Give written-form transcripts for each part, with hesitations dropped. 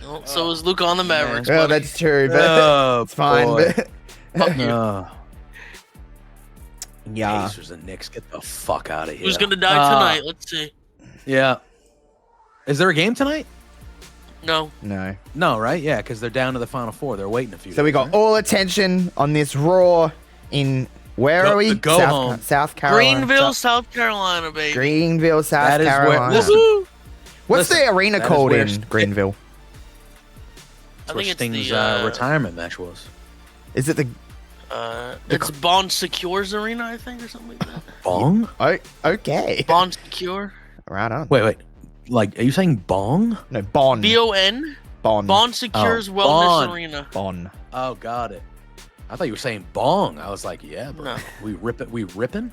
Well, so is Luka on the Mavericks. Oh, buddy. that's true, but it's fine. boy. But yeah. Pacers and Knicks, get the fuck out of here. Who's gonna die tonight? Let's see. Yeah. Is there a game tonight? No. No, right? Yeah, because they're down to the Final Four. They're waiting a few. So we got all attention on this Raw in are we? Go home. South Carolina. Greenville, South Carolina, baby. Greenville, South That is where- Carolina. Woohoo! What's the arena that is called where in Greenville? I where think it's Sting's the retirement match was. Is it the? it's Bond Secures Arena, I think, or something like that. Bong? Oh, okay. Bond Secure. Right on. Wait. Like, are you saying bong? No, Bon. BON. Bon. Bond Secures Wellness Bon. Arena. Bon. Oh, got it. I thought you were saying bong. I was like, yeah, bro. No. We ripping?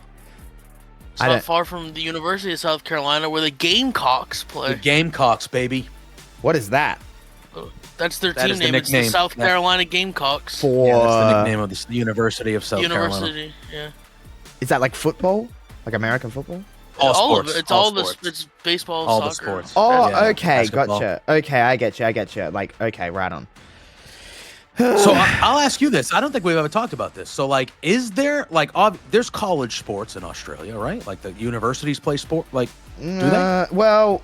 It's I not don't- far from the University of South Carolina, where the Gamecocks The play. Gamecocks, baby. What is that? That's their That team is the name. It's the nickname. South That- Carolina Gamecocks. For Yeah, that's the nickname of the University of South Carolina. University. Yeah. is that like football? Like American football? All of sports. it. It's all all the. sports. It's baseball, All the soccer. sports. Oh, Yeah, okay, basketball. gotcha. Okay, I get you. Like, okay, right on. So I'll ask you this. I don't think we've ever talked about this. So, like, is there like there's college sports in Australia, right? Like the universities play sport. Like, do they? Well,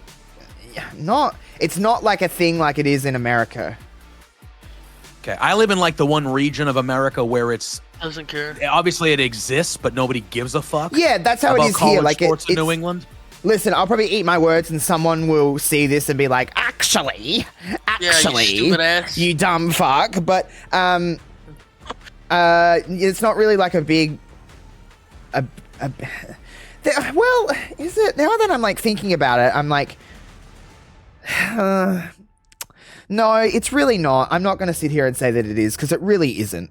not. It's not like a thing like it is in America. Okay, I live in like the one region of America where it's Doesn't care. obviously it exists, but nobody gives a fuck. Yeah, that's how it about is college here. Like, sports in it's, New England. listen, I'll probably eat my words, and someone will see this and be like, "Actually, you stupid ass." you dumb fuck." But it's not really like a big. Well, is it now that I'm like thinking about it? I'm like, no, it's really not. I'm not going to sit here and say that it is because it really isn't.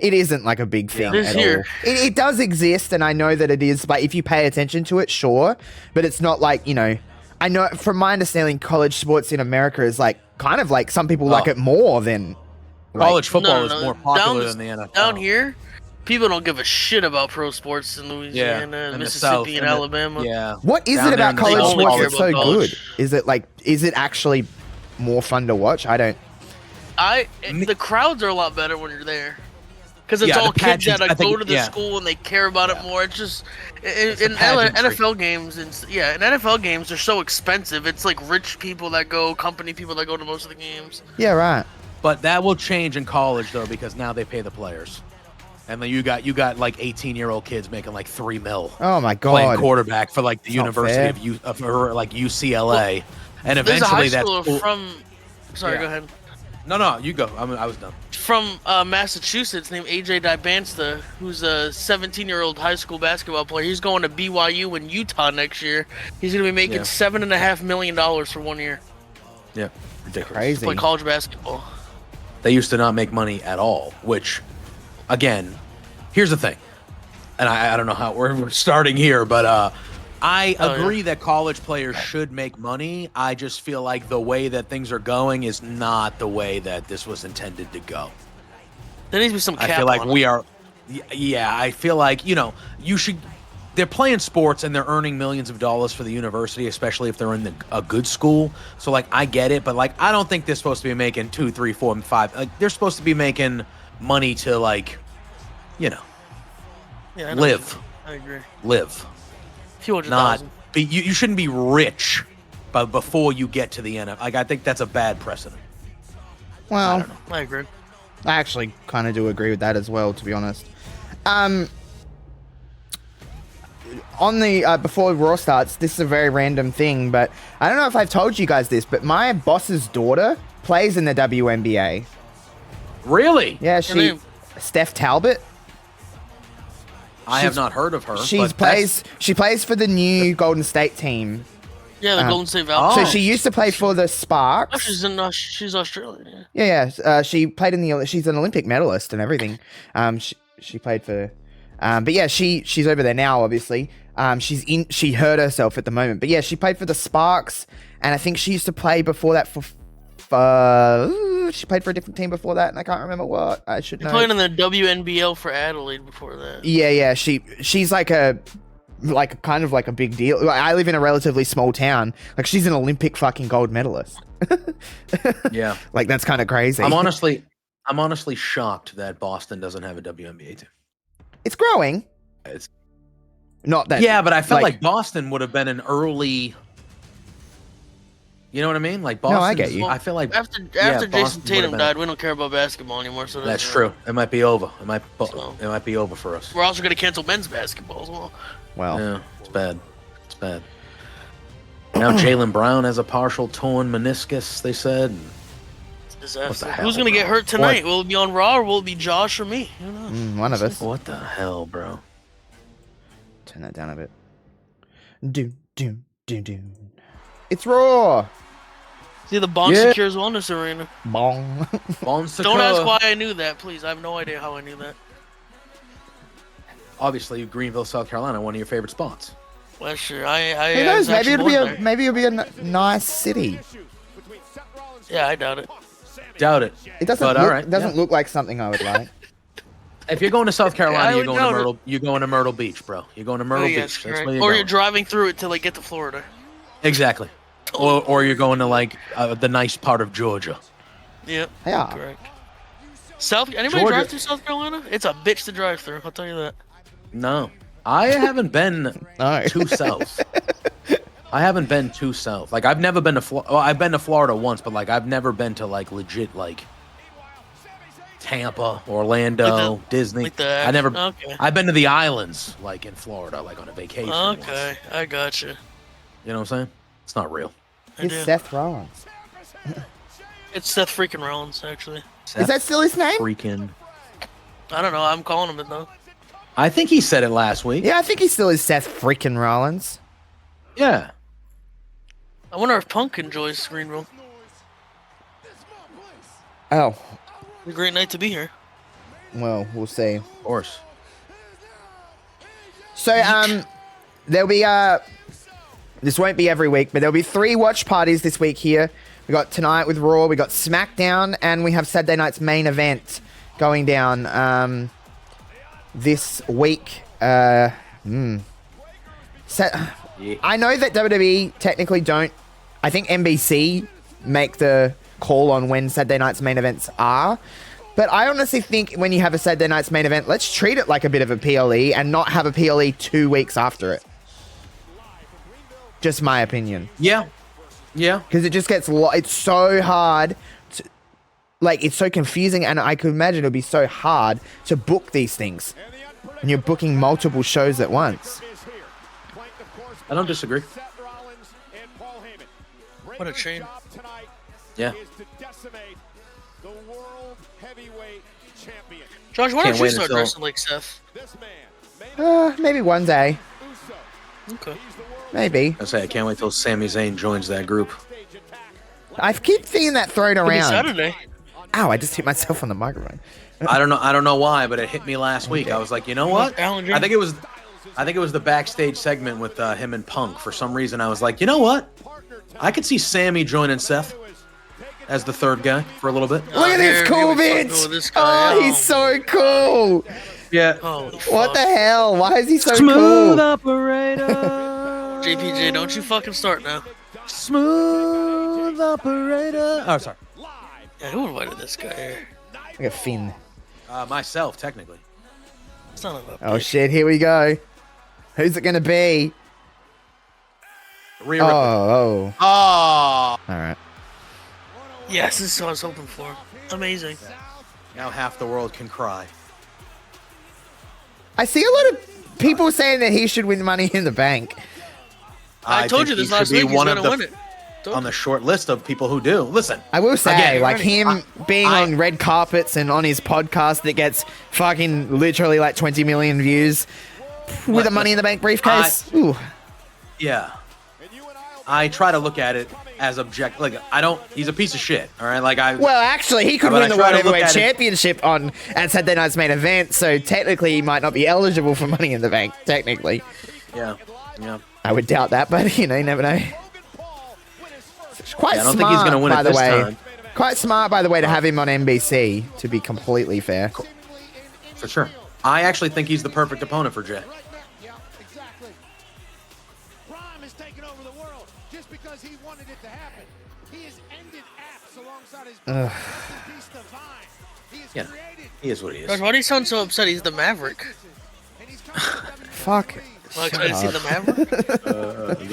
It isn't like a big thing It is at here. all. It does exist, and I know that it is. But if you pay attention to it, sure. But it's not like, you know. I know from my understanding, college sports in America is like kind of like some people like it more than College football No, is more popular down, than the NFL. Down here, people don't give a shit about pro sports in Louisiana, in the Mississippi, South, and in the- Alabama. Yeah. What is Down it there about in the college South, sports care that's so about college. good? Is it actually more fun to watch? I don't. The crowds are a lot better when you're there. Because it's Yeah, all the kids pageants, that I think- go to the yeah. school and they care about it more. It's just in the pageantry. NFL games, in NFL games they're so expensive. It's like rich people that go, company people that go to most of the games. Yeah, right. But that will change in college though, because now they pay the players, and then you got like 18-year-old kids making like $3 million Oh my playing god. quarterback for like the It's not University fair. of like UCLA, and There's a high eventually that's schooler from. Sorry, Yeah. go ahead. no, you go. I was done. From Massachusetts, named AJ Dybansta, who's a 17-year-old high school basketball player. He's going to BYU in Utah next year. He's going to be making Yeah. $7.5 million for 1 year Yeah, ridiculous. Crazy. to play college basketball. They used to not make money at all, which, again, here's the thing. And I don't know how we're starting here, but I agree that college players should make money. I just feel like the way that things are going is not the way that this was intended to go. There needs to be some cap I feel like on it. we are, yeah, I feel like, you should, they're playing sports and they're earning millions of dollars for the university, especially if they're in a good school. So, like, I get it, but, like, I don't think they're supposed to be making 2, 3, 4, and 5. Like, they're supposed to be making money to, like, Yeah, I know. live. I agree. Live. Few hundred Not, thousand. be, you shouldn't be rich but before you get to the NFL. Like, I think that's a bad precedent. Well, I agree. I actually kind of do agree with that as well, to be honest. On the before Raw starts, this is a very random thing, but I don't know if I've told you guys this, but my boss's daughter plays in the WNBA. Really? Yeah, Her name? Steph Talbot. I have not heard of her. She but plays for the new Golden State team. Yeah, the Golden State Falcons. So she used to play for the Oh, Sparks. she's Australian. Yeah. Yeah, she played in the. She's an Olympic medalist and everything. She played for. But yeah, she's over there now. Obviously, she hurt herself at the moment. But yeah, she played for the Sparks, and I think she used to play before that for. She played for a different team before that, and I can't remember what. I should She know. played in the WNBL for Adelaide before that. Yeah, she's like a like kind of like a big deal. Like, I live in a relatively small town. Like she's an Olympic fucking gold medalist. Yeah. Like that's kind of crazy. I'm honestly shocked that Boston doesn't have a WNBA team. It's growing. It's Not that. Yeah, but I felt like Boston would have been an early. You know what I mean? Like Boston. No, I get you. I feel like after Boston Jason would've Tatum been- died, we don't care about basketball anymore. So That's true. It might be over. It might So- be over for us. We're also going to cancel men's basketball as well. Well, Yeah, it's bad. It's bad. Now Jaylen Brown has a partial torn meniscus. They said. It's a disaster. What the hell, Who's going to get bro? hurt tonight? Will it be on Raw or will it be Josh or me? Who knows? one of us. What the hell, bro? Turn that down a bit. Do. It's Raw. See the Bon Yeah. Secures Wellness Arena. Bong. Bon Don't ask Secours. why I knew that, please. I have no idea how I knew that. Obviously, Greenville, South Carolina, one of your favorite spots. Well, sure. Who I knows? was Maybe actually it'll born there. maybe it'll be a nice city. Yeah, I doubt it. Doubt it. It doesn't But, look, all right, doesn't look like something I would like. If you're going to South Carolina, I you're would going to doubt it. Myrtle. You're going to Myrtle Beach, bro. You're going to Myrtle Oh, Beach. yes, That's correct. where you're Or going. you're driving through it till they get to Florida. Exactly. Or you're going to like the nice part of Georgia. Yep. Yeah. Correct. Anybody Georgia- drive through South Carolina? It's a bitch to drive through. I'll tell you that. No, I haven't been No. too south. I haven't been too south. Like I've never been to Florida. Well, I've been to Florida once, but like I've never been to like legit like Tampa, Orlando, Disney. like the- I never. okay. I've been to the islands, like in Florida, like on a vacation. once. Okay, I got you. You know what I'm saying? It's not real. I It's do. Seth Rollins. It's Seth freaking Rollins, actually. Is that still his name? freaking? I don't know. I'm calling him it though. I think he said it last week. Yeah, I think he still is Seth freaking Rollins. Yeah. I wonder if Punk enjoys Greenville. Oh, It's a great night to be here. well, we'll see. Of course. So, there'll be this won't be every week, but there'll be 3 watch parties this week here. We got tonight with Raw, we got SmackDown, and we have Saturday night's main event going down this week. Yeah. I know that WWE technically don't. I think NBC make the call on when Saturday night's main events are. But I honestly think when you have a Saturday night's main event, let's treat it like a bit of a PLE and not have a PLE 2 weeks after it. Just my opinion. Yeah. Yeah. Because it just gets it's so hard to, like it's so confusing, and I could imagine it would be so hard to book these things when you're booking multiple shows at once. I don't disagree. What a chain. Yeah. Josh, why Can't don't you wait start until- dressing like Seth? Maybe one day. Okay. Maybe. I say I can't wait till Sami Zayn joins that group. I keep seeing that thrown It'll be around. Saturday. Ow, I just hit myself on the microphone. I don't know why, but it hit me last week. I was like, you know what? Alan I think it was the backstage segment with him and Punk. For some reason, I was like, you know what? I could see Sammy joining Seth as the third guy for a little bit. Look at this here cool we fucking bitch! go with this guy. Oh, he's so cool! Yeah. Holy What the fuck. hell? Why is he so Smooth cool? operator. JPJ, don't you fucking start now. Smooth operator. Oh, sorry. Yeah, who invited this guy here? Look at Finn. Myself, technically. Son of a Oh bitch. shit, here we go. Who's it gonna be? Rhea Oh, Ripley. oh. Oh. Alright. Yes, this is what I was hoping for. Amazing. Now half the world can cry. I see a lot of people saying that he should win Money in the Bank. I told think you this he last should be week. He's one gonna of the win it. Told on you. the short list of people who do. Listen, I will say, Again, like him being on red carpets and on his podcast that gets fucking literally like 20 million views with a Money in the Bank briefcase. Ooh. yeah. I try to look at it as object. Like I don't. He's a piece of shit. All right. Like I. Well, actually, he could But win I the try World to look Heavyweight at it- Championship on at Saturday night's main event, so technically he might not be eligible for Money in the Bank. Technically, Yeah. Yeah. I would doubt that, but you know, you never know. It's quite Yeah, I don't smart, think he's gonna win it by the this way. time. Quite smart, by the way, to have him on NBC. To be completely fair. For sure. I actually think he's the perfect opponent for Jay. Yeah, he is what he Gosh, is. why do you sound so upset? He's the Maverick. Fuck. Well, Shut excited to see up. the Maverick.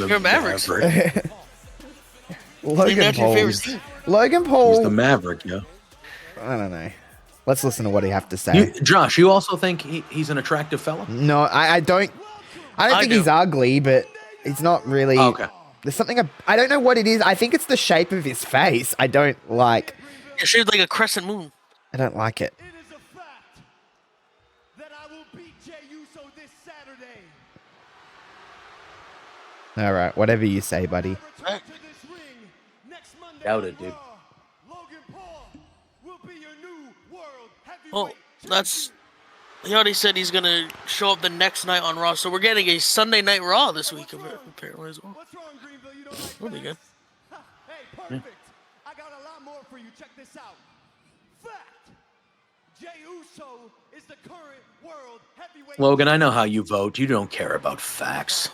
You're Mavericks. Logan That's your favorite Paul's. team. Logan He's Paul. the Maverick, yeah. I don't know. Let's listen to what he have to say. Josh, you also think he's an attractive fella? No, I don't. I don't I think do. he's ugly, but he's not really. Oh, okay. There's something. I don't know what it is. I think it's the shape of his face. I don't like. It's shaped like a crescent moon. I don't like it. It is a fact that I will beat Jey Uso this Saturday. All right, whatever you say, buddy. Return to this ring next Monday Doubt on it, dude. Raw. Logan Paul will be your new world heavyweight Well, that's. He already said he's gonna show up the next night on Raw, so we're getting a Sunday Night Raw this week apparently as well. What's wrong, Greenville? You don't like That'll be facts? good. Hey, perfect. I got a lot more for you. Check this out. Fact. Jey Uso is the current world heavyweight. Logan, I know how you vote. You don't care about facts.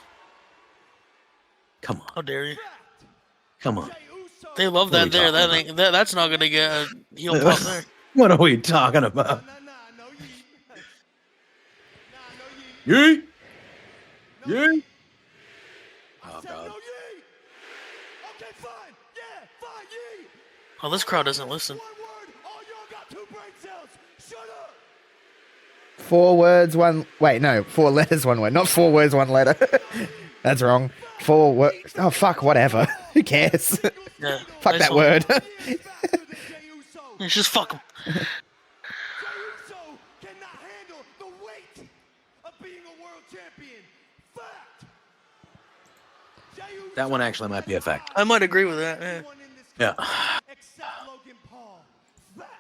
Come How on. dare you? Fact. Come on. Jey Uso. They love What are that we there. That talking ain't, that's not gonna get a heel pop there. What are we talking about? No yeet. No yeet. Yeet! No Yeet! yeet. I Oh, said God. no yeet. Okay, fine. Yeah, fine, yeet. Oh, this crowd doesn't listen. One word. All y'all got 2 brain cells. Shut up. 4 words, 1. Wait, no, 4 letters, 1 word. Not 4 words, 1 letter. That's wrong. 4 words. Oh fuck, whatever. Who cares? Yeah. Fuck nice that one. word. It's just fuck him. Jey Uso cannot handle the weight of being a world champion. Fact. Jey Uso That one actually might be a fact. I might agree with that. Yeah. everyone in this Yeah. country except Logan Paul. Fact.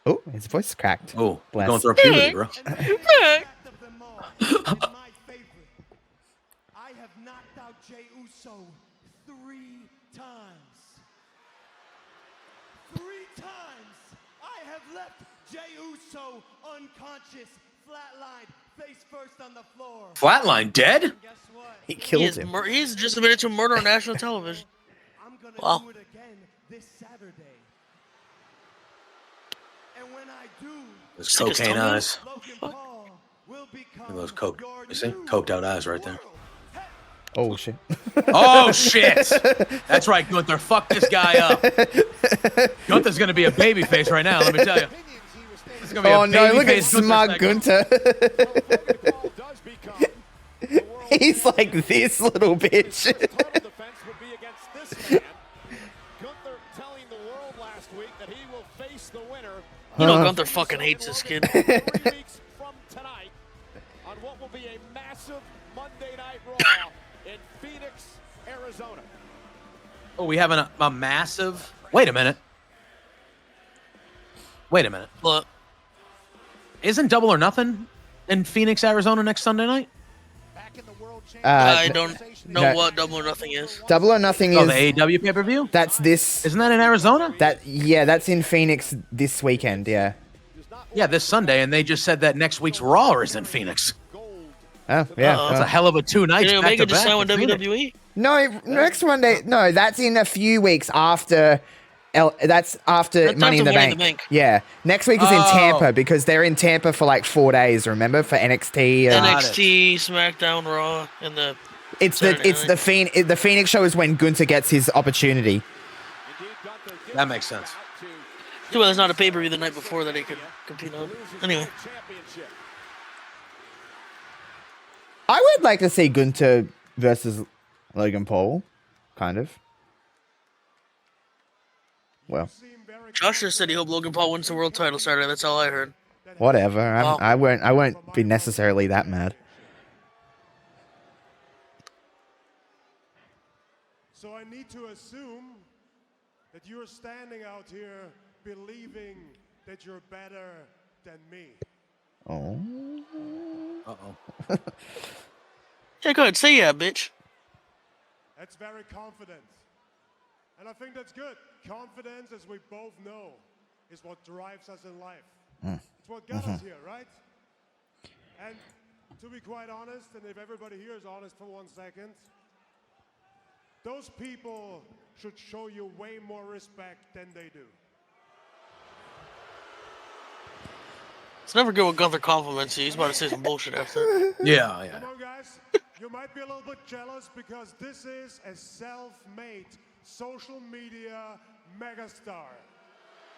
Oh, his voice cracked. Oh, Bless. going through puberty, bro. And the fact of them all is my favorite. I have knocked out Jey Uso 3 times. 3 times I have left Jey Uso unconscious, flatlined, face first on the floor. Flatline dead? And guess what? He killed He is him. he's just admitted to murder on national television. I'm gonna Wow. do it again this Saturday. And when I do, Those Sick as cocaine tongue. eyes. Logan Paul will become Those coke. your You see? new Coked out eyes right there. world Oh shit. Oh, shit! That's right, Gunther. Fuck this guy up. Gunther's going to be a babyface right now, let me tell you. This is gonna be Oh a no, look at babyface Gunther smug segment. Gunter. He's like this little bitch. You know Gunther fucking hates this kid. Oh, we have a massive... Wait a minute. Wait a minute. Look, Isn't Double or Nothing in Phoenix, Arizona next Sunday night? I don't know no. what Double or Nothing is. Double or Nothing Oh, is. the AEW pay-per-view? That's this. Isn't that in Arizona? That's in Phoenix this weekend. Yeah. Yeah, this Sunday, and they just said that next week's Raw is in Phoenix. Oh yeah. Uh-oh. That's a hell of a 2 nights Did back Omega to just back. sign with in Phoenix. WWE? No, next Monday. No, that's in a few weeks after. That's after That's Money in after the Money in Bank. the Bank. Yeah, next week is in Oh. Tampa because they're in Tampa for like 4 days. Remember for NXT. And Got NXT, SmackDown, Raw, and the it's Saturday night. the Phoenix show is when Gunther gets his opportunity. That makes sense. Too bad there's not a pay-per-view the night before that he could compete on. Anyway, I would like to see Gunther versus Logan Paul, kind of. Well, Josh just said he hoped Logan Paul wins the world title Saturday. That's all I heard. whatever. Wow. I won't be necessarily that mad. So I need to assume that you're standing out here believing that you're better than me. Oh. Uh-oh. Yeah, go ahead. Say yeah, bitch. That's very confident. And I think that's good. Confidence, as we both know, is what drives us in life. It's what got us here, right? And to be quite honest, and if everybody here is honest for 1 second, those people should show you way more respect than they do. It's never good when Gunther compliments you. He's about to say some bullshit after. Yeah, yeah. Come on, guys. You might be a little bit jealous because this is a self-made social media megastar.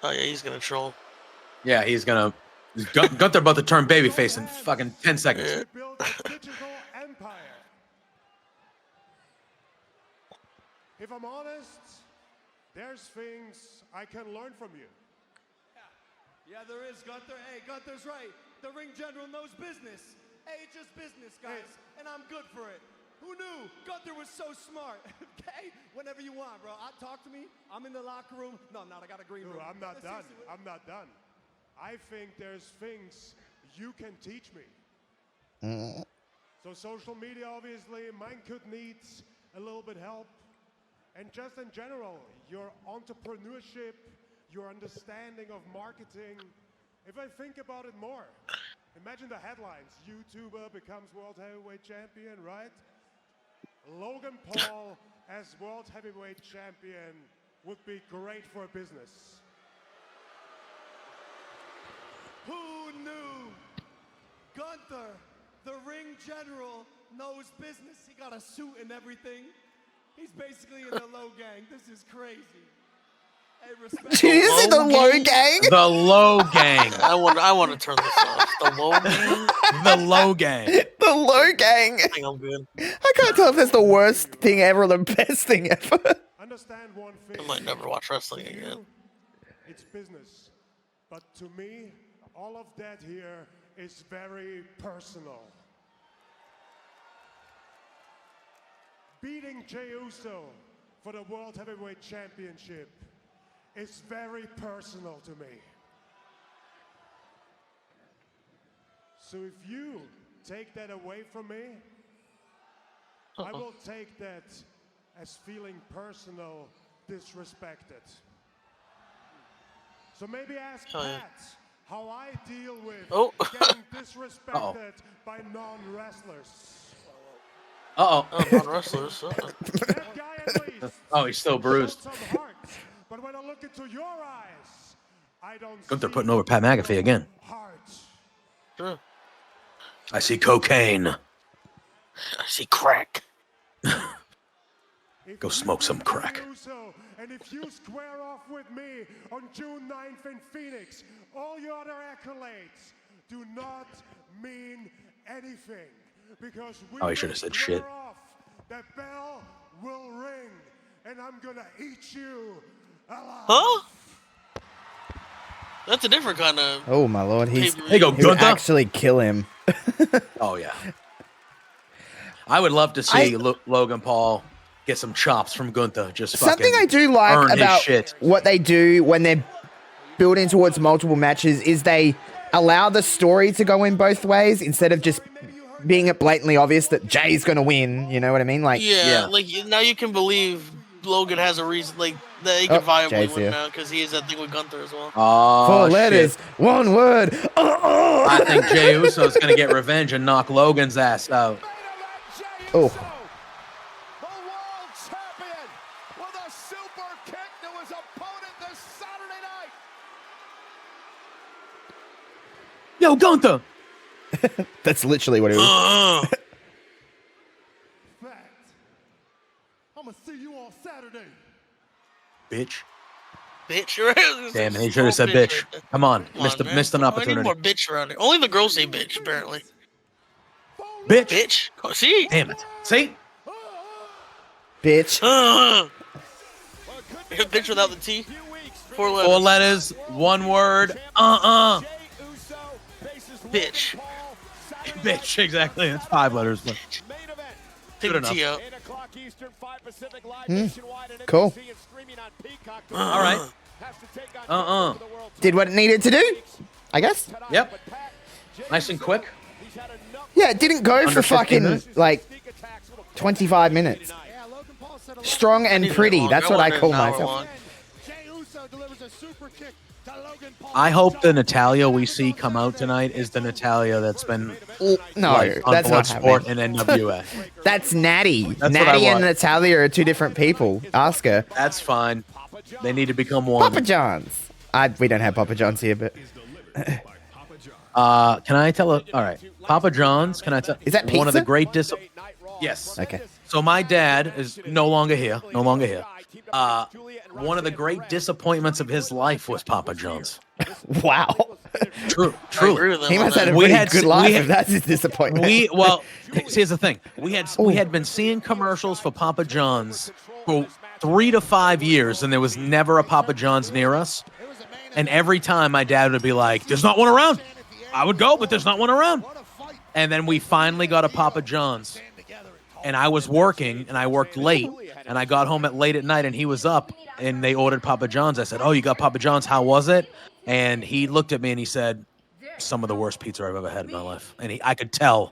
Oh yeah, he's gonna troll. Yeah, he's gonna. Gunther about to turn babyface in fucking 10 seconds. Yeah. We built a digital empire. If I'm honest, there's things I can learn from you. Yeah, there is, Gunther. Hey, Gunther's right. The ring general knows business. Hey, it's just business, guys, and I'm good for it. Who knew Gunther was so smart? Okay, whenever you want, bro. Talk to me. I'm in the locker room. No, I'm not. I got a green room. I'm not done. I'm not done. I think there's things you can teach me. So social media, obviously, mine could need a little bit help. And just in general, your entrepreneurship, your understanding of marketing. If I think about it more, imagine the headlines. YouTuber becomes world heavyweight champion, right? Logan Paul as world heavyweight champion would be great for business. Who knew? Gunther, the ring general, knows business. He got a suit and everything. He's basically in the low gang. This is crazy. Hey, respect. Did you say the low gang? The low gang. I want to turn this off. The low gang. The low gang. The low gang. I think I'm good. I can't tell if that's the worst thing ever or the best thing ever. Understand one thing. I might never watch wrestling To you, again. it's business. But to me, all of that here is very personal. Beating Jey Uso for the World Heavyweight Championship is very personal to me. So if you take that away from me, I will take that as feeling personal, disrespected. So maybe ask Oh, yeah. Pat how I deal with Oh. getting disrespected by non-wrestlers. Uh-oh. Oh, non-wrestlers. That guy at least Oh, he's still bruised. showed some heart. But when I look into your eyes, I don't Gunther see putting over Pat McAfee again. heart. Sure. I see cocaine. I see crack. If Go you smoke some beat crack. Jey Uso, and if you square off with me on June 9th in Phoenix, all your other accolades do not mean anything. Because we Oh, he should have said square shit. off, the bell will ring, and I'm gonna eat you alive. Huh? That's a different kind of. Oh my lord, he's Pay-per-view. There you go, he would Gunther. actually kill him. Oh, yeah. I would love to see Logan Paul get some chops from Gunther. Just Something fucking I do earn like his about shit. what they do when they're building towards multiple matches is they allow the story to go in both ways instead of just being it blatantly obvious that Jay's gonna win. You know what I mean? Like, Yeah, Yeah. like now you can believe Logan has a reason, like that he can viably Jay's win here. now because he has that thing with Gunther as well. Oh, 4 shit. letters, 1 word. I think Jey Uso's going to get revenge and knock Logan's ass out. Oh. The world champion with a super kick to his opponent this Saturday night. Yo, Gunther! That's literally what it was. Fact. I'm gonna see you on Saturday. Bitch. Bitch, right? Damn, he should have said bitch. Come on, missed man. an I need opportunity. more bitch around here. Only the girls say bitch, apparently. Bitch. Bitch. Oh, see? Damn it. See? Bitch. Bitch without the T. 4 letters. 4 letters, 1 word. Bitch. Bitch, exactly. It's 5 letters. But Take Good the T enough. out. Cool. all right. Did what it needed to do, I guess. Yep. Nice and quick. Yeah, it didn't go Under for 15 fucking minutes? like 25 minutes. Strong and pretty. That's what I call myself. delivers a super kick to Logan Paul. I hope the Natalia we see come out tonight is the Natalia that's been No, like, on that's not Bloodsport happening. and NWA. That's Natty. That's what I Natty and want. Natalia are two different people. Ask her. That's fine. They need to become one. Papa John's. We don't have Papa John's here, but Can I tell a? All right, Papa John's. Can I tell? Is that one of the pizza? great Yes. okay. So my dad is no longer here. No longer here. One of the great disappointments of his life was Papa John's. Wow. True. I agree Truly. with them He on must have that. had a We pretty had good s- life we if had- that's his disappointment. Well, here's the thing. We had been seeing commercials for Papa John's for 3 to 5 years, and there was never a Papa John's near us. And every time my dad would be like, "There's not one around." I would go, but there's not one around. And then we finally got a Papa John's. And I was working, and I worked late, and I got home late at night, and he was up, and they ordered Papa John's. I said, "Oh, you got Papa John's? How was it?" And he looked at me and he said, "Some of the worst pizza I've ever had in my life." And I could tell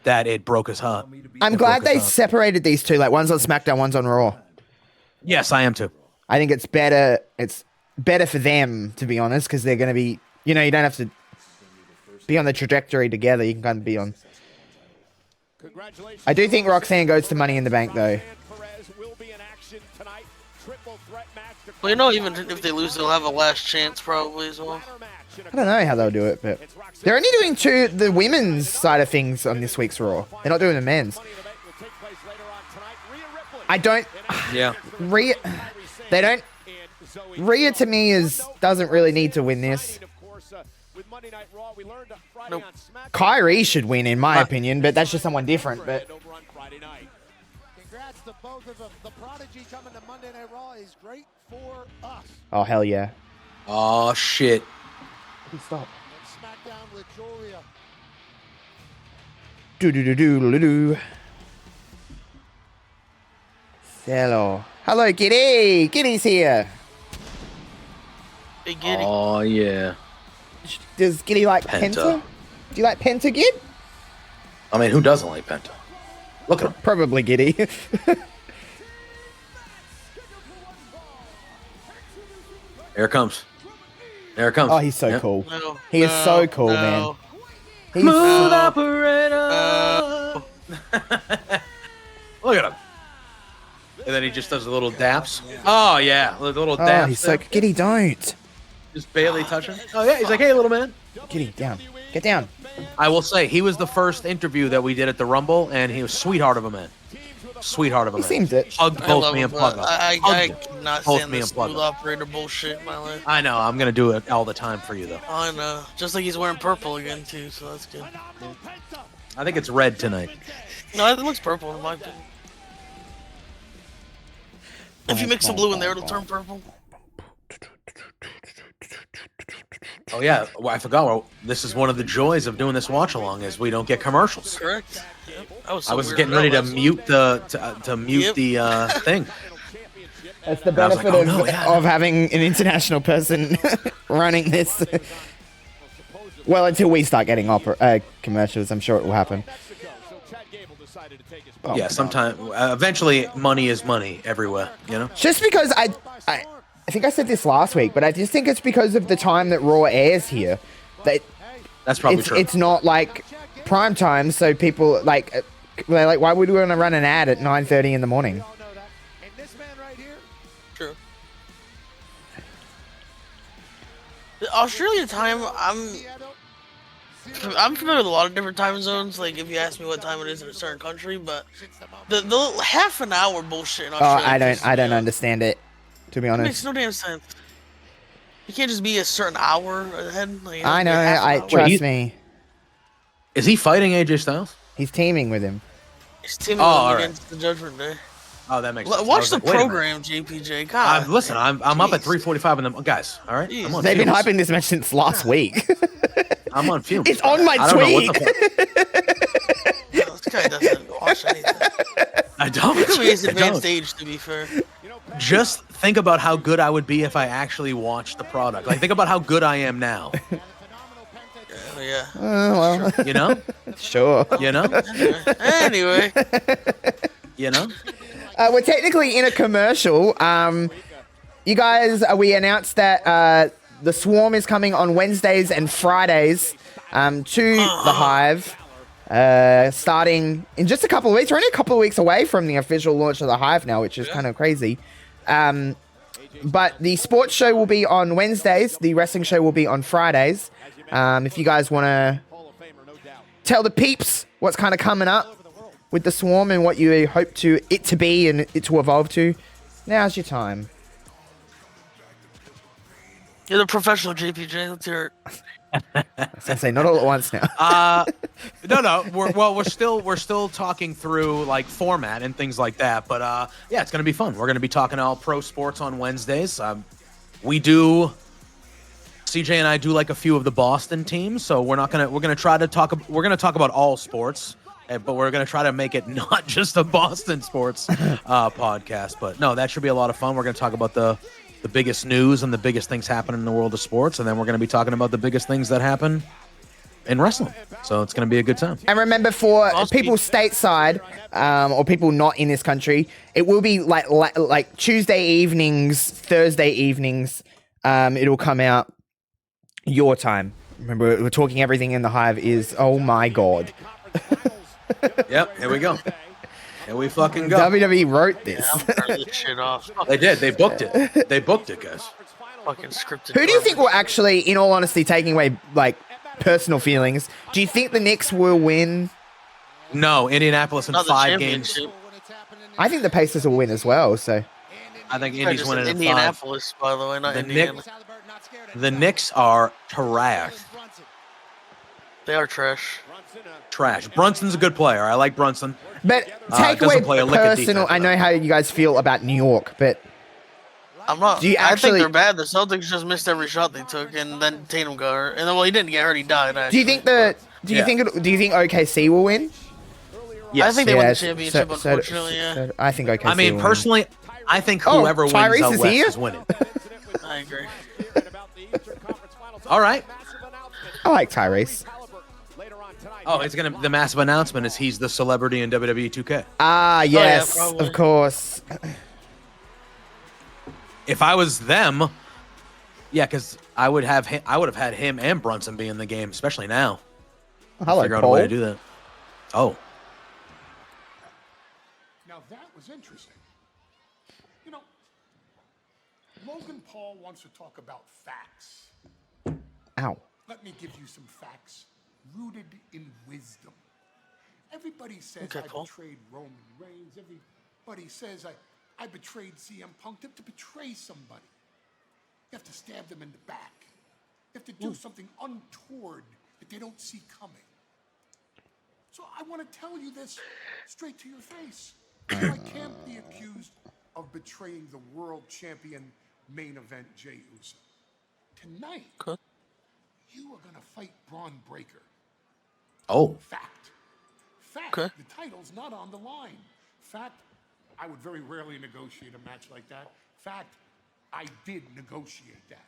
that it broke his heart. I'm It glad broke his they heart. separated these two. Like one's on SmackDown, one's on Raw. Yes, I am too. I think it's better. It's better for them, to be honest, because they're going to be. You know, you don't have to be on the trajectory together. You can kind of be on. Congratulations. I do think Roxanne goes to Money in the Bank, though. Perez will be in action tonight. Triple threat match to Well, you know, even if they lose, they'll have a last chance probably as well. I don't know how they'll do it, but they're only doing the women's side of things on this week's Raw. They're not doing the men's. I don't. Yeah. Rhea, they don't. Rhea to me doesn't really need to win this. Nope. Kyrie should win, in my opinion, but that's just someone different. But Congrats to both of them. The prodigy coming to Monday Night Raw is great for us. oh hell yeah! Oh shit. Stop. And SmackDown with Julia. Do do do do do do. Hello, hello, Giddy. Giddy's here. Hey, Giddy. Oh yeah. Does Giddy like Penta. Penta? Do you like Penta, Gid? I mean, who doesn't like Penta? Look at him. Probably Giddy. Here it comes. There it comes. oh, he's so Yep. cool. No, He is no, so cool, no. man. He's Smooth No. operator. Look at him. And then he just does the little daps. Oh yeah, the little oh, daps. he's so there. Giddy. Don't Just barely touching. Oh yeah, he's like, "Hey, little man." Giddy down. Get down. I will say he was the first interview that we did at the Rumble, and he was sweetheart of a man. Sweetheart of a He man. seemed it. Hugged I both love me him, and but Plugger. I Hugged cannot both stand me the and Plugger. smooth operator bullshit in my life. I know. I'm gonna do it all the time for you though. I know. Just like he's wearing purple again too, so that's good. I think it's red tonight. No, it looks purple in my opinion. If you mix some blue in there, it'll turn purple. Oh yeah, well, I forgot. Well, this is one of the joys of doing this watch along is we don't get commercials. Correct. Yep. I was getting ready to mute to mute Yep. the thing. That's the I was like, benefit oh, of, no, yeah. of having an international person running this. Well, until we start getting commercials, I'm sure it will happen. Oh Yeah, my sometime eventually money is money everywhere. You know. Just because I think I said this last week, but I just think it's because of the time that Raw airs here. That That's probably true. it's not like prime time, so people like they're like, why would we want to run an ad at 9:30 in the morning? And this man right here, True. The Australia time, I'm familiar with a lot of different time zones. Like if you ask me what time it is in a certain country, but the half an hour bullshit in Oh, Australia. I don't understand it, to be It makes honest. no damn sense. You can't just be a certain hour ahead. Like, it has I to be know. half an I hour. trust he- me. Is he fighting AJ Styles? He's teaming with him. It's teaming Oh, all right. against the Judgment Day. Oh, that makes sense. I Watch was the like, wait a minute. program, JPJ. God. Listen, I'm up at Jeez. 3:45 in the guys. All right, I'm on They've been fumes. hyping this match since last week. I'm on fumes. It's on my I don't know what tweet. the fuck. This guy doesn't watch anything. I don't. Look at his I advanced don't. age, to be fair. Just think about how good I would be if I actually watched the product. Like, think about how good I am now. Yeah. Well, You know? sure. You know? Anyway, You know? We're technically in a commercial. you guys, we announced that the Swarm is coming on Wednesdays and Fridays to the Hive, starting in just a couple of weeks. We're only a couple of weeks away from the official launch of the Hive now, which is kind of crazy. But the sports show will be on Wednesdays. The wrestling show will be on Fridays. If you guys want to tell the peeps what's kind of coming up with the Swarm and what you hope it to be and it to evolve to, now's your time. You're the professional JPJ. Let's hear it. I was gonna say not all at once now. No. We're still talking through like format and things like that. But yeah, it's gonna be fun. We're gonna be talking all pro sports on Wednesdays. CJ and I do like a few of the Boston teams, so we're gonna talk about all sports, but we're gonna try to make it not just a Boston sports podcast. But no, that should be a lot of fun. We're gonna talk about the biggest news and the biggest things happening in the world of sports, and then we're going to be talking about the biggest things that happen in wrestling. So it's going to be a good time. And remember, for people stateside or people not in this country, it will be like Tuesday evenings, Thursday evenings. It'll come out your time. Remember, we're talking everything in the Hive is, oh my God. Yep, here we go. Here we fucking go. WWE wrote this. I'm turning this shit off. They did. They booked it. They booked it, guys. Fucking scripted. Who do you think will actually, in all honesty, taking away like personal feelings, do you think the Knicks will win? No, Indianapolis in Not the 5 games. championship. I think the Pacers will win as well. So I think I Indy's just winning said in 5. Indianapolis, by the way, not The Indiana. The Knicks are trash. They are trash. Trash. Brunson's a good player. I like Brunson. but take away doesn't play a lick of personal. defense, I know how you guys feel about New York, but I'm not. Do you I actually- think they're bad. The Celtics just missed every shot they took, and then Tatum got hurt. And well, he didn't get hurt; he died. Actually. do you think do you think OKC will win? Yes. I think they win the Yes, championship. Unfortunately, yeah. I think OKC. I mean, will personally, I think Oh, whoever wins Tyrese out is west here? is winning. I agree. All right. win. I like Tyrese. Oh, it's gonna. The massive announcement is he's the celebrity in WWE 2K. Ah, yes, probably. of course. If I was them, yeah, because I would have had him and Brunson be in the game, especially now. Hello, Figure out a way to Paul. do that. Oh, Now that was interesting. You know, Logan Paul wants to talk about facts. Ow. Let me give you some facts rooted in wisdom. Everybody says Okay, I Paul. betrayed Roman Reigns. Everybody says I betrayed CM Punk. To betray somebody, you have to stab them in the back. You have to do something untoward that they don't see coming. So I want to tell you this straight to your face. I can't be accused of betraying the world champion main event Jey Uso. Tonight, Okay. you are going to fight Bron Breakker. oh, Fact. Okay. The title's not on the line. Fact, I would very rarely negotiate a match like that. Fact, I did negotiate that.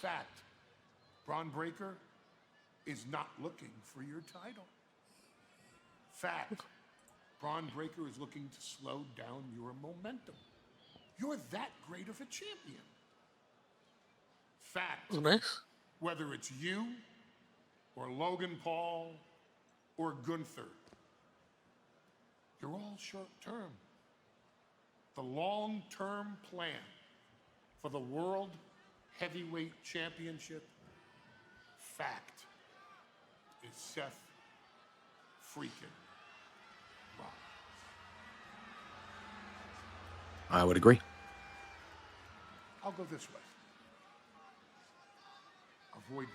Fact, Bron Breakker is not looking for your title. Fact, Bron Breakker is looking to slow down your momentum. You're that great of a champion. Fact, Nice. whether it's you or Logan Paul or Gunther, you're all short term. The long term plan for the World Heavyweight Championship, fact, is Seth freaking Rollins. I would agree. I'll go this way. Avoid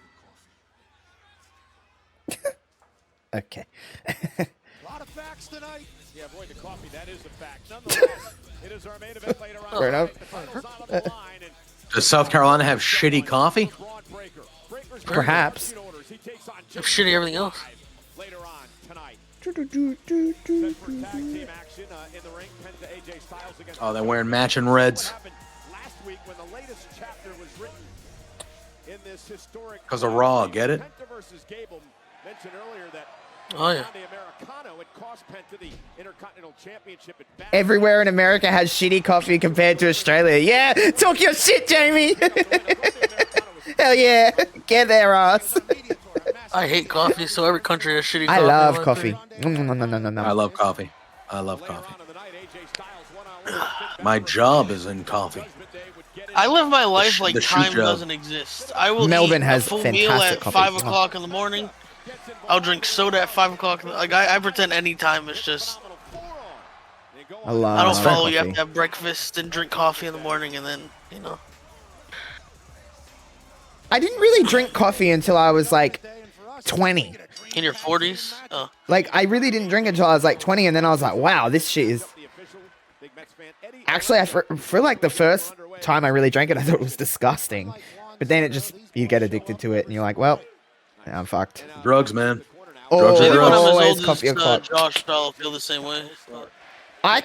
the coffee. Okay. A lot of facts tonight. Yeah, avoid the coffee. That is a fact. Nonetheless, it is our main event later on. Fair enough. The title's on the line, and Does South Carolina have shitty coffee? Bron Breakker. Breakker's Perhaps. orders. He takes on They're shitty everything else. later on tonight. Set for tag team action in the ring. Penta AJ Styles against Oh, they're wearing matching reds. What happened last week when the latest chapter was written in this historic 'Cause of Raw, get it? Penta versus Gable mentioned earlier that Oh yeah. Everywhere in America has shitty coffee compared to Australia. Yeah, talk your shit, Jamie. Hell yeah, get their ass. I hate coffee, so every country has shitty I coffee. in love my coffee. opinion. I love coffee. I love coffee. My job is in coffee. I live my life the like shoe time job. doesn't exist. I will Melbourne eat has a full meal fantastic at coffee. 5 o'clock in the morning. I'll drink soda at 5 o'clock. Like I pretend any time. It's just I love I don't follow. coffee. You have to have breakfast and drink coffee in the morning, and then I didn't really drink coffee until I was like 20. in your 40s. Oh. Like, I really didn't drink it until I was like 20, and then I was like, wow, this shit is... Actually, for like the first time I really drank it, I thought it was disgusting. But then it just, you get addicted to it, and you're like, well, I'm fucked. Drugs, man. Oh, Drugs are Maybe when I'm as always old coffee as o'clock. Josh, I'll feel the same way. But I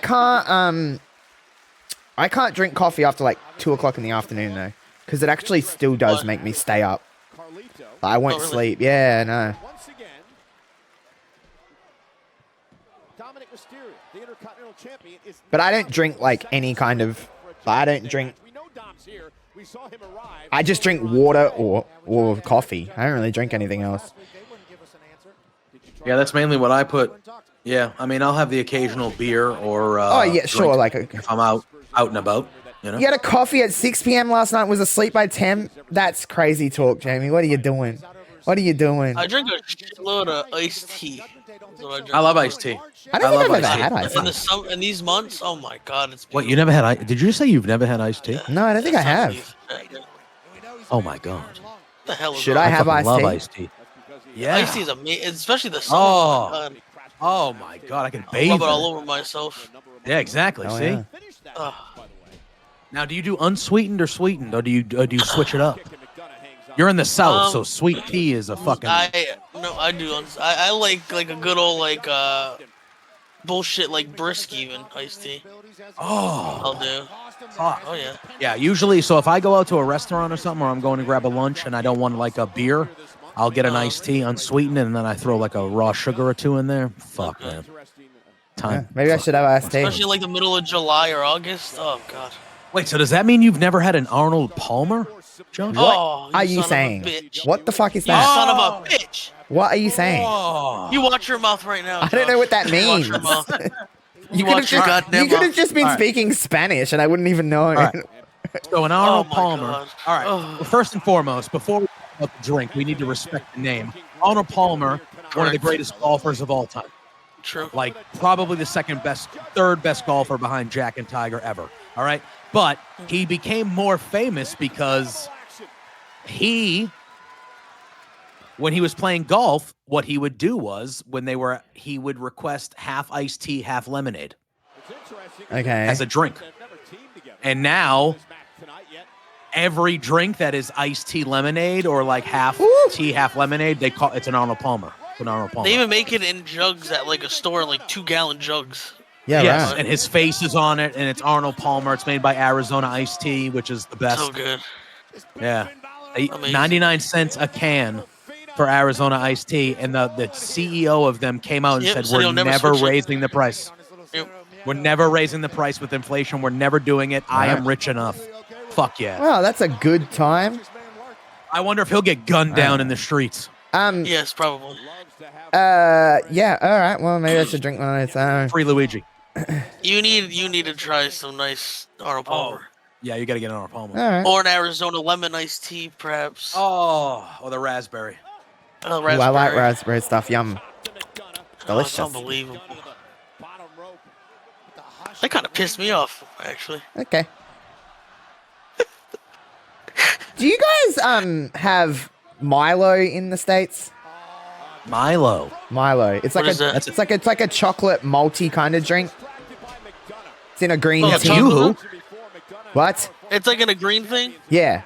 can't drink coffee after like 2 o'clock in the afternoon, though. Because it actually still does What? make me stay up. I won't Oh, really? sleep. Yeah, no. But I don't drink like any kind of... I don't drink... I just drink water or coffee. I don't really drink anything else. Yeah, that's mainly what I put. Yeah, I mean, I'll have the occasional beer or. Oh, yeah, sure. drink Like, if I'm out and about. You know. you had a coffee at 6 p.m. last night, was asleep by 10? That's crazy talk, Jamie. What are you doing? What are you doing? I drink a shitload of iced tea. That's what I drink. I love iced tea. I don't think I've love ever iced tea. had iced In tea. in these months, oh my god, it's What, you never had? Did you say you've never had iced tea? No, I don't think I have. What Oh my god. the hell is Should that? I have fucking iced love tea? iced tea. Yeah. Iced tea is amazing, especially the summer. Oh. Oh, my God. Oh my god, I can I'll bathe. rub it in all it. over myself. Yeah, exactly. Oh, See. yeah. Ugh. Now, do you do unsweetened or sweetened, or do you switch it up? You're in the south, so sweet tea is a fucking. I do. I like a good old bullshit like brisk even iced tea. Oh. I'll do. Fuck. Oh yeah. Yeah, usually. So if I go out to a restaurant or something, or I'm going to grab a lunch and I don't want like a beer, I'll get an iced tea unsweetened, and then I throw like a raw sugar or two in there. Fuck, man. Time. Maybe I should have iced tea. Especially like the middle of July or August. Oh god. Wait, so does that mean you've never had an Arnold Palmer, Josh? Oh, Are you son of a saying? bitch. What the fuck is You that? son of a bitch. What are you saying? Oh. You watch your mouth right now. I don't know what that Josh. You watch means. your mouth. You watch your goddamn you could have mouth. just been All right. speaking Spanish, and I wouldn't even know. right. So an Arnold Oh my Palmer. God. All right. Oh. Well, first and foremost, before we talk about the drink, we need to respect the name. Arnold Palmer, one of the Correct. greatest golfers of all time. True. Like probably the third best golfer behind Jack and Tiger ever. All right. But he became more famous because when he was playing golf, what he would do was he would request half iced tea, half lemonade Okay. as a drink. And now every drink that is iced tea lemonade or like half tea, half lemonade, it's an Arnold Palmer. It's an Arnold Palmer. They even make it in jugs at like a store, like 2-gallon jugs. Yeah, Yes, right. and his face is on it, and it's Arnold Palmer. It's made by Arizona Iced Tea, which is the best. So good. Yeah, Amazing. 99 cents a can for Arizona Iced Tea, and the CEO of them came out and Yep, said, said "We're he'll never never switch it." raising the price. Yep. We're never raising the price with inflation. We're never doing it. I am rich enough. Fuck yeah." Well, that's a good time. I wonder if he'll get gunned down in the streets. Yes, probably. Yeah, all right. Well, maybe I should drink one of those. Free Luigi. You need to try some nice Arnold Palmer. Yeah, you got to get an Arnold Palmer. All right. Or an Arizona lemon iced tea, perhaps. Oh, or the raspberry. Oh, Ooh, I like raspberry stuff. Yum. It's Delicious. unbelievable. That kind of pissed me off, actually. Okay. Do you guys have Milo in the States? Milo. Milo. It's like What is that? it's like a chocolate malty kind of drink. It's in a green Oh, tea. chocolate? What? It's like in a green thing? Yeah.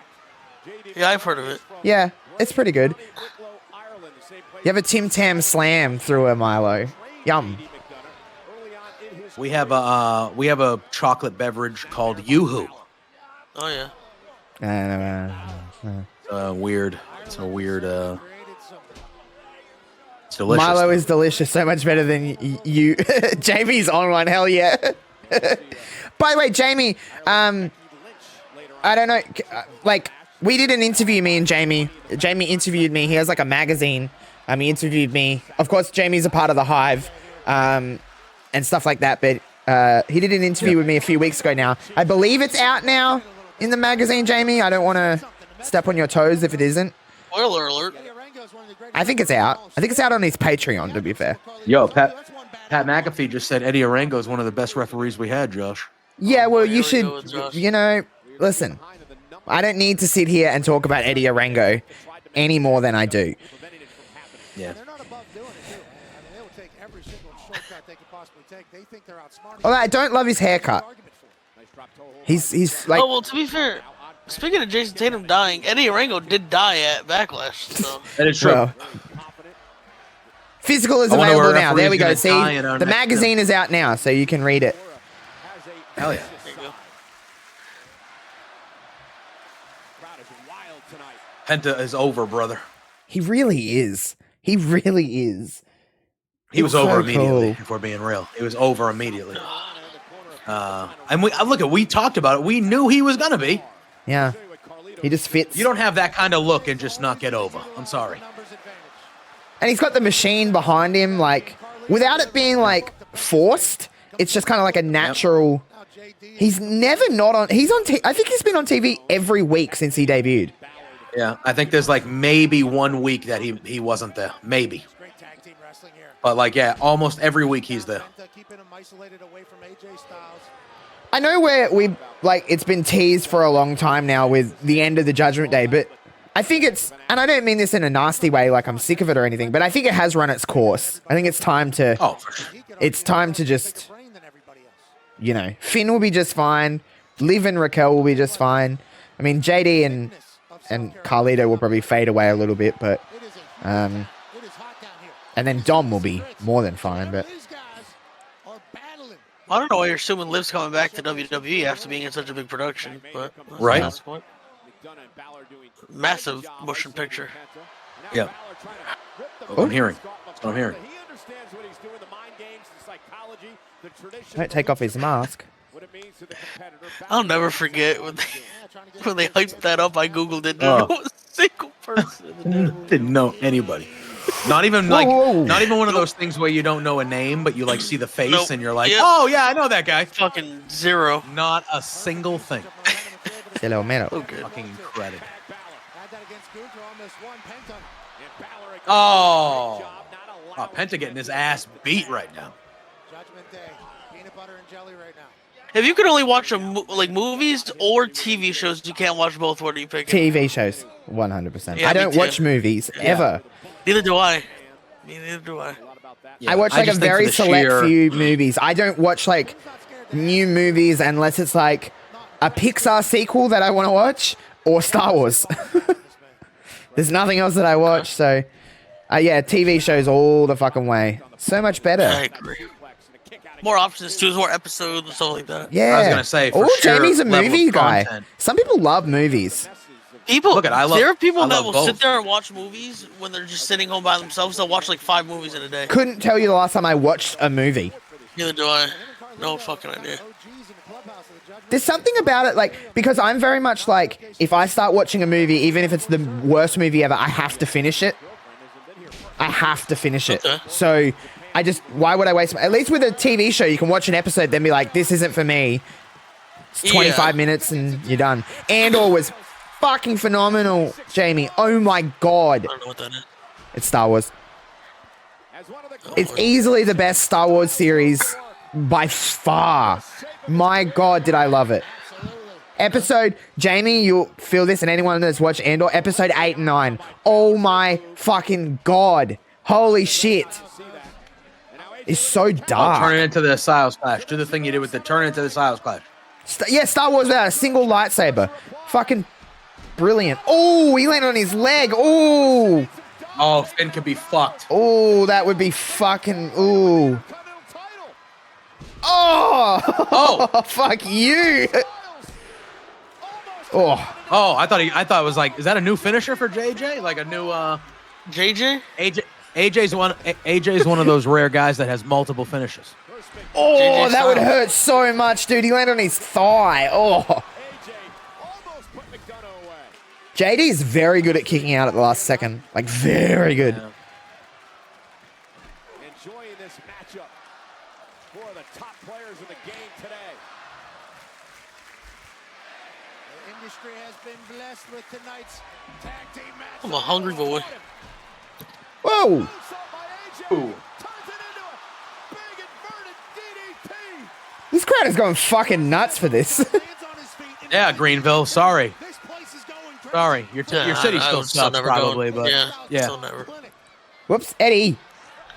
Yeah, I've heard of it. Yeah. It's pretty good. You have a Tim Tam Slam through a Milo. Yum. We have a chocolate beverage called Yoo-Hoo. Oh, yeah. Weird. It's a weird. It's delicious. Milo is delicious. So much better than you. Jamie's on one. Hell yeah. By the way, Jamie, I don't know. Like, we did an interview, me and Jamie. Jamie interviewed me. He has like a magazine. He interviewed me. Of course, Jamie's a part of the Hive, and stuff like that. But he did an interview with me a few weeks ago now. I believe it's out now in the magazine, Jamie. I don't want to step on your toes if it isn't. Spoiler alert. I think it's out. I think it's out on his Patreon, to be fair. Yo, Pat McAfee just said Eddie Arango is one of the best referees we had, Josh. Yeah, well, Here you we should, go with Josh. you know, listen. I don't need to sit here and talk about Eddie Arango any more than I do. Yeah. Although I don't love his haircut. He's like, Oh, well, to be fair, speaking of Jason Tatum dying, Eddie Arango did die at Backlash. So. That is true. well, physical is I wonder available where now. There we go. referee's See, gonna die in our the next magazine is out now, so you can read it. Hell yeah. There you go. Penta is over, brother. He really is. He really is. He was It's over so immediately, cool. if we're being real. He was over immediately. And we talked about it. We knew he was going to be. Yeah. He just fits. You don't have that kind of look and just not get over. I'm sorry. And he's got the machine behind him, like, without it being, like, forced. It's just kind of like a natural. He's never not on. He's on. I think he's been on TV every week since he debuted. Yeah, I think there's like maybe 1 week that he wasn't there. Maybe. But like, yeah, almost every week he's there. I know where we, like, it's been teased for a long time now with the end of the Judgment Day, but I think it's, and I don't mean this in a nasty way, like I'm sick of it or anything, but I think it has run its course. I think it's time to, Oh, for sure. it's time to just, you know, Finn will be just fine. Liv and Raquel will be just fine. I mean, JD and Carlito will probably fade away a little bit, but, and then Dom will be more than fine, but. I don't know why you're assuming Liv's coming back to WWE after being in such a big production, but that's Right. that's the point. Massive motion picture. Yeah. That's what I'm hearing. That's what I'm hearing. Don't take off his mask. I'll never forget when they hyped that up. I googled it. Oh. There was a single person. Didn't know anybody. Not even like, whoa. not even one of those things where you don't know a name, but you like see the face Nope. and you're like, Yep. oh yeah, I know that guy. Fucking zero. Not a single thing. Hello, man. So good. Fucking incredible. Oh. Oh, Penta getting his ass beat right now. If you could only watch like movies or TV shows, you can't watch both. What are you picking? TV shows, 100%. Yeah, I me don't too. watch movies ever. Neither do I. Neither do I. Yeah, I watch like a just think very for the select sheer- few movies. I don't watch like new movies unless it's like a Pixar sequel that I want to watch or Star Wars. There's nothing else that I watch, so yeah, TV shows all the fucking way. So much better. I agree. More options, choose more episodes and stuff like that. Yeah. I was gonna say, for oh, sheer Jamie's a level of movie guy. content. Some people love movies. People, Look at- I love- there are people I that love will both. sit there and watch movies when they're just sitting home by themselves. They'll watch like 5 movies in a day. Couldn't tell you the last time I watched a movie. Neither do I. No fucking idea. There's something about it, like, because I'm very much like, if I start watching a movie, even if it's the worst movie ever, I have to finish it. I have to finish it. Okay. So why would I waste at least with a TV show, you can watch an episode, then be like, this isn't for me. It's 25 minutes and you're done. Andor was fucking phenomenal, Jamie. Oh my God. I don't know what that is. It's Star Wars. It's easily the best Star Wars series by far. My God, did I love it. Jamie, you'll feel this, and anyone that's watched Andor, episode 8 and 9. Oh my fucking God. Holy shit. It's so Oh, turn dark. it into the Styles Clash. Do the thing you did with the turn it into the Styles Clash. Star Wars without a single lightsaber. Fucking brilliant. Oh, he landed on his leg. Oh. Oh, Finn could be fucked. Oh, that would be fucking. Ooh. Oh. Oh. Fuck you. Oh. Oh, I thought it was like, is that a new finisher for JJ? Like a new JJ? AJ? AJ's one of those rare guys that has multiple finishes. Oh, JJ that would Styles. hurt so much, dude. He landed on his thigh. Oh. AJ almost put McDonough away. JD is very good at kicking out at the last second. Like, very good. Yeah. Enjoying this matchup for the top players in the game today. The industry has been blessed with tonight's tag team match. I'm a hungry boy. Whoa. Ooh. This crowd is going fucking nuts for this. Yeah, Greenville. Sorry. This place is going crazy. Sorry. Your city I still would still sucks, never probably, go. but Yeah, yeah. still never. Whoops, Eddie.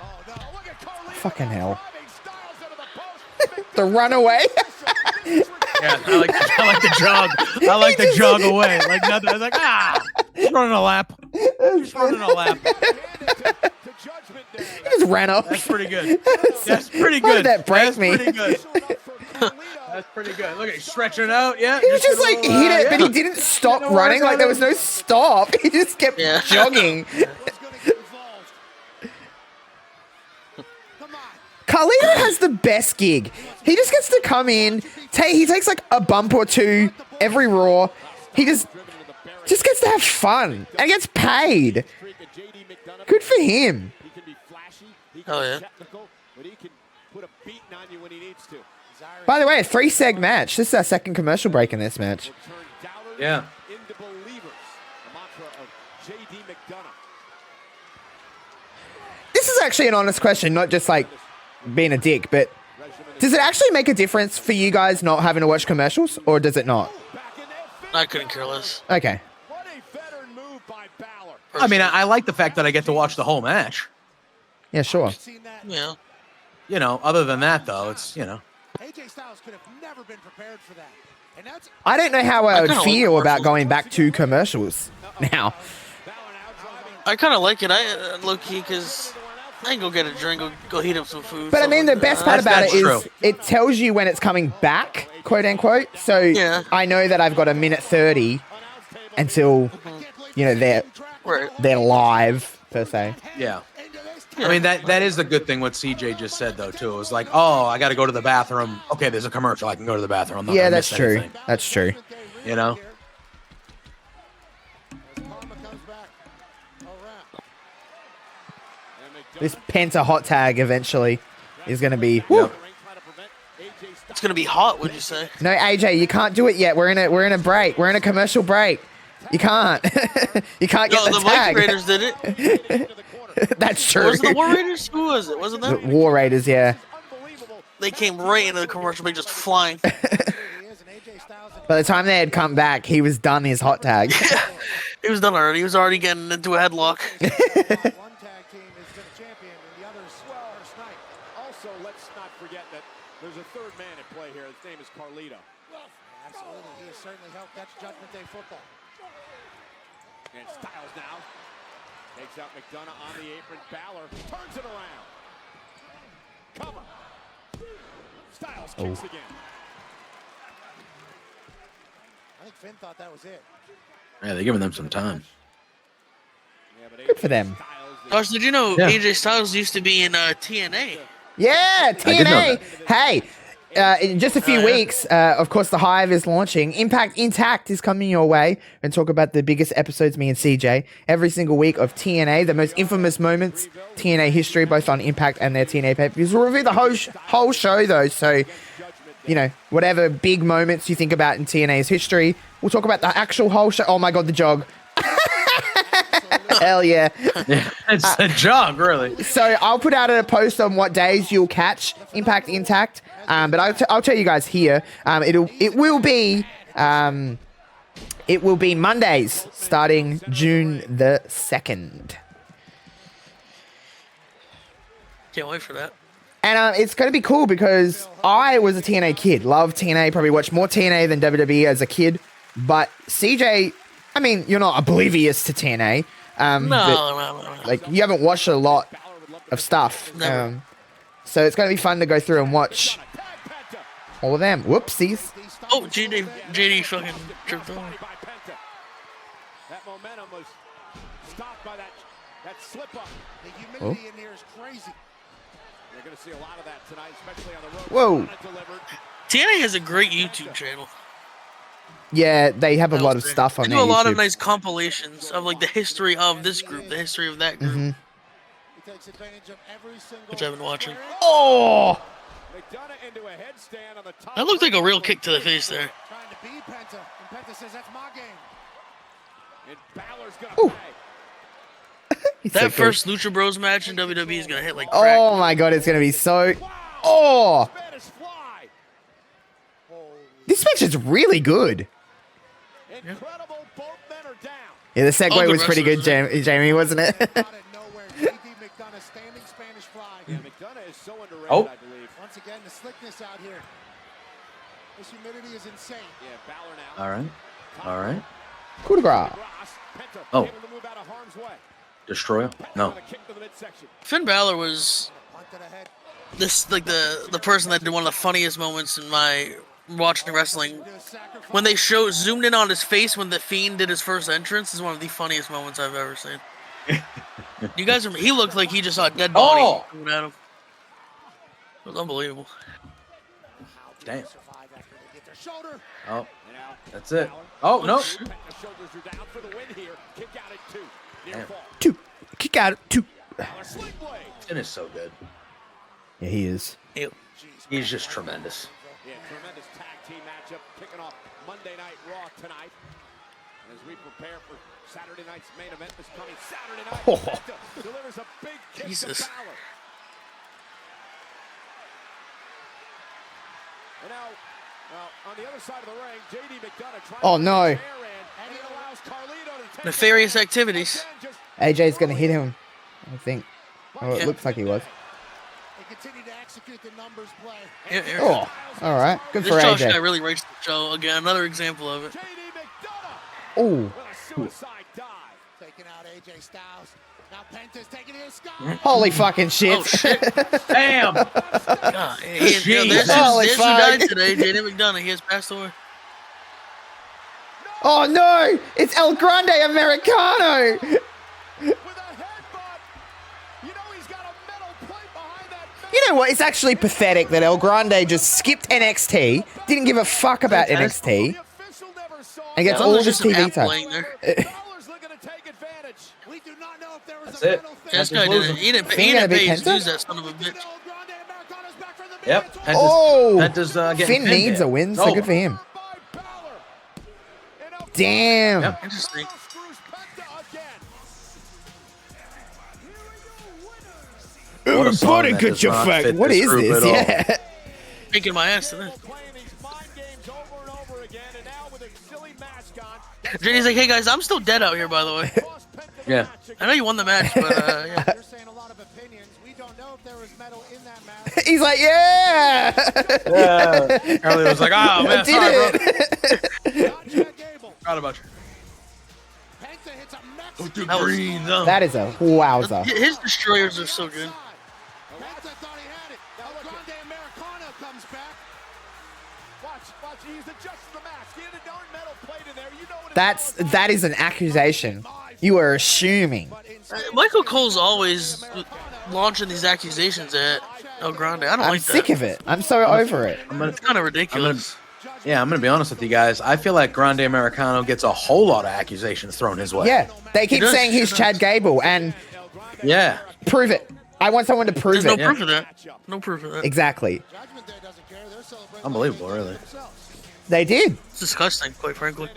Oh, no. Look at Carlito Fucking hell. driving Styles into the post. The runaway. Yeah, I like the jog. I like the jog away. Like nothing. I was like, just running a lap. Just running a lap. To Judgment Day. He just ran off. That's pretty good. That's pretty Why good. did that break That's me? pretty good. For Carlito. That's pretty good. Look at stretching it out. Yeah. He was just a like little, hit it, but he yeah. didn't stop Didn't running. work Like there out. was no stop. He just kept Yeah. jogging. Who's gonna get involved? Come on. Carlito has the best gig. He just gets to come in. He takes like a bump or two every Raw. He just gets to have fun and gets paid. Good for him. He can be flashy, he can Oh, be yeah. technical, but he can put a beating on you when he needs to. By the way, a 3-seg match. This is our second commercial break in this match. Turn doubters Yeah. into believers. The mantra of J.D. McDonough. This is actually an honest question, not just like being a dick, but does it actually make a difference for you guys not having to watch commercials, or does it not? Back in there. I couldn't care less. Okay. What a veteran move by Balor. I mean, I like the fact that I get to watch the whole match. Yeah, sure. Seen that? Yeah. You know, other than that, though, it's, you know. AJ Styles could have never been prepared for that. And that's I don't know how I I would kinda like feel about commercials. going back to commercials now. Balor now driving. I kind of like it. I low key because I can go get a drink, go heat up some food. But I mean, the something best like part that. about it That's is true. it tells you when it's coming back, quote unquote. So Yeah. I know that I've got a minute 30 until they're Right. live per se. Yeah. I mean, that is the good thing what CJ just said, though, too. It was like, oh, I got to go to the bathroom. Okay, there's a commercial. I can go to the bathroom. I'm not Yeah, gonna that's miss true. anything. That's true. You know? This Penta hot tag eventually is going to be. Woo. It's gonna be hot. Would you say? No, AJ, you can't do it yet. We're in a break. We're in a commercial break. You can't. You can't get No, the the Viking tag. Raiders did it. That's true. Was it the War Raiders? Who was it? Wasn't The that? War Raiders, yeah. They came right into the commercial break, just flying. By the time they had come back, he was done his hot tag. He was done already. He was already getting into a headlock. One tag team is the champion, and the other's first night. Also, let's not forget that there's a third man at play here. His name is Carlito. Absolutely, he has certainly helped catch Judgment Day football. And Styles now takes out McDonough on the apron. Balor turns it around. Cover. Styles kicks again. I think Finn thought that was it. Yeah, they're giving them some time. Yeah, but Good for them. Gosh, did you know Yeah. AJ Styles used to be in TNA? Yeah, did know TNA. Hey, in just a few weeks, of course, the Hive is launching. Impact Intact is coming your way. And talk about the biggest episodes, me and CJ, every single week of TNA, the most infamous moments, TNA history, both on Impact and their TNA pay-per-views. We'll review the whole show, though, so, whatever big moments you think about in TNA's history, we'll talk about the actual whole show. Oh my God, the jog. Hell yeah. Yeah, it's a jog, really. So I'll put out a post on what days you'll catch Impact Intact. But I'll tell you guys here. It will be Mondays starting June the 2nd. Can't wait for that. And it's going to be cool because I was a TNA kid. Loved TNA. Probably watched more TNA than WWE as a kid. But CJ, I mean, you're not oblivious to TNA. No. Like, you haven't watched a lot of stuff. Never. So it's going to be fun to go through and watch all of them. Whoopsies. Oh, JD fucking tripped over. That momentum was stopped by that That slip up. The Oh. humidity in here is crazy. You're going to see a lot of that tonight, especially on the road. Whoa. TNA has a great YouTube channel. Yeah, they have a I lot will of say. stuff on They their do a lot of YouTube. nice compilations of like the history of this group, the history of that group, Mm-hmm. He takes advantage of every single which I've been watching. Oh! McDonough into a headstand on the top. That looked like a real kick to the face there. Trying to beat Penta, and Penta says that's my game. And Balor's gonna Ooh. pay. He's so That cool. first Lucha Bros match in WWE is gonna hit like crack. Oh my god, it's gonna be so. Oh! Spanish fly. This match is really good. Incredible, both men are down. Yeah, the segue All good was pretty good, wrestlers, Jamie, wasn't it? Out of nowhere, JD McDonough standing Spanish fly. Yeah, McDonough is so underrated, Oh. I believe. Once again, the slickness out here. This humidity is insane. Yeah, Balor now. All right. All right. Coup de grace. Ross, Penta Oh. able to move out of harm's way. Destroyer? No. Gonna kick to the midsection. Finn Balor was Punt to the head. this like the person that did one of the funniest moments in my watching wrestling. When they zoomed in on his face when the Fiend did his first entrance is one of the funniest moments I've ever seen. You guys remember? He looked like he just saw a dead body Oh! coming at him. It was unbelievable. Damn. Survive after they get their shoulder. Oh, And now that's it. Oh, no. Penta's shoulders are down for the win here. Kick out at 2. Near Damn. fall. Two. Kick out. Two. Balor sling blade. Finn is so good. Yeah, he is. Ew. He's just tremendous. Yeah, tremendous tag team matchup kicking off Monday Night Raw tonight. And as we prepare for Saturday night's main event this coming Saturday night, Oh. Penta delivers a big kick Jesus. to Balor. And now, on the other side of the ring, JD McDonough trying Oh, to no. get his hair in, and he allows Carlito to take Nefarious it. activities. Again, just AJ's gonna hit him, I think. Oh, it Yeah. looks like he was. they continue to execute the numbers play. Yeah, yeah. Oh, all right. Good This for Josh guy AJ. really rates the show. Again, another example of it. JD McDonough Oh, with a suicide dive. Taking out AJ Styles. Now Penta's taking it to Scott. holy fucking shit! Oh shit! Damn. God, there's Holy who fuck. died today. JD McDonough. He has passed away. Oh no! It's El Grande Americano. With a headbutt. You know he's got a metal plate behind that. You know what? It's actually pathetic that El Grande just skipped NXT, didn't give a fuck about NXT, The official never saw and gets Yeah, all there's this just an TV app time. playing there. Balor's looking to take advantage. We do not know if there was That's a it. metal Yeah, this thing. guy didn't. He didn't, Finn he gonna didn't beat pay his Penta? dues, that son of a bitch. El Grande Americano's back from the Yep. midway. Penta's, Oh, Penta's getting Finn pinned needs here. a win, so Oh. good for him. By Balor. And El Damn. Yep. Interesting. screws Penta again. What a song that does not fit What this is group this? at all. Yeah. Kicking my ass today. Playing these mind games over and over again, and now with a silly mask on. JD's like, hey guys, I'm still dead out here, by the way. Cost Penta the Yeah. match. I know you won the match, but yeah. You're saying a lot of opinions. We don't know if there was metal in that mask. He's like, yeah. Yeah. Carly was like, oh, I man, did sorry, bro. it. Not Chad Gable. Forgot about you. Penta hits a Mexican. That was- Breathe on. That is a wowza. His destroyers are so good. Penta thought he had it. El Grande Americano comes back. Watch, he used adjusted the mask. He had a darn metal plate in there. You know what That is an accusation. You are assuming. Michael Cole's always launching these accusations at El Grande. I don't I'm like sick that. of it. I'm so over it. It's kind of ridiculous. Yeah, I'm gonna be honest with you guys. I feel like Grande Americano gets a whole lot of accusations thrown his way. Yeah, they keep does, saying he's he Chad Gable, and Yeah. prove it. I want someone to prove There's no it. proof of that. No proof of that. Exactly. Judgment Day doesn't care. They're celebrating Unbelievable, really. They did. It's disgusting, quite frankly.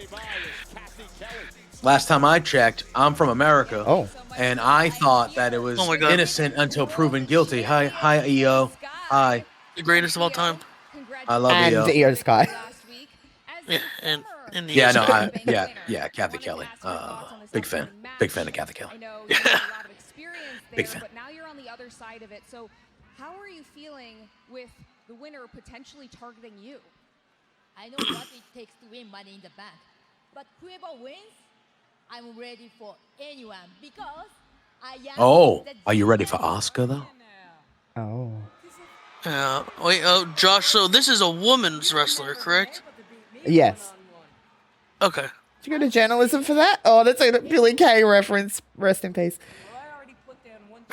Last time I checked, I'm from America. Oh. And I thought that it was Oh my God. innocent until proven guilty. Hi, EO. Hi. The greatest of all time. I love And EO. the EO Sky. Yeah, and in the Yeah, no, US. yeah, Kathy Kelly. Big fan of Kathy Kelly. I know you have a lot of experience there, Big fan. but now you're on the other side of it. So, how are you feeling with the winner potentially targeting you? I know what it takes to win Money in the Bank, but whoever wins, I'm ready for anyone because I am. Oh, the are you ready for Oscar though? Oh. Wait, Josh, so this is a woman's wrestler, correct? Yes. Okay. Did you go to journalism for that? Oh, that's a Billy Kay reference. Rest in peace.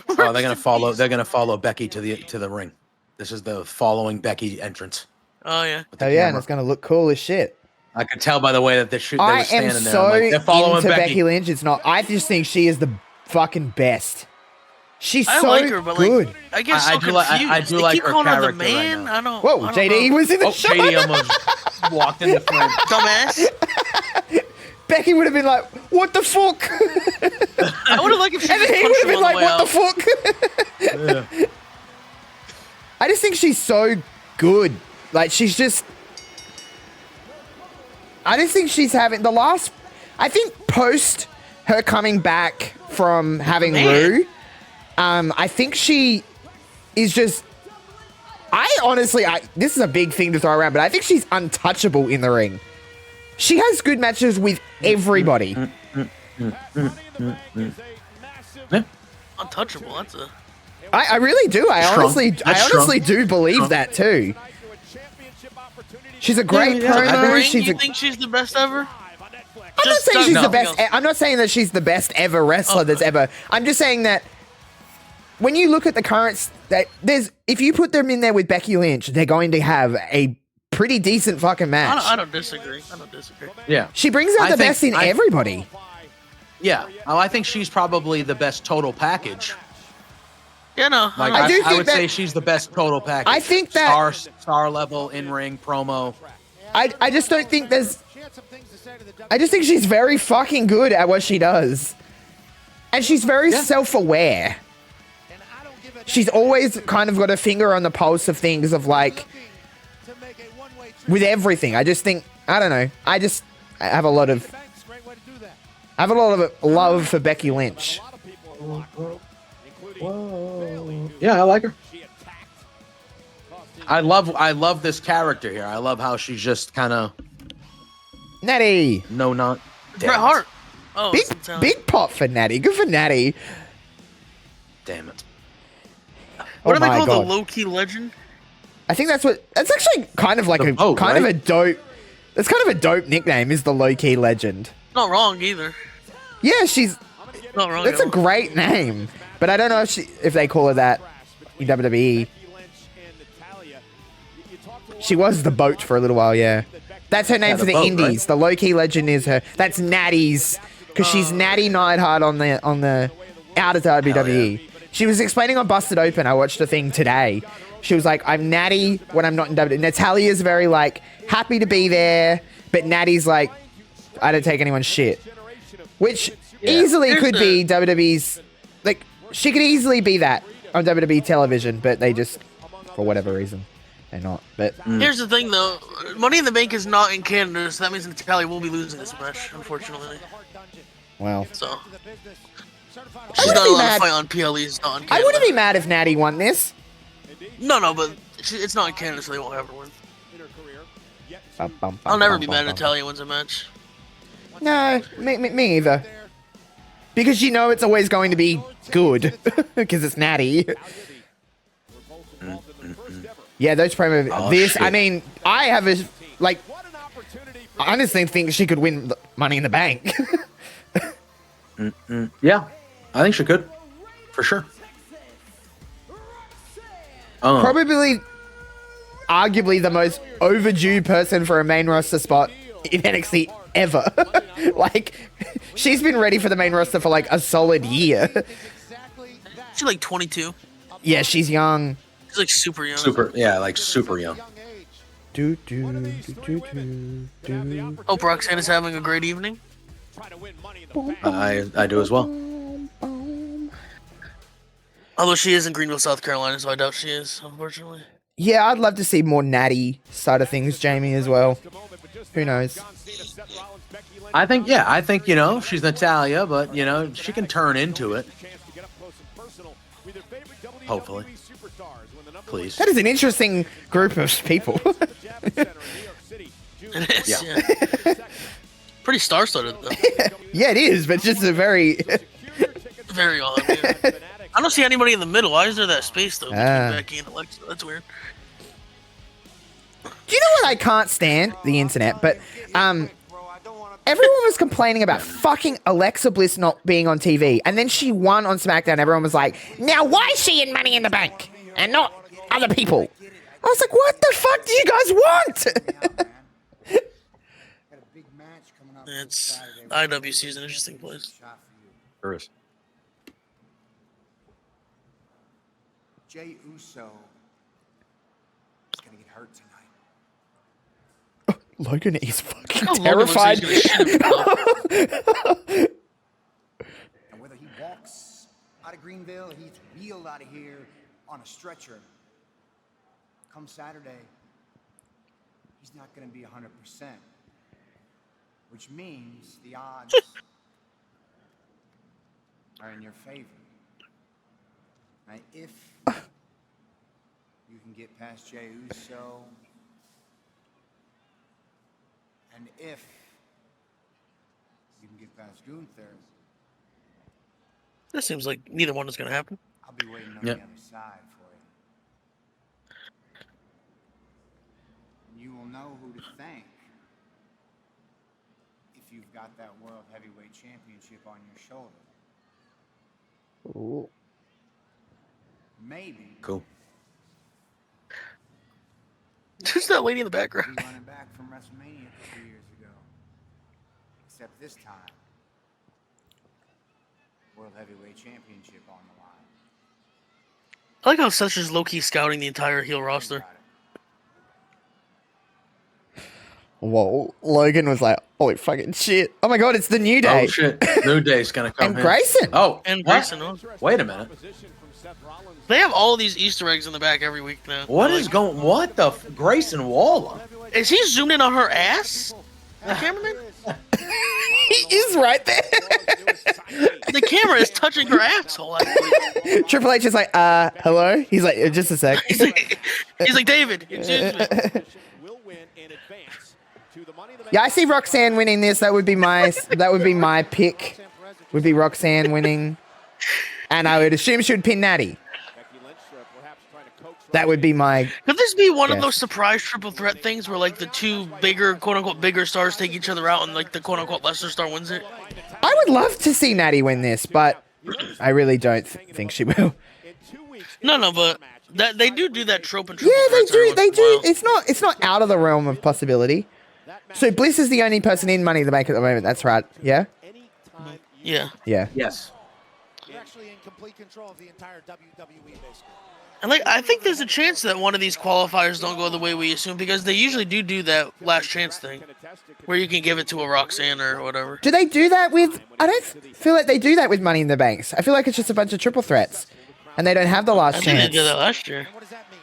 Oh, they're gonna follow. They're gonna follow Becky to the ring. This is the following Becky entrance. Oh yeah. with the Oh yeah, and camera. it's gonna look cool as shit. I could tell by the way that they were I am standing there. so I'm like, they're following into Becky. Becky Lynch. It's not. I just think she is the fucking best. She's I so like her, but good. like, I get so I do confused. like- I do they like keep her calling her the character right man. now. I don't. Whoa, I don't JD know. was in the Oh, shot. JD almost walked in the frame. Dumbass. Becky would have been like, "What the fuck?" I would have liked if she And just then he punched would have him been on like, the way "What out. the fuck?" I just think she's so good. Like she's just. I just think she's having the last. I think post her coming back from having Man. Rue, I think she is just. I honestly, this is a big thing to throw around, but I think she's untouchable in the ring. She has good matches with everybody. Untouchable. That's a. I really do. I Strong. honestly That's strong. do believe that too. She's a great Yeah, yeah. promo. Ring, She's you a, think she's the best ever? I'm not saying she's the nothing best. else. I'm not saying that she's the best ever wrestler that's ever. I'm just saying that when you look at the current, that there's if you put them in there with Becky Lynch, they're going to have a pretty decent fucking match. I don't disagree. I don't disagree. Yeah, She brings out I the think- best in I- everybody. yeah. Oh, I think she's probably the best total package. Yeah, no. Like I do I think would that- say she's the best total package. I think that- star level in ring promo. I just don't think there's. I just think she's very fucking good at what she does, and she's very Yeah. self-aware. She's always kind of got a finger on the pulse of things, of like with everything. I just think I don't know. I have a lot of love for Becky Lynch. Yeah, I like her. I love this character here. I love how she's just kind of Natty, not Bret Hart. Oh, big it's Italian. big pop for Natty. Good for Natty. Damn it. What do they my call God. the low key legend? I think that's actually kind of like The boat, kind of right? a dope. That's kind of a dope nickname. Is the low key legend? Not wrong either. Yeah, she's. Not wrong. That's at a all. great name, but I don't know if they call her that in WWE. She was the boat for a little while, yeah. That's her name Yeah, for the the boat, indies. right? The low key legend is her. That's Natty's because she's Natty Neidhart on the out of WWE. She was explaining on Busted Open. I watched a thing today. She was like, "I'm Natty when I'm not in WWE." Natalia's very like happy to be there, but Natty's like, "I don't take anyone's shit," which easily Here's could the- be WWE's. Like she could easily be that on WWE television, but they just for whatever reason. They're not, but Here's the thing, though. Money in the Bank is not in Canada, so that means Natalia will be losing this match, unfortunately. well, So I she's wouldn't not be allowed mad. to fight on PLEs. Not on Canada. I wouldn't be mad if Natty won this. No, but it's not in Canada, so they won't ever win. Bum, bum, I'll bum, never bum, be bum, mad if bum. Natalia wins a match. No, me either. Because you know it's always going to be good because it's Natty. Yeah, those promo. Oh, this, shit. I mean, I have a like. I honestly think she could win the Money in the Bank. Yeah, I think she could, for sure. Probably, arguably the most overdue person for a main roster spot in NXT ever. Like, she's been ready for the main roster for like a solid year. She's like 22. Yeah, she's young. She's like super young. Like super young. Do, do, do, do, do, do. Hope Roxanne is having a great evening. I do as well. Although she is in Greenville, South Carolina, so I doubt she is, unfortunately. Yeah, I'd love to see more Natty side of things, Jamie, as well. Who knows? I think she's Natalia, but she can turn into it. Hopefully, please. That is an interesting group of people. It is, Yeah. yeah. Pretty star-studded, though. Yeah, it is, but just a very... Very odd, yeah. I don't see anybody in the middle. Why is there that space, though, between Becky and Alexa? That's weird. Do you know what I can't stand? The internet, but Everyone was complaining about fucking Alexa Bliss not being on TV, and then she won on SmackDown. Everyone was like, now why is she in Money in the Bank and not other people? I was like, what the fuck do you guys want? It's IWC is an interesting place. Sure is. Jey Uso is gonna get hurt tonight. Logan is fucking Logan looks like terrified. he's gonna shit himself. And whether he walks out of Greenville, he's wheeled out of here on a stretcher. Come Saturday, he's not gonna be 100%, which means the odds are in your favor. Now, if you can get past Jey Uso, and if you can get past Gunther, This seems like neither one is going to happen. I'll be waiting on Yep. the other side for you. And you will know who to thank if you've got that World Heavyweight Championship on your shoulder. Ooh. Maybe Cool. Who's that lady in the be background? running back from WrestleMania 2 years ago. Except this time, World Heavyweight Championship on the line. I like how Seth is low-key scouting the entire heel Think roster. about it. Whoa, Logan was like, holy fucking shit. Oh my god, it's the New Day. Oh shit, New Day's gonna come And in. Grayson. Oh, And what? Grayson, huh? Wait a minute. They have all these Easter eggs in the back every week now. What is going? What the? Grayson Waller? Is he zoomed in on her ass? The cameraman? He is right there. The camera is touching her asshole. Actually. Triple H is like, hello? He's like, just a sec. He's like, David, excuse me. Yeah, I see Roxanne winning this. That would be my pick. Would be Roxanne winning. And I would assume she would pin Natty. That would be my... Could this be one Yeah. of those surprise triple threat things where like the two bigger, quote unquote, bigger stars take each other out and like the quote unquote lesser star wins it? I would love to see Natty win this, but I really don't think she will. No, but that they do that trope in triple Yeah, they threats every do. once They in a do. while. It's not out of the realm of possibility. So Bliss is the only person in Money in the Bank at the moment. That's right. Yeah? Yeah. Yeah. Yes. You're actually in complete control of the entire WWE, basically. And like, I think there's a chance that one of these qualifiers don't go the way we assume because they usually do that last chance thing, where you can give it to a Roxanne or whatever. Do they do that with... I don't feel like they do that with Money in the Banks. I feel like it's just a bunch of triple threats. And they don't have the I last think they chance. did that last year. And what does that mean?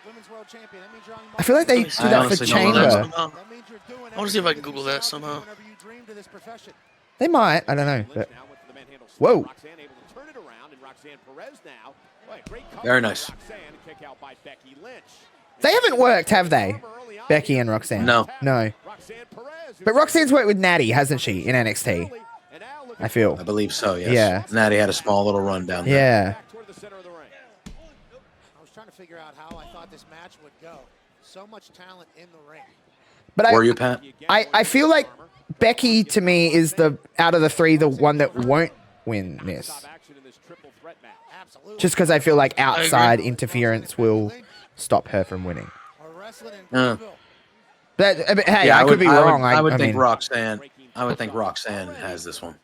Women's world champion. That means you're on I feel like they do I that for honestly don't know Chamber. that. Somehow. That means you're doing I wanna see if I can everything Google you that saw somehow. whenever you dreamed of this profession. They might. I don't know. But... Whoa. Very nice. They haven't worked, have they? Becky and Roxanne. No. No. But Roxanne's worked with Natty, hasn't she, in NXT? I feel. I believe so. Yes. Yeah. Natty had a small little run down there. Yeah. I was trying to figure out how I thought this match would go. So much talent in the ring. But Were you, Pat? I feel like Becky, to me, is the out of the three, the one that won't win this. Just because I feel like outside interference will stop her from winning. But hey, I could be wrong. I would think mean, Roxanne. I would think Roxanne has this one.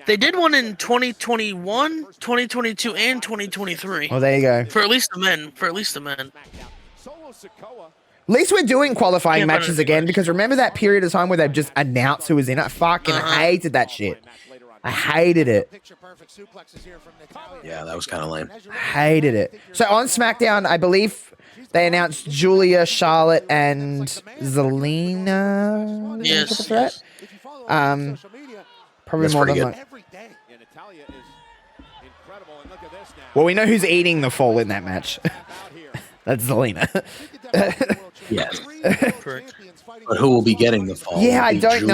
They did one in 2021, 2022, and 2023. well, there you go. For at least the men. For at least the men. At least we're doing qualifying Yeah, matches but- again, because remember that period of time where they've just announced who was in it? I fucking hated that shit. I hated it. Yeah, that was kind of lame. Hated it. So on SmackDown, I believe they announced Julia, Charlotte, and Zelina. Yes, Triple threat? yes. Probably That's more pretty than good. like. Every day. And Natalia is incredible. And look at this now. Well, we know who's eating the fall in that match. That's Zelina. Yes. Correct. But who will be getting the fall? Yeah, Will I it be don't Julia?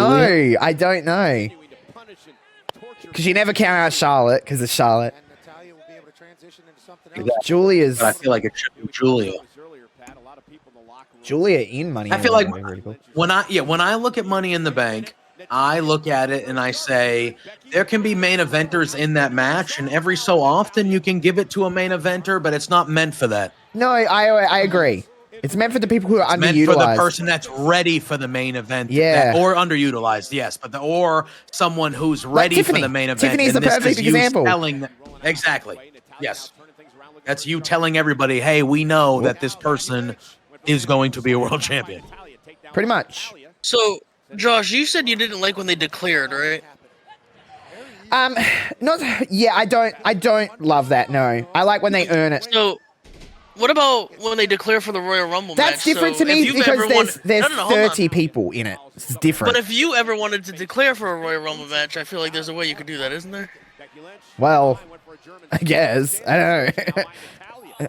know. I don't know. Because you never count out Charlotte because it's Charlotte. And Natalia will be able to transition into something Exactly. else. Julia's But I feel like it should be Julia. Julia in Money. I in feel the like Bank would be really cool. when I look at Money in the Bank, I look at it and I say there can be main eventers in that match, and every so often you can give it to a main eventer, but it's not meant for that. No, I agree. It's meant for the people who are It's meant for the underutilized. person that's ready for the main event, Yeah. or underutilized, yes, but or someone who's ready for Tiffany. the main event. Tiffany's and the this perfect is you example. telling them, exactly. Yes, that's you telling everybody, hey, we know that this person is going to be a world champion. Pretty much. So, Josh, you said you didn't like when they declared, right? Not. Yeah, I don't love that. No, I like when they earn it. So, what about when they declare for the Royal Rumble That's match? different So, to if me you've because ever there's no, hold on. 30 people in it. It's different. But if you ever wanted to declare for a Royal Rumble match, I feel like there's a way you could do that, isn't there? Well, I guess. I don't know.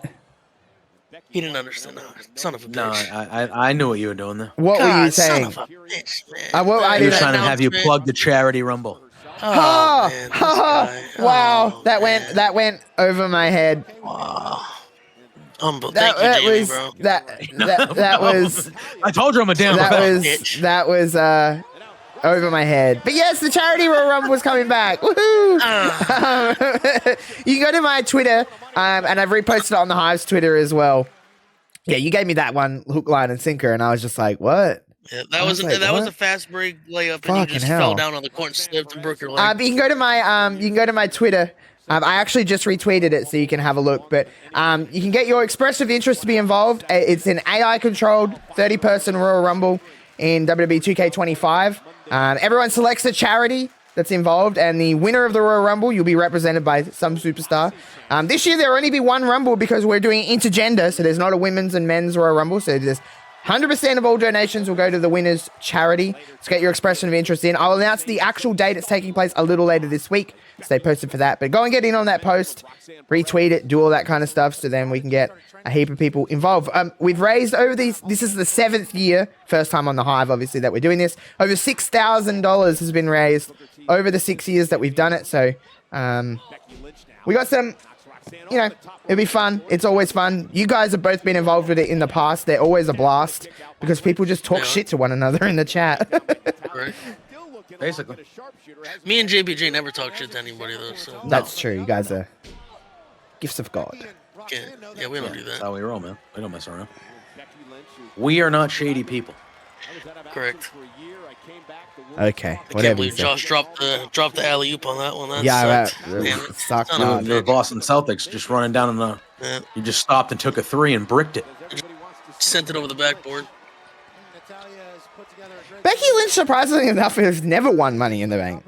He didn't understand. No, son of a No, bitch. I knew what you were doing there. What were you Son saying? of a bitch, man. Well, I He was didn't- trying to have you announcement. plug the charity rumble. Oh, man, this guy. Wow, Oh, that man. went over my head. Wow. Humble. That, Thank you, Jamie, was bro. that was I told you I'm a damn bitch. that was over my head. But yes, the charity Royal Rumble was coming back. Woohoo! You can go to my Twitter, and I've reposted it on the Hive's Twitter as well. Yeah, you gave me that one hook, line, and sinker, and I was just like, "What?" Yeah, I was like, that was what? a fast break layup, and Fucking you just hell. fell down on the court and slipped and broke your leg. But you can go to my Twitter. I actually just retweeted it so you can have a look. But you can get your expressive interest to be involved. It's an AI-controlled 30-person Royal Rumble in WWE 2K25. Everyone selects a charity that's involved, and the winner of the Royal Rumble, you'll be represented by some superstar. This year, there'll only be one Rumble because we're doing intergender, so there's not a women's and men's Royal Rumble. So there's 100% of all donations will go to the winner's charity. So get your expression of interest in. I'll announce the actual date it's taking place a little later this week. Stay posted for that. But go and get in on that post, retweet it, do all that kind of stuff, so then we can get a heap of people involved. We've raised over this is the 7th year, first time on the Hive, obviously, that we're doing this. Over $6,000 has been raised over the 6 years that we've done it. So we got some, it'll be fun. It's always fun. You guys have both been involved with it in the past. They're always a blast because people just talk shit to one another in the chat. Right? Basically. Me and JBJ never talk shit to anybody, though. So That's true. You guys are gifts of God. yeah, we don't do That's that. how we roll, man. We don't mess around. We are not shady people. Correct. Okay, I can't whatever you believe say. Josh dropped the alley oop on that one. That Yeah, sucked. that Damn it. sucked Son of a hard. The bitch. Boston Celtics just running down on the. Yeah. You just stopped and took a three and bricked it. Sent it over the backboard. Becky Lynch, surprisingly enough, has never won Money in the Bank.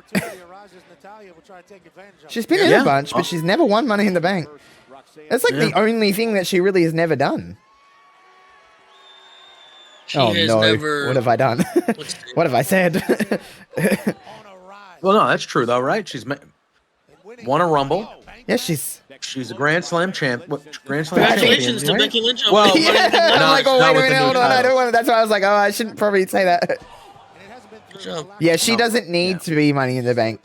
She's been in Yeah. a bunch, but she's never won Money in the Bank. That's like the only thing that she really has never done. She Oh has no! never. What have I done? Let's see. What have I said? Well, no, that's true though, right? She's won a Rumble. Yeah, she's. She's a Grand Slam champ. Grand Slam Congratulations to champion. Becky Lynch. on Well, winning Money in the Yeah, Bank. I'm like, oh not wait a with the minute, new hold on. I title. don't want to. That's why I was like, oh, I shouldn't probably say that. Good job. Yeah, she doesn't need to be Money in the Bank.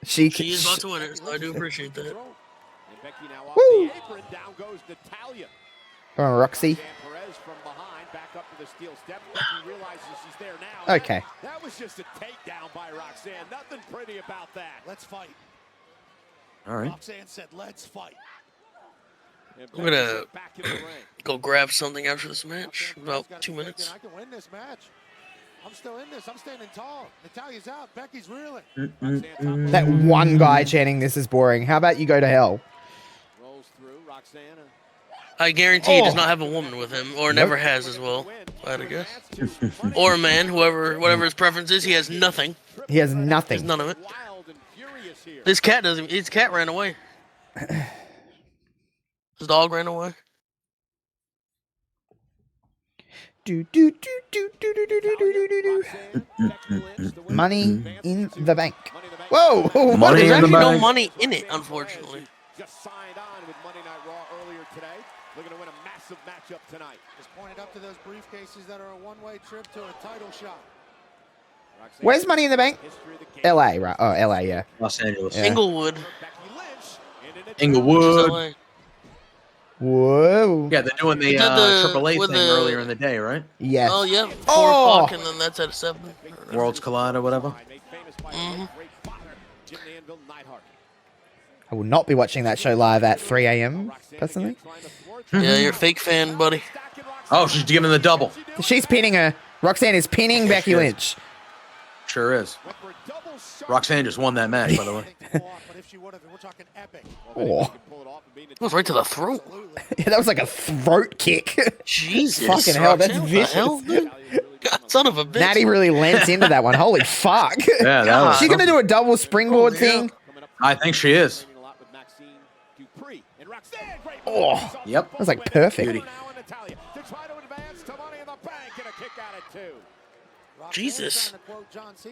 She She is about to win it, so I do appreciate that. Woo! Come on, Roxy. Okay. That was just a takedown by Roxanne. Nothing pretty about that. Let's fight. All right. Roxanne said, let's fight. I'm gonna go grab something after this match. About 2 minutes. I can win this match. I'm still in this. I'm standing tall. Natalia's out. Becky's reeling. That one guy chanting this is boring. How about you go to hell? Rolls through. Roxanne. I guarantee he does not have a woman with him, or never has as well. I had to guess. Or a man, whatever his preference is, he has nothing. He has There's nothing. none of it. This cat doesn't. His cat ran away. His dog ran away. Do, do, do, do, do, do, do, do, do, do, do. Money in the Bank. Whoa! What Money is in that? the There's no Bank. money in it, unfortunately. Just signed on with Monday Night Raw earlier today. Looking to win a massive matchup tonight. Just pointed up to those briefcases that are a one-way trip to a title shot. Where's Money in the Bank? L.A., right? Oh, L.A., yeah. Los Angeles. Yeah. Inglewood. Inglewood. LA. Whoa. Yeah, they're doing the Did AAA with thing earlier in the day, right? Yes. Oh yeah, 4 Oh! o'clock, and then that's at 7. Worlds Collide or whatever. I will not be watching that show live at 3 a.m. personally. Yeah, you're a fake fan, buddy. Oh, she's giving the double. She's pinning her. Roxanne is pinning Becky she is. Lynch. Sure is. Roxanne just won that match, by the way. Oh. It was right to the throat. Yeah, that was like a throat kick. Jesus. Fucking hell, that's Roxanne, what the vicious. hell, dude? God, son of a bitch. Natty really leant into that one. Holy fuck. Yeah, that was She's going to do a double springboard thing. I think she is. Oh, Yep. that was like perfect. Beauty. Jesus.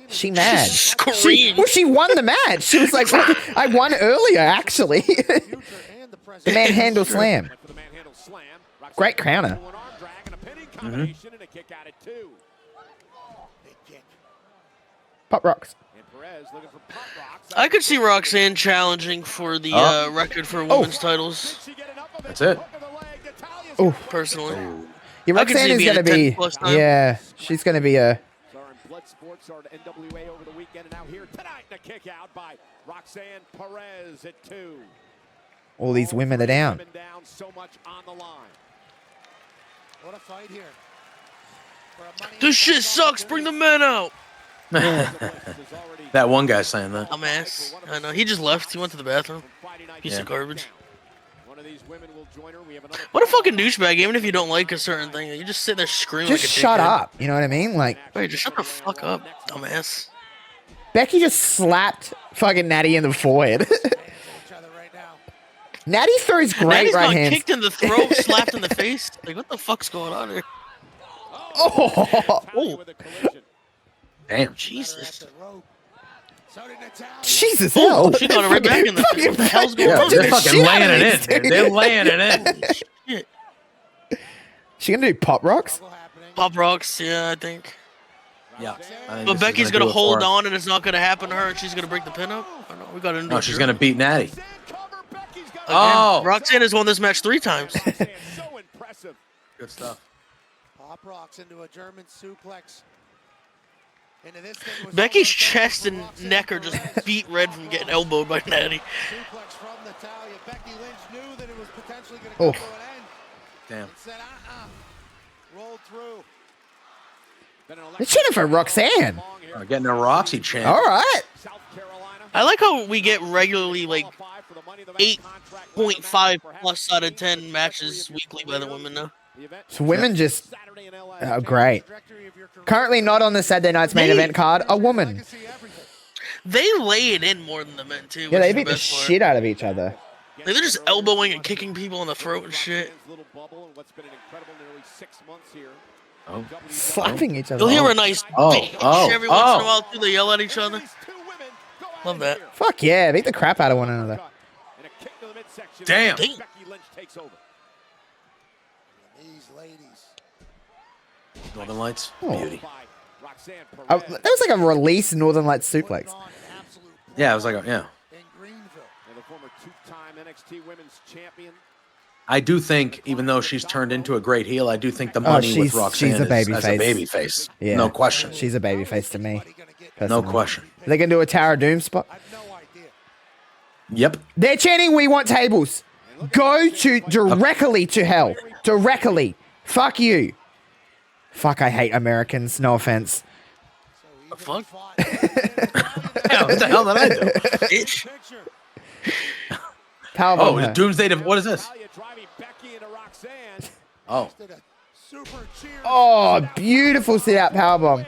She mad. Scream. She won the match. She was like, I won earlier, actually. The manhandle slam. Great counter. Pop rocks. I could see Roxanne challenging for the record for women's titles, That's it. Oh, personally. yeah, I could Roxanne see is being going to a be. 10 plus time. Yeah, she's going to be a. NWA over the weekend, and now here tonight, a kick out by Roxanne Perez at 2. All these women are down. So much on the line. What a fight here. This shit sucks. Bring the men out. That one guy saying that. Dumbass. I know. He just left. He went to the bathroom. Piece of garbage. What a fucking douchebag. Even if you don't like a certain thing, you just sit there screaming Just like a shut dickhead. up. You know what I mean? Like, Wait, just shut the fuck up, dumbass. Becky just slapped fucking Natty in the forehead. Natty throws great Natty's right got hands. kicked in the throat, slapped in the face. Like, what the fuck's going on here? Oh, Damn. Jesus. Jesus, Oh, hell. she got it right back in the face. What the hell's going Yeah, on? they're there? fucking shit out laying of it these in. two. They're laying it in. Shit. She gonna do pop rocks? Pop rocks, yeah, I think. Yeah. I think But this is Becky's do gonna it hold for her. on, and it's not gonna happen to her, and she's gonna break the pin up. I don't know. We got into No, she's gonna beat Natty. Oh, Roxanne has won this match 3 times. Good stuff. Pop rocks into a German suplex. Becky's chest and neck are just beat red from getting elbowed by Natty. Suplex from Natalya. Becky Lynch knew that it was potentially going to Oh. come to an end. Damn. Said, rolled through. They're cheating for Roxanne. Getting a Roxy chant. All right. I like how we get regularly like 8.5 plus out of 10 matches weekly by the women now. So women just great. Currently not on the Saturday night's main event card. A woman. They lay it in more than the men too. Yeah, which they is beat the best part. shit out of each other. Like, they're just elbowing and kicking people in the throat and shit. Oh. Slapping each other. You'll hear a nice Oh, bitch oh, every once in oh. a while too. They yell at each other. Love that. Fuck yeah, beat the crap out of one another. Damn. Damn. Northern Lights. Oh. Beauty. That was like a release Northern Lights suplex. Yeah, it was like a, yeah. The former 2-time NXT Women's Champion. I do think, even though she's turned into a great heel, I do think the money with she's Roxanne a baby is as face. a baby face. Yeah. No question. She's a babyface to me. No personally. question. Are they gonna do a Tower of Doom spot? Yep. They're chanting, "We want tables." Go to directly to hell. Directly. Fuck you. Fuck, I hate Americans. No offense. The fuck? Yeah, what the hell did I do? Bitch. Powerbomb Oh, her. Doomsday. What is this? Oh. Oh, beautiful sit out powerbomb.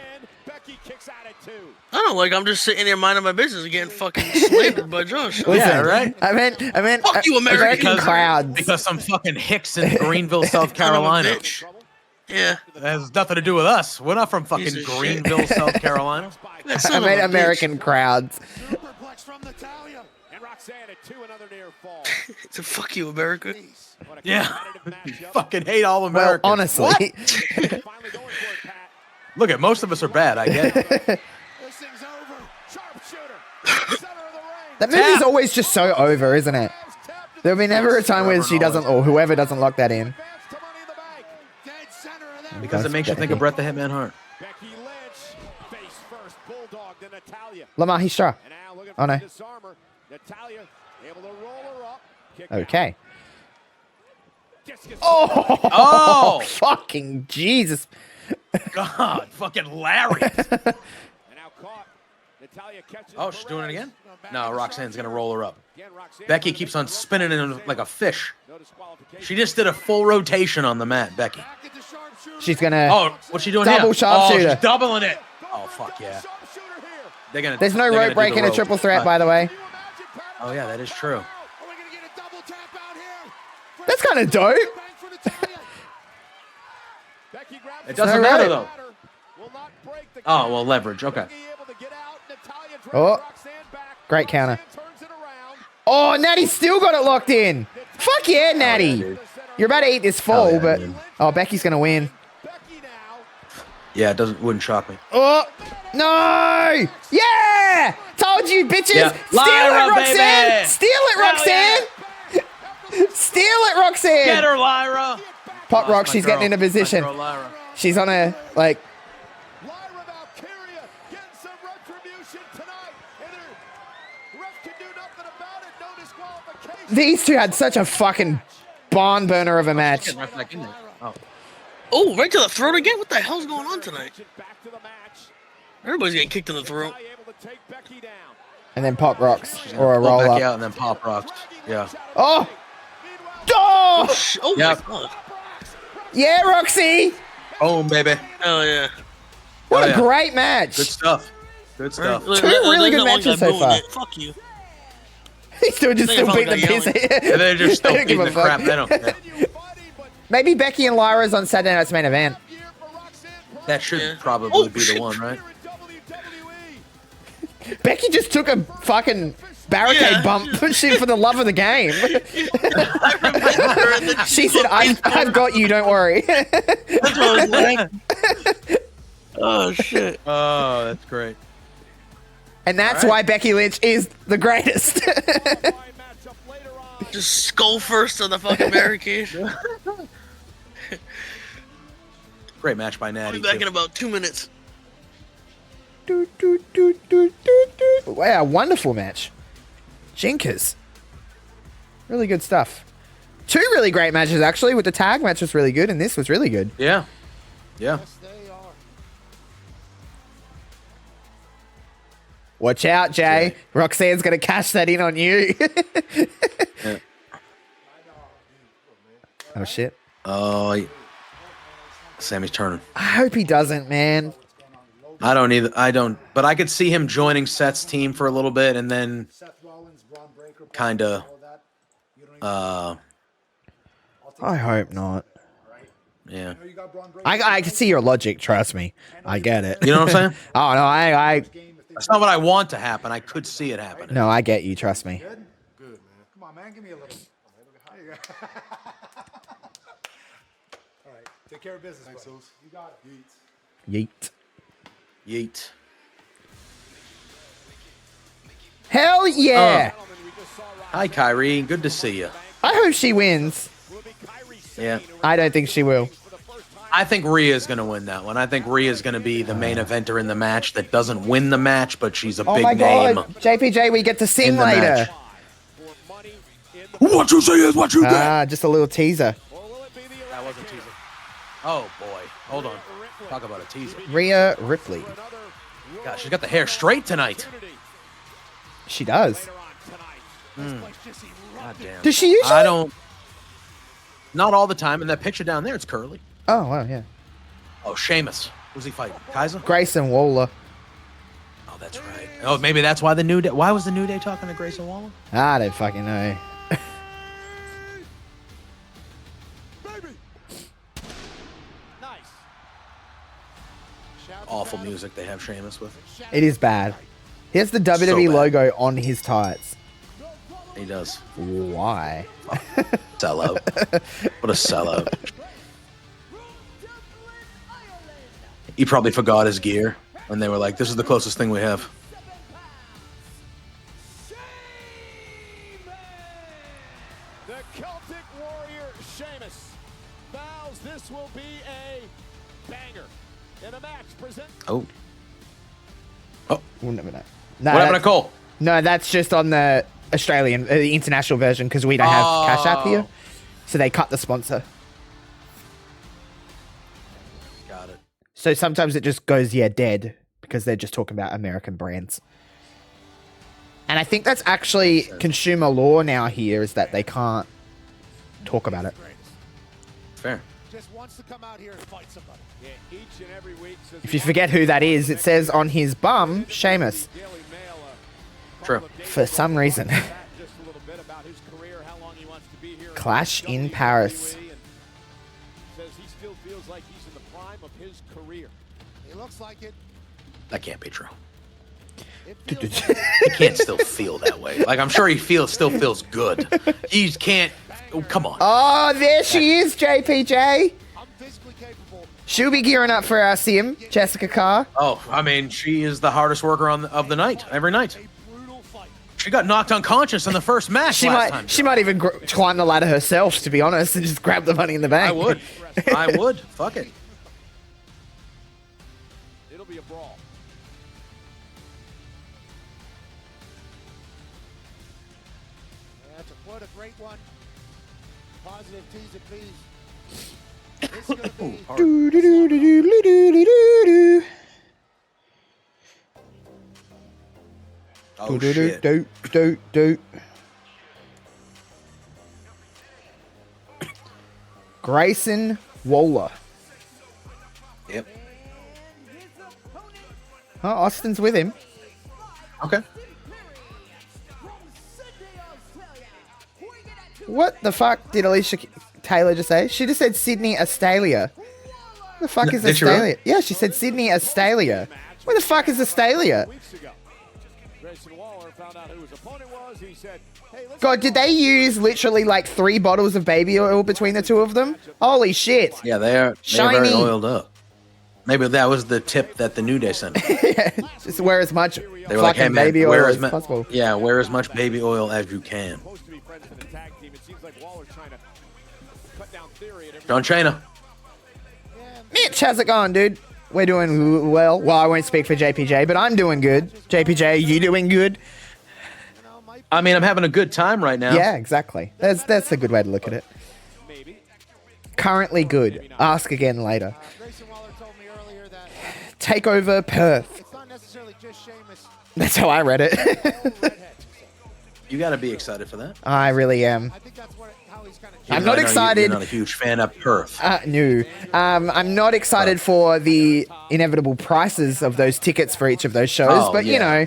I don't like. I'm just sitting there minding my business and getting fucking slandered by Josh. Listen, Yeah, right? I meant Fuck you, American. crowds. Because some fucking hicks in Greenville, South Son of a Carolina. bitch. Yeah. That has nothing to do with us. We're not from fucking Piece of shit. Greenville, South Carolina. That I son of meant a American crowds. Superplex from Natalya. And Roxanne at 2, another near fall. bitch. It's a fuck you, America. What a Yeah. competitive matchup. Fucking hate all Well, Americans. honestly, Finally going for it, Pat. Look at most of us are bad. I get it. This thing's over. Sharpshooter. Center of the ring. that movie's always just so over, isn't it? Tap to There'll be never a time where she doesn't, or whoever doesn't lock that in. Because it makes you think of Bret the Hitman Hart. Becky Lynch, face first, bulldog to Natalya. Lamar Histra. And now looking Oh, for no. the disarmer. Natalya able to roll her up. Kick Okay. Discus. Oh! Fucking Jesus. God, fucking Larry. And now caught. Natalya catches. Oh, she's doing it Perez. again? Back No, to the Roxanne's going to roll her up. Again, Roxanne Becky trying to keeps get on the spinning rope. in like a fish. No disqualification. She just did a full rotation on the mat, Becky. Back at the sharpshooter. She's gonna. Oh, what's she doing Double here? sharpshooter. Oh, she's doubling it. Oh, fuck yeah. Sharpshooter here. They're gonna. There's no they're gonna rope do break the in a rope. triple threat, by the way. Can you imagine, Pat? Oh, yeah, that is true. Are we gonna get a double tap out here? That's kind of dope. Bang for Natalya. Becky grabs It the doesn't All right. matter, though. Will not break the Oh, count. well, leverage. Okay. Becky able to get out. Natalya drags Oh. Roxanne back. Great counter. Roxanne turns it around. Oh, Natty still got it locked in. Fuck yeah, Natty. dude. You're about to eat this fall, yeah, but dude. oh, Becky's gonna win. Becky now. Yeah, it wouldn't shock me. Oh no! Yeah! Told you, bitches. Yeah. Steal Lyra, it, Roxanne. baby. Steal it, Roxanne. Steal it, Roxanne. Get her, Lyra. Pop Oh, Rock, that's my she's getting girl. into position. My girl, Lyra. She's on a like. Lyra Valkyria getting some retribution tonight. And the ref can do nothing about it. No disqualification. These two had such a fucking barn burner of a match. Getting right back in there. Oh. Oh, right to the throat again? What the hell's going on tonight? Back to the match. Everybody's getting kicked in the throat. Natalya able to take Becky down. And then Pop Rocks or a Pull roll Becky up. out and then pop rocks. Yeah. Oh! Oh, Oh! oh Yep. my god. Yeah, Roxy! Boom, baby. Hell yeah. What Oh, a yeah. great match! Good stuff. Good stuff. Look, Two really good that one matches guy so booing far. it. Fuck you. He's still just I still think I beating the felt piss. like Yeah, they're just They still don't give beating a the crap. fuck. They don't care. Maybe Becky and Lyra's on Saturday Night's main event. That should Yeah. probably Oh, be shit. the one, right? Becky just took a fucking barricade Yeah. bump shit for the love of the game. I remember. And then She said, I've got you, don't worry. That's what I was like. Oh shit. Oh, that's great. And that's All right. why Becky Lynch is the greatest. Just skull first on the fucking barricade. Great match by I'll Natty. be back in too. about 2 minutes. Wow, wonderful match. Jinkers. Really good stuff. Two really great matches, actually. With the tag match was really good, and this was really good. Yeah. Yeah. Watch out, Jay. Roxanne's going to cash that in on you. Yeah. Oh, shit. Oh, Sammy's turning. I hope he doesn't, man. I don't either. I don't. But I could see him joining Seth's team for a little bit and then kind of. I hope not. Yeah. I can see your logic, trust me. I get it. You know what I'm saying? Oh, no, I That's not what I want to happen. I could see it happening. no, I get you, trust me. Good, man. Come on, man. Give me a little. There you go. All right. Take care of business. Thanks, buddy. You got it. Yeet. Yeet. Hell yeah. Hi, Kyrie. Good to see you. I hope she wins. Yeah. I don't think she will. I think Rhea's going to win that one. I think Rhea's going to be the main eventer in the match that doesn't win the match, but she's a Oh big my name. god. JPJ, we get to sing in the later. match. What you say is what you get. Ah, just a little teaser. That was a teaser. Oh, boy. Hold on. Talk about a teaser. Rhea Ripley. God, she's got the hair straight tonight. She does. God damn. Does she usually? I don't. Not all the time. In that picture down there, it's curly. Oh, wow, yeah. Oh, Sheamus. Who's he fighting? Kaiser? Grayson Waller. Oh, that's right. Oh, maybe that's why the New Day. Why was the New Day talking to Grayson Waller? I don't fucking know. Awful music they have Sheamus with. It is bad. He has the WWE bad. logo on his tights. He does. Why? Sellout. What a sellout. He probably forgot his gear, and they were like, "This is the closest thing we have." The Celtic Warrior Sheamus vows this will be a banger in a match present. Oh. We'll never know. What happened to Cole? No, that's just on the Australian, the international version because we don't have Cash App here. So they cut the sponsor. Got it. So sometimes it just goes, dead because they're just talking about American brands. And I think that's actually consumer law now here is that they can't talk about it. Fair. Just wants to come out here and fight somebody. Yeah, each and every week says If you forget who that is, it says on his bum, Sheamus. True. For some reason. just a little bit about his career, how long he wants to be here. Clash in Paris. Says he still feels like he's in the prime of his career. It looks like it. That can't be true. He can't still feel that way. Like, I'm sure he still feels good. He can't. Oh, come on. Oh, there she is, JPJ. She'll be gearing up for our sim, Jessica Carr. Oh, I mean, she is the hardest worker of the night, every night. She got knocked unconscious in the first match last time. She might even climb the ladder herself, to be honest, and just grab the money in the bank. I would. I would. Fuck it. It'll be a brawl. That's a great one. Positive T's and P's. It's gonna be Oh, shit. Grayson Waller. Yep. Oh, Austin's with him. Okay. What the fuck did Alicia Taylor just say? She just said Sydney Australia. What the fuck is Did she really? Australia? Yeah, she said Sydney Australia. Where the fuck is Australia? God, did they use literally like 3 bottles of baby oil between the two of them? Holy shit. Yeah, they're Shiny. very oiled up. Maybe that was the tip that the New Day sent. Just wear as much They fucking were like, hey, man, baby oil wear as as possible. Yeah, wear as much baby oil as you can. John China. Mitch, how's it going, dude? We're doing well. Well, I won't speak for JPJ, but I'm doing good. JPJ, you doing good? I mean, I'm having a good time right now. Yeah, exactly. That's a good way to look at it. Currently good. Ask again later. Take over Perth. That's how I read it. You got to be excited for that. I really am. I'm not excited. You're not a huge fan of Perth. No. I'm not excited for the inevitable prices of those tickets for each of those shows, but you know,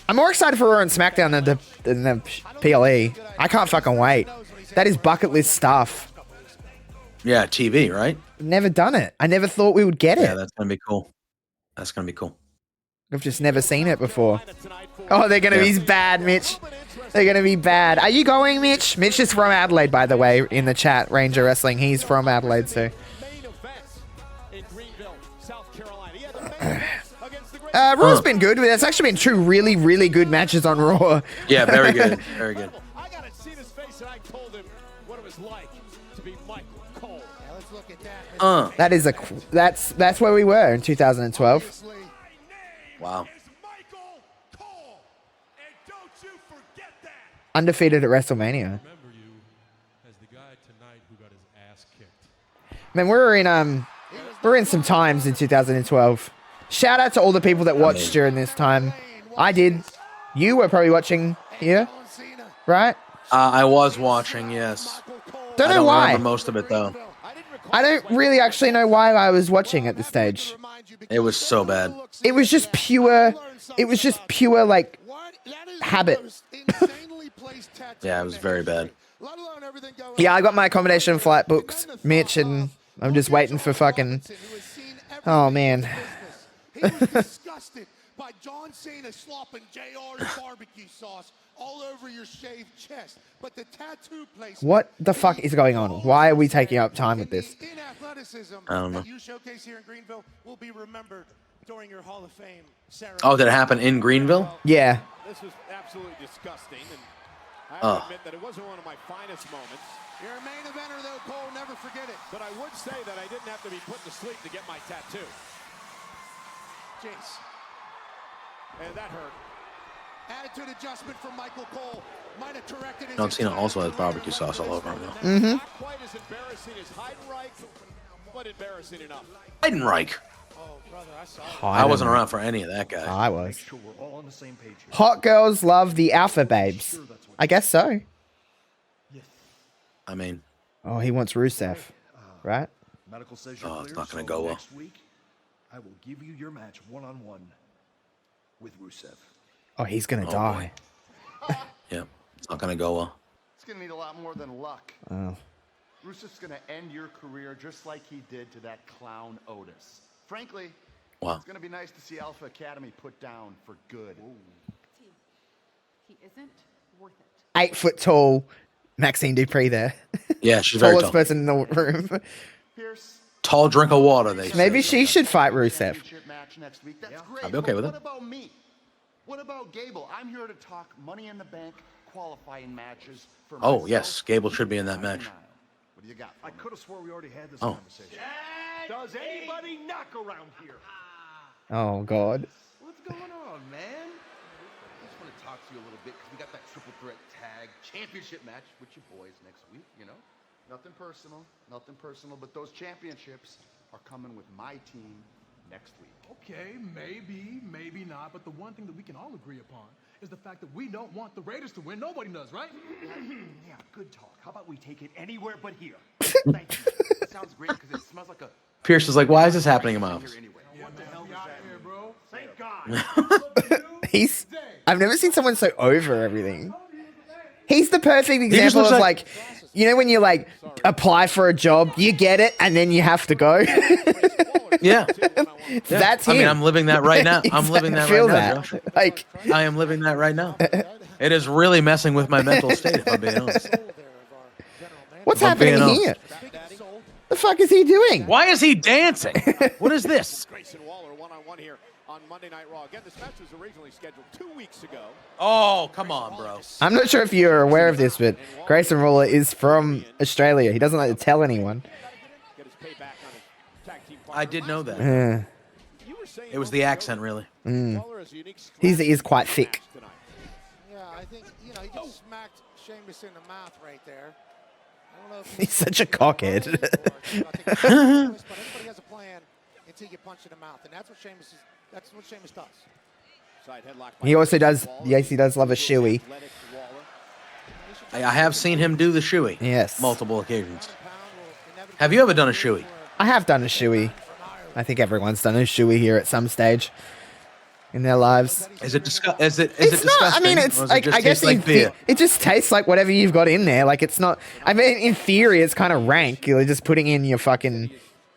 I'm more excited for Raw and SmackDown than the PLE. I can't fucking wait. That is bucket list stuff. Yeah, TV, right? Never done it. I never thought we would get it. Yeah, that's gonna be cool. That's gonna be cool. I've just never seen it before. Oh, they're gonna be bad, Mitch. They're gonna be bad. Are you going, Mitch? Mitch is from Adelaide, by the way, in the chat. Ranger Wrestling. He's from Adelaide, so. Raw's been good. There's actually been 2 really, really good matches on Raw. Yeah, very good. Very good. I gotta see his face, and I told him what it was like to be Michael Cole. Now let's look at that. That is that's where we were in 2012. Wow. Undefeated at WrestleMania. Man, we're in some times in 2012. Shout out to all the people that watched during this time. I did. You were probably watching here, right? I was watching, yes. Don't know why. I remember most of it, though. I don't really actually know why I was watching at this stage. It was so bad. It was just pure, like, habit. Yeah, it was very bad. Yeah, I got my accommodation and flight books, Mitch, and I'm just waiting for fucking... Oh, man. He was disgusted by John Cena slopping JR's barbecue sauce all over your shaved chest. But the tattoo place. What the fuck is going on? Why are we taking up time with this? I don't know. You showcase here in Greenville will be remembered during your Hall of Fame ceremony. Oh, did it happen in Greenville? Yeah. This was absolutely disgusting. And I have to admit that it wasn't one of my finest moments. You're a main eventer, though, Cole. Never forget it. But I would say that I didn't have to be put to sleep to get my tattoo. Jace. And that hurt. Attitude adjustment from Michael Cole. Might have corrected his... John Cena also has barbecue sauce all over him, though. Not quite as embarrassing as Heidenreich, but embarrassing enough. Heidenreich. Oh, brother, I saw it. I wasn't around for any of that guy. I was. Sure we're all on the same page here. Hot girls love the alpha babes. I guess so. I mean, Oh, he wants Rusev, right? Medical says you're Oh, it's clear, not gonna so go well. next week, I will give you your match one-on-one with Rusev. Oh, he's gonna Oh, die. yeah, it's not gonna go well. It's going to need a lot more than luck. Oh. Rusev's going to end your career just like he did to that clown Otis. Frankly, Wow. it's going to be nice to see Alpha Academy put down for good. He isn't worth it. 8 foot tall Maxine Dupree there. Yeah, she's very Tallest tall. person in the room. Pierce, Tall drink of water, they say. Maybe she should fight Rusev. championship match next week. That's great. I'd be okay but with what it. about me? What about Gable? I'm here to talk Money in the Bank qualifying matches for Oh, myself yes, Gable should be in that match. and Niall. What do you got? I could have swore we already had this Oh. conversation. Does anybody knock around here? Oh God. What's going on, man? I just want to talk to you a little bit because we got that triple threat tag championship match with your boys next week, you know? Nothing personal, but those championships are coming with my team next week. Okay, maybe not. But the one thing that we can all agree upon is the fact that we don't want the Raiders to win. Nobody does, right? Yeah, good talk. How about we take it anywhere but here? Thank you. It sounds great because it smells like a... Pierce is like, why is this happening in my office? Anyway. What the hell is that here, bro? Thank God. He's. I've never seen someone so over everything. He's the perfect just example looks of like- like, you know, when you like apply for a job, you get it, and then you have to go. Yeah. That's him. I mean, I'm living that right now. I'm living that Feel right now, that. Josh. Like, I am living that right now. It is really messing with my mental state, if I'm being honest. what's If I'm being happening honest. here? The fuck is he doing? Why is he dancing? What is this? Grayson Waller one-on-one here on Monday Night Raw. Again, this match was originally scheduled 2 weeks ago. Oh, come on, bro. I'm not sure if you're aware of this, but Grayson Waller is from Australia. He doesn't like to tell anyone. Get his payback on his tag team I did know that. Uh, You were saying It was the accent, really. Waller has a unique He is quite thick. tonight. Yeah, I think, you know, he just smacked Sheamus in the mouth right there. I don't know if He's such a cockhead. but everybody has a plan until you punch in the mouth, and that's what Sheamus does. Side headlock He by also does. Waller. Yes, he does love a shoey. Athletic Waller. I have seen him do the shoey. Yes. Multiple occasions. Have you ever done a shoey? I have done a shoey. I think everyone's done a shoey here at some stage in their lives. Is it disgusting? Is it It's not. I disgusting? mean, it's Or does it like just I guess taste like beer? it just tastes like whatever you've got in there. Like it's not. I mean, in theory, it's kind of rank. You're just putting in your fucking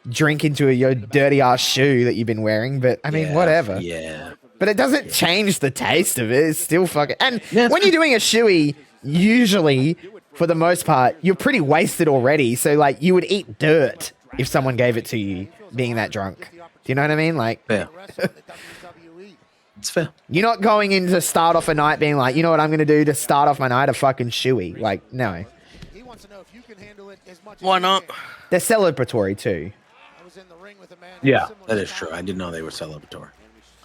drink into your dirty ass shoe that you've been wearing. But I mean, Yeah, whatever. Yeah. But it doesn't change the taste of it. It's still fucking. And Yeah, when you're doing a shoey, usually, for the most part, you're pretty wasted already. So like, you would eat dirt if someone gave it to you, being that drunk. Do you know what I mean? Like, Fair. It's fair. you're not going in to start off a night being like, you know what I'm gonna do to start off my night, a fucking shoey. Like, no. He wants to know if you can handle it as much as Why you not? can. They're celebratory too. I was in the ring with a man Yeah, similar that to is true. Kyle. I didn't know they were celebratory.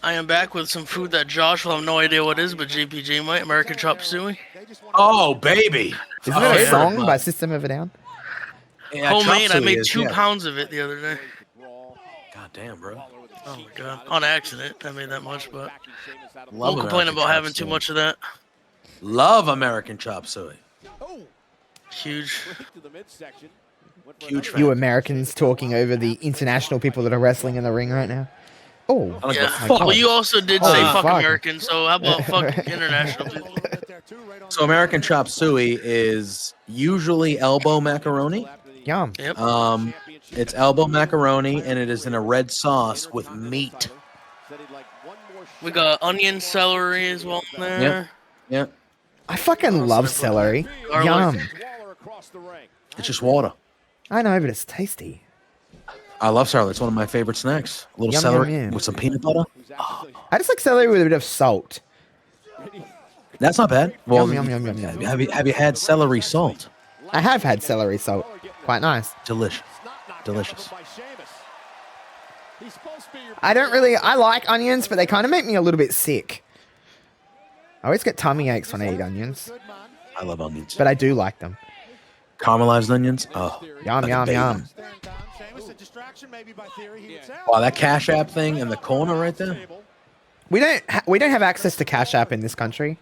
I am back with some food that Josh will have no idea what is, but JPG might. American Chop Suey. They just want Oh, baby. Isn't Oh, it a yeah. song by System of a Down? Yeah, Homemade. chop I made suey is- 2 yeah. pounds of it the other day. God damn, bro. Oh my god. On accident. I made that much, but Love won't complain American about chop having too suey. much of that. Love American chop suey. Huge. To the midsection. Went for Huge another fan. You Americans talking over the international people that are wrestling in the ring right now. Oh, I like Yeah. the fuck. Well, you also did say Holy fuck fuck. American, so how about fuck international people? So American chop suey is usually elbow macaroni. yum. Yep. It's elbow macaroni, and it is in a red sauce with meat. We got onion, celery as well in there. Yeah, I fucking love celery. Garlic. Yum. Waller across the ring. it's just water. I know, but it's tasty. I love celery. It's one of my favorite snacks. A little Yum, celery yum, yum. with some peanut butter. I just like celery with a bit of salt. That's not bad. Well, Yum, yum, yum, yum, yum. have you had celery salt? I have had celery salt. Quite nice. Delicious. Delicious. I like onions, but they kind of make me a little bit sick. I always get tummy aches when I eat onions, I love onions. but I do like them. Caramelized onions? Oh. Yum, like a yum, baby. yum. Wow, that Cash App thing in the corner right there. We don't have access to Cash App in this country.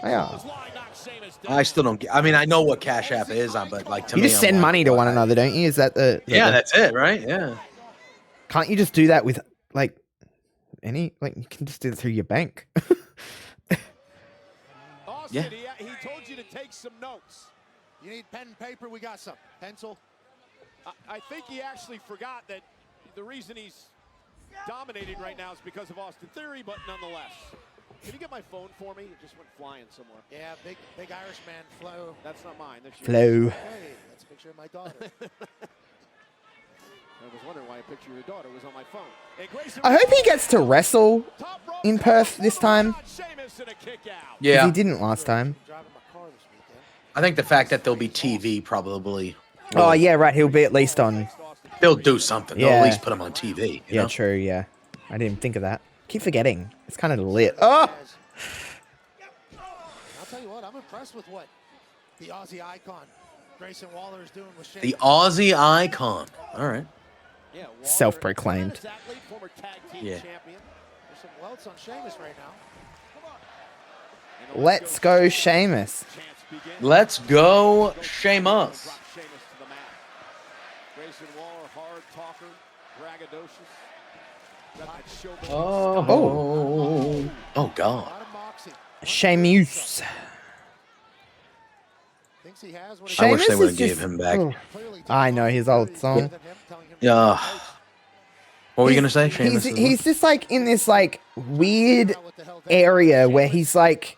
Yeah. I still don't get. I mean, I know what Cash App is, but like to You me, just I'm send like, money to one another, don't you? Is that the? Yeah, that's it, right? Yeah. Can't you just do that with like any? Like you can just do it through your bank. Yeah. He told you to take some notes. You need pen and paper? We got some. Pencil? I think he actually forgot that the reason he's dominating right now is because of Austin Theory, but nonetheless. Can you get my phone for me? It just went flying somewhere. Yeah, big Irish man, Flo. That's not mine. That's yours. Flo. Hey, that's a picture of my daughter. I was wondering why a picture of your daughter was on my phone. Hey, I hope he gets to wrestle in Perth this time. Yeah. He didn't last time. I think the fact that there'll be TV probably. Oh yeah, right. He'll be at least on. They'll do something. Yeah. They'll at least put him on TV. You know? True. Yeah, I didn't even think of that. Keep forgetting. It's kind of lit. Oh. I'll tell you what, I'm impressed with what the Aussie icon Grayson Waller is doing with Shane. The Aussie icon. All right. Yeah, Self-proclaimed. former tag team Yeah. champion. There's some welts on Sheamus right now. Let's go, Sheamus. Let's go, Sheamus. Grayson Waller, hard talker, braggadocious. Oh God. Sheamus. I wish they would have is gave just- him back. oh. I know his old song. Yeah. What were you gonna say, Sheamus? He's just like in this like weird area where he's like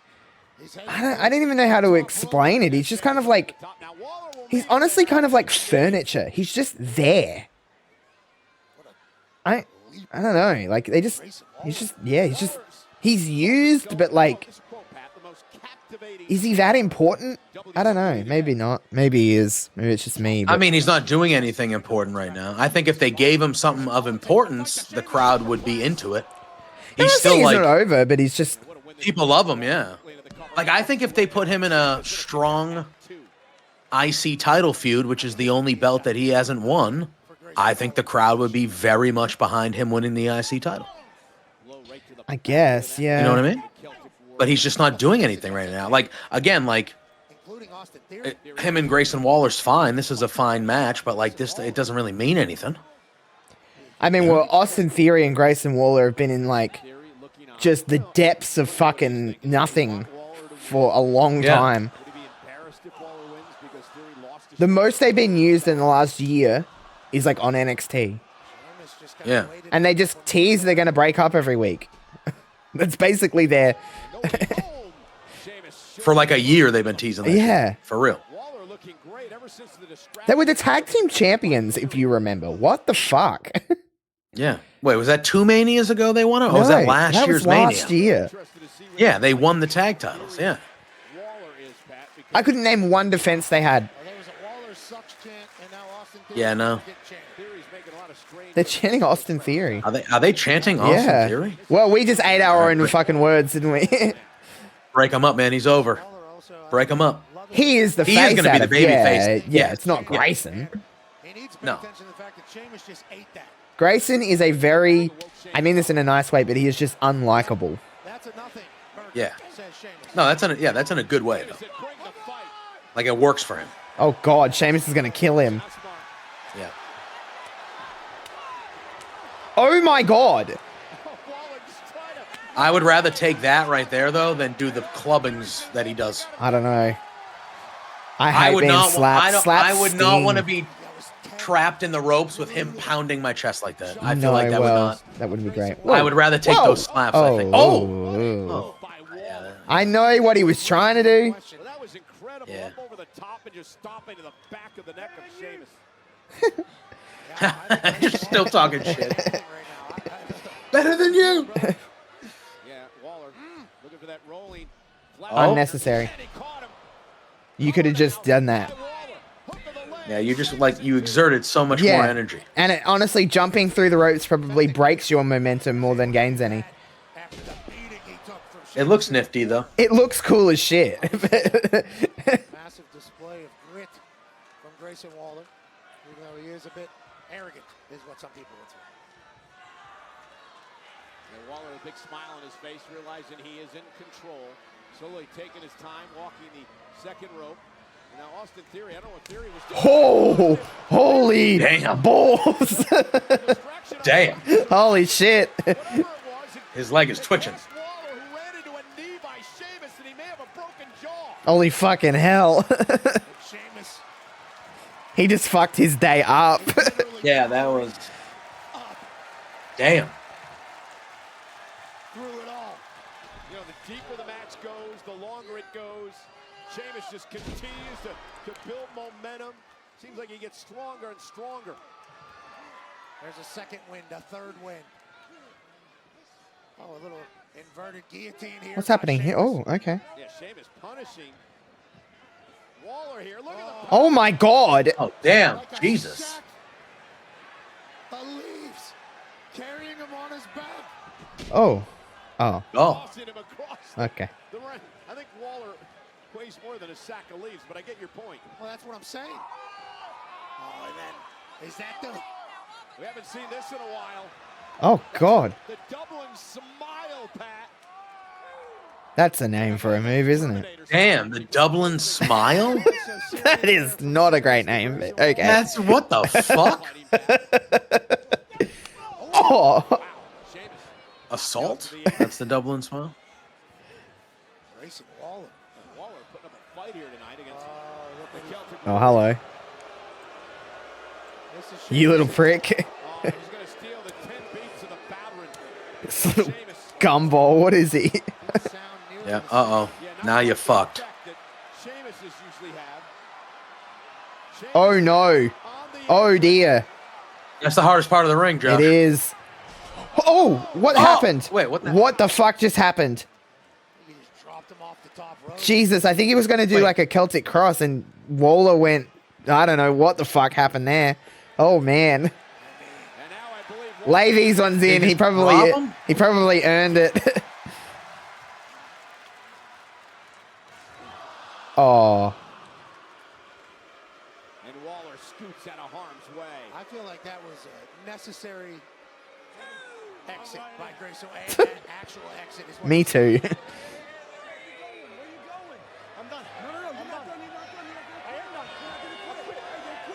I don't even know how to explain it. He's just kind of like he's honestly kind of like furniture. He's just there. I don't know. Like he's used, but like is he that important? I don't know. Maybe not. Maybe he is. Maybe it's just me. I mean, he's not doing anything important right now. I think if they gave him something of importance, the crowd would be into it. He's still like not over, but he's just people love him. Yeah. Like I think if they put him in a strong IC title feud, which is the only belt that he hasn't won, I think the crowd would be very much behind him winning the IC title. I guess, yeah. You know what I mean? But he's just not doing anything right now. Like again, like him and Grayson Waller's fine. This is a fine match, but like this, it doesn't really mean anything. I mean, well, Austin Theory and Grayson Waller have been in like just the depths of fucking nothing for a long time. The most they've been used in the last year is like on NXT. Yeah. And they just tease they're going to break up every week. That's basically their... For like a year, they've been teasing that. Yeah. Shit. For real. They were the tag team champions, if you remember. What the fuck? Yeah. Wait, was that 2 Manias ago they won it? Or was that last year's last Mania? year. Yeah, they won the tag titles. Yeah. I couldn't name one defense they had. Yeah, no. They're chanting Austin Theory. Are they chanting Austin Theory? Well, we just ate our own fucking words, didn't we? Break him up, man. He's over. Break him up. He is the face. He is going to be the baby face. Yeah, it's not Grayson. No. Grayson is a very, I mean this in a nice way, but he is just unlikable. Yeah. No, that's in a good way though. Like it works for him. Oh God, Sheamus is going to kill him. Yeah. Oh my God. I would rather take that right there though than do the clubbings that he does. I don't know. I hate being slapped. I would not want to be trapped in the ropes with him pounding my chest like that. I feel like that would not. That would be great. I would rather take those slaps. I think. Oh. I know what he was trying to do. Yeah. You're still talking shit. Better than you. Unnecessary. You could have just done that. Yeah, you just like you exerted so much more energy. And it, honestly, jumping through the ropes probably breaks your momentum more than gains any. It looks nifty though. It looks cool as shit. Massive display of grit from Grayson Waller, even though he is a bit arrogant, is what some people would say. And Waller, a big smile on his face, realizing he is in control. Slowly taking his time, walking the second rope. And now Austin Theory, I don't know what Theory was doing. Oh, holy balls. Damn. Holy shit. His leg is twitching. Holy fucking hell. He just fucked his day up. Yeah, that was... Damn. Through it all. You know, the deeper the match goes, the longer it goes. Sheamus just continues to build momentum. Seems like he gets stronger and stronger. There's a second wind, a third wind. Oh, a little inverted guillotine here. What's happening here? Oh, okay. Yeah, Sheamus punishing Waller here. Look at the Oh my god. Oh, damn. Jesus. Believes carrying him on his back. Oh. Oh. Oh. Okay. The ring. I think Waller weighs more than a sack of leaves, but I get your point. Well, that's what I'm saying. Oh, and then is that the... We haven't seen this in a while. Oh god. The Dublin smile, Pat. That's a name for a move, isn't it? Damn, the Dublin smile? That is not a great name, but okay. That's what the fuck? Oh. Assault? That's the Dublin smile? Grayson Waller. Waller putting up a fight here tonight against the Celtic. Oh, hello. You little prick. He's going to steal the 10 beats of the Battering. This little gumball, what is he? Yeah, uh-oh. Now you're fucked. Oh no. Oh dear. That's the hardest part of the ring, Josh. It is. Oh, what happened? Wait, what the... What the fuck just happened? Jesus, I think he was going to do like a Celtic cross and Waller went, I don't know what the fuck happened there. Oh man. Lay these ones in. He probably earned it. Oh. And Waller scoots out of harm's way. I feel like that was a necessary exit by Grayson. An actual exit is what Me too. I'm done. No, you're not done. You're not done. I am done. I quit.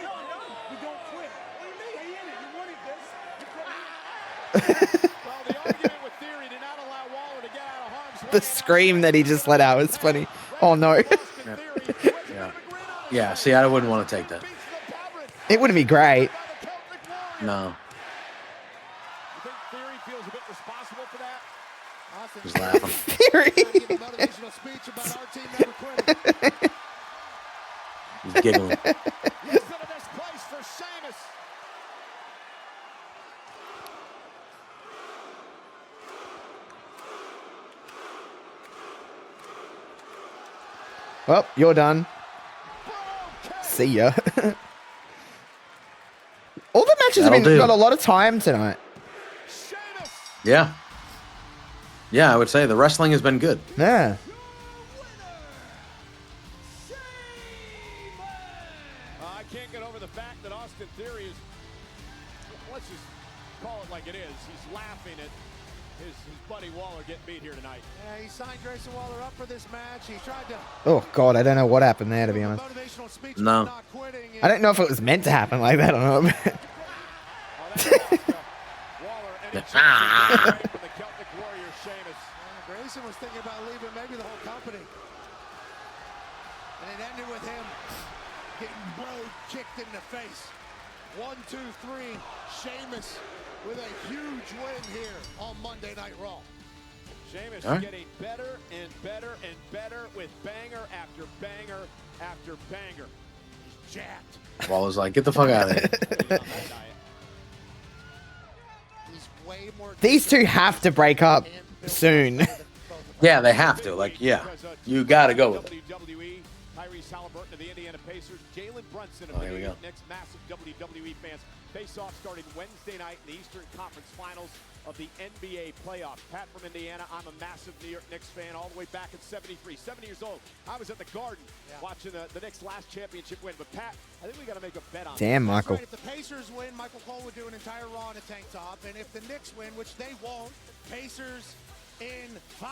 No, I'm done. You don't quit. What do you mean? Stay in it. You wanted this. Well, the argument with Theory did not allow Waller to get out of harm's way. The scream that he just let out was funny. Oh no. Yeah, see, I wouldn't want to take that. It wouldn't be great. No. You think Theory feels a bit responsible for that? He's laughing. Theory. He's giggling. Well, you're done. See ya. All the matches have got a lot of time tonight. Yeah. Yeah, I would say the wrestling has been good. Yeah. I can't get over the fact that Austin Theory is, let's just call it like it is. He's laughing at his buddy Waller getting beat here tonight. Yeah, he signed Grayson Waller up for this match. He tried to... Oh god, I don't know what happened there, to be honest. No. I don't know if it was meant to happen like that or not. Grayson was thinking about leaving maybe the whole company. And it ended with him getting Bro kicked in the face. 1, 2, 3. Sheamus with a huge win here on Monday Night Raw. Sheamus Huh? getting better and better and better with banger after banger after banger. He's jacked. Waller's like, get the fuck out of here. He's way more... These two have to break up soon. Yeah, they have to. Like, yeah, you got to go with it. WWE, Tyrese Halliburton of the Indiana Pacers, Jalen Brunson of Oh, the here we New go. York Knicks, massive WWE fans. Face-off starting Wednesday night in the Eastern Conference Finals of the NBA playoffs. Pat from Indiana, I'm a massive New York Knicks fan all the way back in 73, 70 years old. I was at the Garden watching the Knicks' last championship win. But Pat, I think we got to make a bet on Damn, this. Michael. Right, if the Pacers win, Michael Cole would do an entire Raw in a tank top. And if the Knicks win, which they won't, Pacers in 5,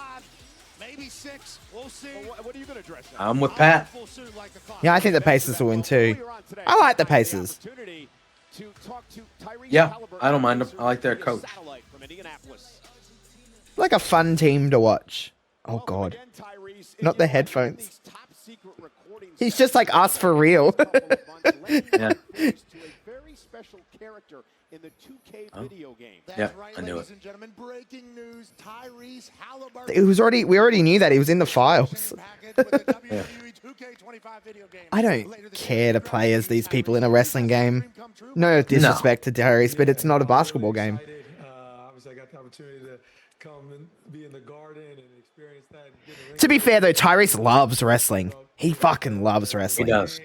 maybe 6. We'll see. Well, what are you going to dress now? I'm with Pat. Full suit like the clock. Yeah, I think the Pacers will win too. I like the Pacers. Yeah, I don't mind them. I like their coach. Like a fun team to watch. Oh God, not the headphones. He's just like us for real. Yeah. Very special character in the 2K video game. Yeah, I knew it. Ladies and gentlemen, breaking news, Tyrese Halliburton. It was already. We already knew that he was in the files. Yeah. I don't care to play as these people in a wrestling game. No disrespect to Darius, but it's not a basketball game. Obviously, I got the opportunity to come and be in the Garden and experience that. To be fair though, Tyrese loves wrestling. He fucking loves He wrestling. does.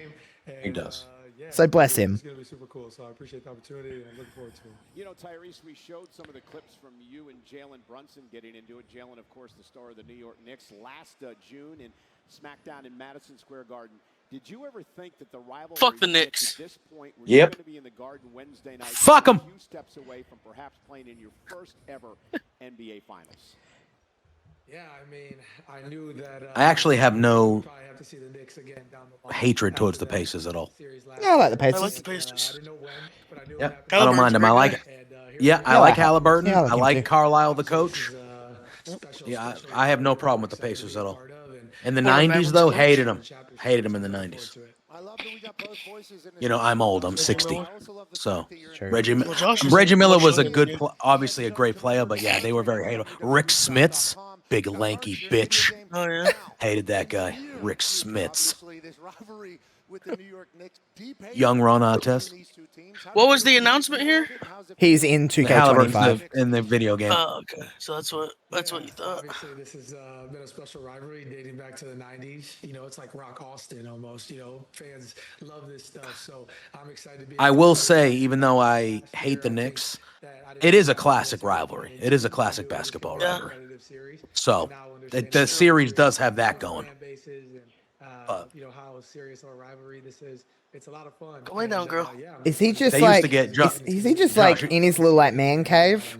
He does. So bless him. It's going to be super cool, so I appreciate the opportunity and I'm looking forward to it. You know, Tyrese, we showed some of the clips from you and Jalen Brunson getting into it. Jalen, of course, the star of the New York Knicks last June in SmackDown in Madison Square Garden. Did you ever think that the rivalry Fuck the would get Knicks. to this point where Yep. you're going to be in the Garden Wednesday night? Fuck 'em. A few steps away from perhaps playing in your first ever NBA Finals. Yeah, I mean, I knew that. I actually have no probably have to see the Knicks again down the line. hatred towards the Pacers at all. Yeah, I like the I like Pacers. the Pacers. Yeah, I don't mind them. I like. Yeah, I Yeah, like I- Halliburton. yeah, I like I him like too. Carlisle, the coach. Yeah, I have no problem with the Pacers at all. In the '90s, though, hated them. Hated them in the '90s. I love that we got both voices in this. You know, I'm old. I'm 60. So Sure. Reggie Josh is Reggie Miller was a much good, younger pl- obviously a great player, but yeah, they were very hateable. Rick Smits, big lanky bitch, Oh yeah. hated that guy. Rick Smits, Obviously, this rivalry with the New York Knicks. Deep hate young Ron Artest, between these two teams. What was the announcement here? He's in Halliburton's 2K25. in the video game. Oh, okay. So that's what you thought. Obviously, this has been a special rivalry dating back to the 90s. You know, it's like Rock Austin almost. You know, fans love this stuff. So I'm excited to be. I will say, even though I hate the Knicks, it is a classic rivalry. It is a classic basketball Yeah. rivalry. So the series does have that going. But You know how serious of a rivalry this is. It's a lot of fun. Go lay down, girl. Is he just They used like? to get Josh- is he just like Josh- in his little like man cave?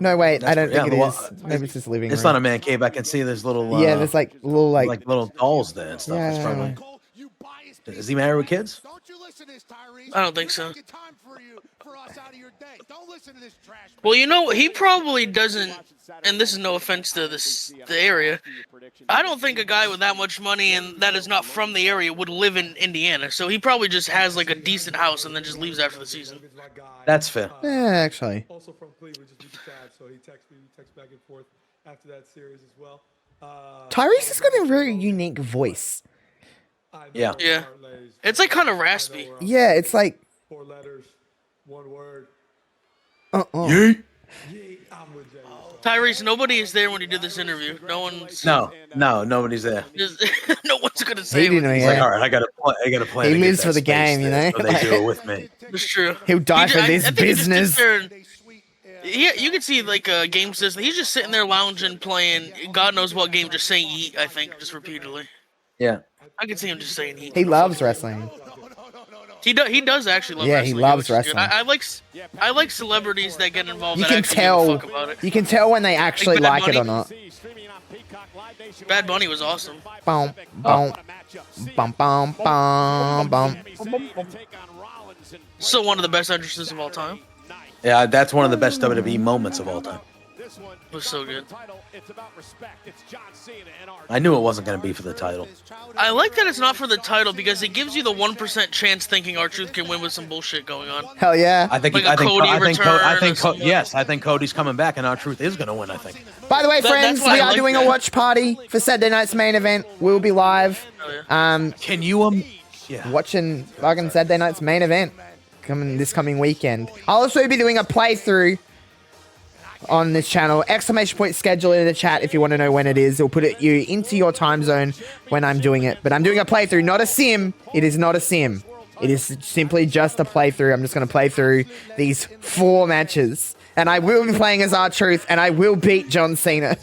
No, wait. I don't yeah, think it well, is. Maybe it's just living it's room. not a man cave. I can see there's little Yeah, there's like little like little dolls there and stuff. Yeah, It's yeah, probably. yeah. Is he married with kids? Don't you listen to this, Tyrese. I don't think so. Making time for us out of your day. Don't listen to this trash. Well, you know, he probably doesn't, and this is no offense to the area. I don't think a guy with that much money and that is not from the area would live in Indiana. So he probably just has like a decent house and then just leaves after the season. That's fair. Yeah, actually. Also from Cleveland, just beat the Cavs, so he texts me, back and forth after that series as well. Tyrese has got a very unique voice. Yeah. Yeah. It's like kind of raspy. Yeah, it's like. 4 letters, 1 word. Yeet. I'm with Jay. Tyrese, nobody is there when you did this interview. No one's. No, nobody's there. No one's gonna say. He didn't. He's Yeah. like, all right, I got to play. He lives for the game, you know? So they do it with me. It's true. He'll die He for ju- this I think he just sits business. there and- Yeah, you can see like a game system. He's just sitting there lounging, playing God knows what game, just saying "yeet." I think just repeatedly. Yeah. I can see him just saying "yeet." He loves wrestling. He does actually love Yeah, wrestling. he loves which is good. wrestling. I like celebrities that get involved. You that can actually give a tell. fuck about it. You can tell when they actually Bad like it Bunny. or not. Bad Bunny was awesome. Boom, boom, bum, bum, bum, bum. Still one of the best entrances of all time. Yeah, that's one of the best WWE moments of all time. It was so good. I knew it wasn't going to be for the title. I like that it's not for the title because it gives you the 1% chance thinking R-Truth can win with some bullshit going on. Hell yeah. I think Like a Cody return or something. yes, I think Cody's coming back and R-Truth is going to win, I think. By the way, friends, that's why we I are like doing a that. watch party for Saturday night's main event. We'll be live. Can you yeah. Watching fucking Saturday night's main event coming this coming weekend. I'll also be doing a playthrough on this channel. Exclamation point schedule in the chat if you want to know when it is. It'll put you into your time zone when I'm doing it. But I'm doing a playthrough, not a sim. It is not a sim. It is simply just a playthrough. I'm just going to play through these 4 matches. And I will be playing as R-Truth, and I will beat John Cena.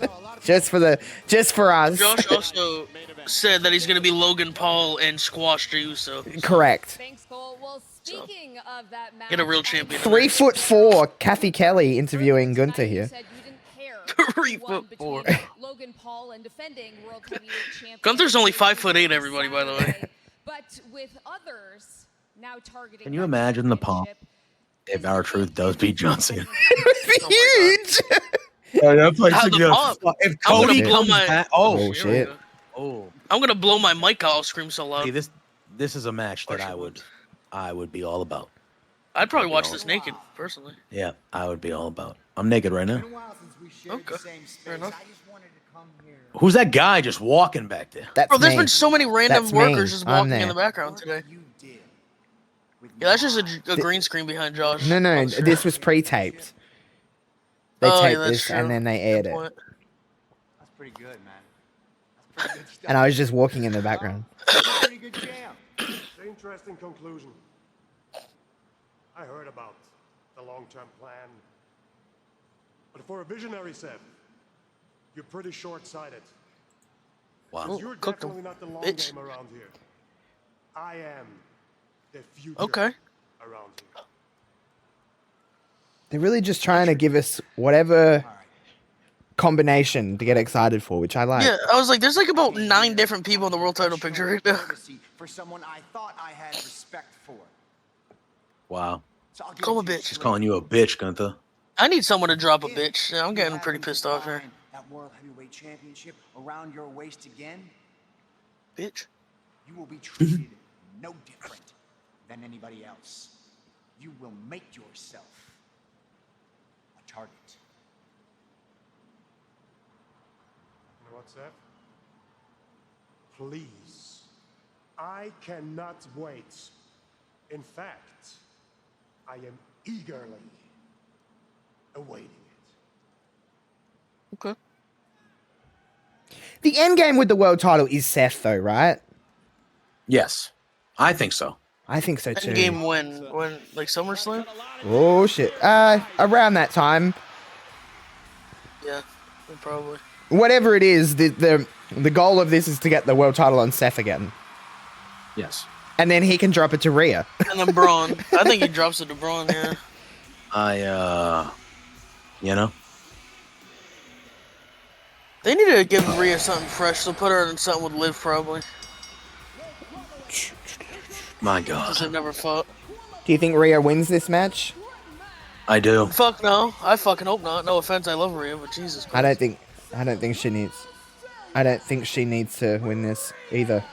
just for us. Josh also said that he's going to be Logan Paul and squash the Uso. Correct. Thanks, Cole. Well, speaking of that match, Get a real champion. 3'4", Kathy Kelly interviewing Gunther here. 3'4". Logan Paul and defending World Heavyweight Champion. Gunther's only 5'8", everybody, by the way. But with others now targeting. Can you imagine the pomp if R-Truth does beat John Cena? Huge. If Cody comes back, oh shit! Oh, I'm gonna blow my mic out. I'll scream so loud. See, this is a match that I would be all about. I'd probably watch this naked, personally. Yeah, I would be all about. I'm naked right now. Okay, fair enough. Who's that guy just walking back there? Bro, there's been so many random workers just walking in the background today. Yeah, that's just a green screen behind Josh. No, this was pre-taped. They taped that's this true. and then they aired it. That's pretty good, man. That's pretty good stuff. And I was just walking in the background. Pretty good jam. Interesting conclusion. I heard about the long-term plan. But for a visionary, Seth, you're pretty short-sighted. Wow. You're cooked definitely him. not the long Bitch. game around here. I am the future Okay. around here. They're really just trying to give us whatever combination to get excited for, which I like. Yeah, I was like, there's like about 9 different people in the world title picture right now. For someone I thought I had respect for. Wow. So I'll give Call it a to you bitch. She's calling you a bitch, Gunther. I need someone to drop a bitch. Yeah, I'm getting pretty pissed off here. That World Heavyweight Championship around your waist again, Bitch. you will be treated no different than anybody else. You will make yourself a target. You know what, Seth? Please. I cannot wait. In fact, I am eagerly awaiting it. Okay. The end game with the world title is Seth, though, right? Yes, I think so. I think so too. End game when like SummerSlam? Oh shit! Around that time, Yeah, probably. whatever it is, the goal of this is to get the world title on Seth again, Yes. and then he can drop it to Rhea. And then Bron. I think he drops it to Bron, yeah. You know, They need to give Rhea something fresh, so put her in something with Liv, probably. my Because God, they've never fought. Do you think Rhea wins this match? I do. Fuck no. I fucking hope not. No offense, I love Rhea, but Jesus Christ. I don't think she needs. I don't think she needs to win this either.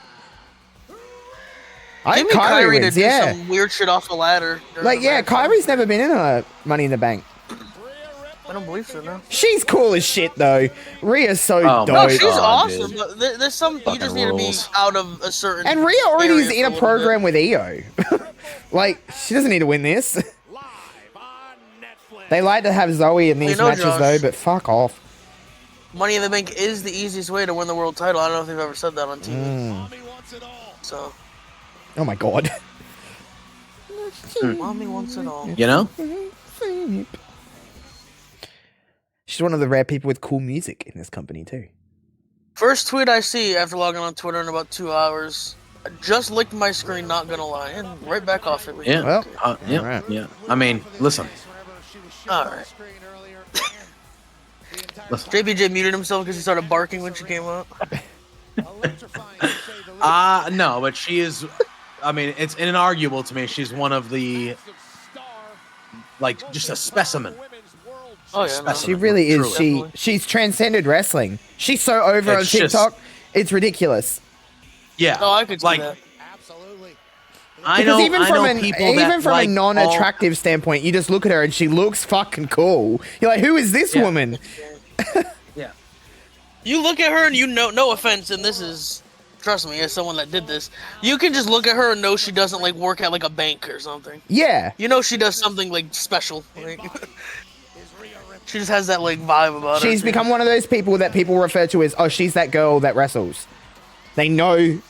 I Give think me Kyrie wins, to do yeah. some weird shit off the ladder. during Like, the yeah, match. Kyrie's never been in a Money in the Bank. I don't believe so, no. She's cool as shit, though. Rhea's so Oh, dope. No, she's God, awesome. dude. But there's some you Fucking just need rules. to be out of a certain. And Rhea already is area in for a little program bit. with EO. Like, she doesn't need to win this. They like to have Zoe in these know, matches, Josh. though, but fuck off. Money in the Bank is the easiest way to win the world title. I don't know if they've ever said that on TV. Mm. So, Oh my god. Mommy wants it all. You know, She's one of the rare people with cool music in this company, too. First tweet I see after logging on Twitter in about 2 hours. I just licked my screen, not gonna lie, and right back off it. yeah, Well, yeah, alright. yeah. I mean, listen, Alright. JBJ muted himself because he started barking when she came out. no, but she is. I mean, it's inarguable to me. She's one of the, like, just a specimen. Oh, yeah, no. Specimen, She really is. truly. She's transcended wrestling. She's so over on It's just- TikTok. It's ridiculous. Yeah, Oh, I could see like, that. I Because know, even I from know an people even that from like a non-attractive standpoint, you just look at her and she looks fucking cool. You're like, who is this woman? Yeah. You look at her and you know, no offense, and this is, trust me, as someone that did this, you can just look at her and know she doesn't like work at like a bank or something. Yeah. You know she does something like special. Like, She just has that like vibe about her. She's become one of those people that people refer to as, oh, she's that girl that wrestles. They know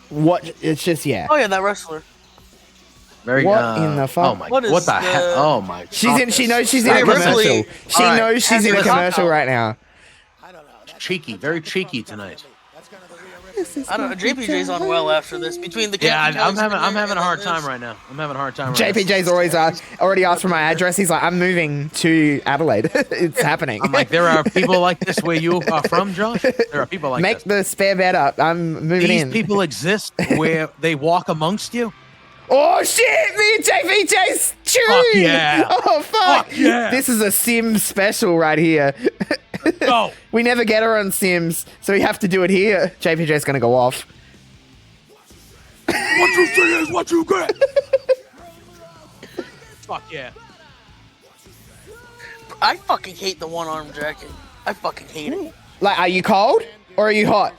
what, it's just, yeah. Oh yeah, that wrestler. Very. What in the fuck? Oh my. What the heck? Oh my. She knows she's in a Hey, commercial. Ripley. She All right. knows she's in a commercial right now. Cheeky, very cheeky tonight. I don't know. JPJ's on well after this. Between the Yeah, Captain I'm Kelly having a hard spinner time right now. I'm having a hard time. Right JPJ's already asked for my address. He's like, I'm moving to Adelaide. It's happening. I'm like, there are people like this where you are from, Josh. There are people like Make this. the spare bed up. I'm moving These in. people exist where they walk amongst you. Oh shit! Me and JPJ's tune. Fuck yeah! Oh fuck! Fuck yeah! This is a Sims special right here. Go. We never get her on Sims, so we have to do it here. JPJ's gonna go off. What you see is what you get. Fuck yeah! I fucking hate the one-arm jacket. I fucking hate it. Like, are you cold or are you hot?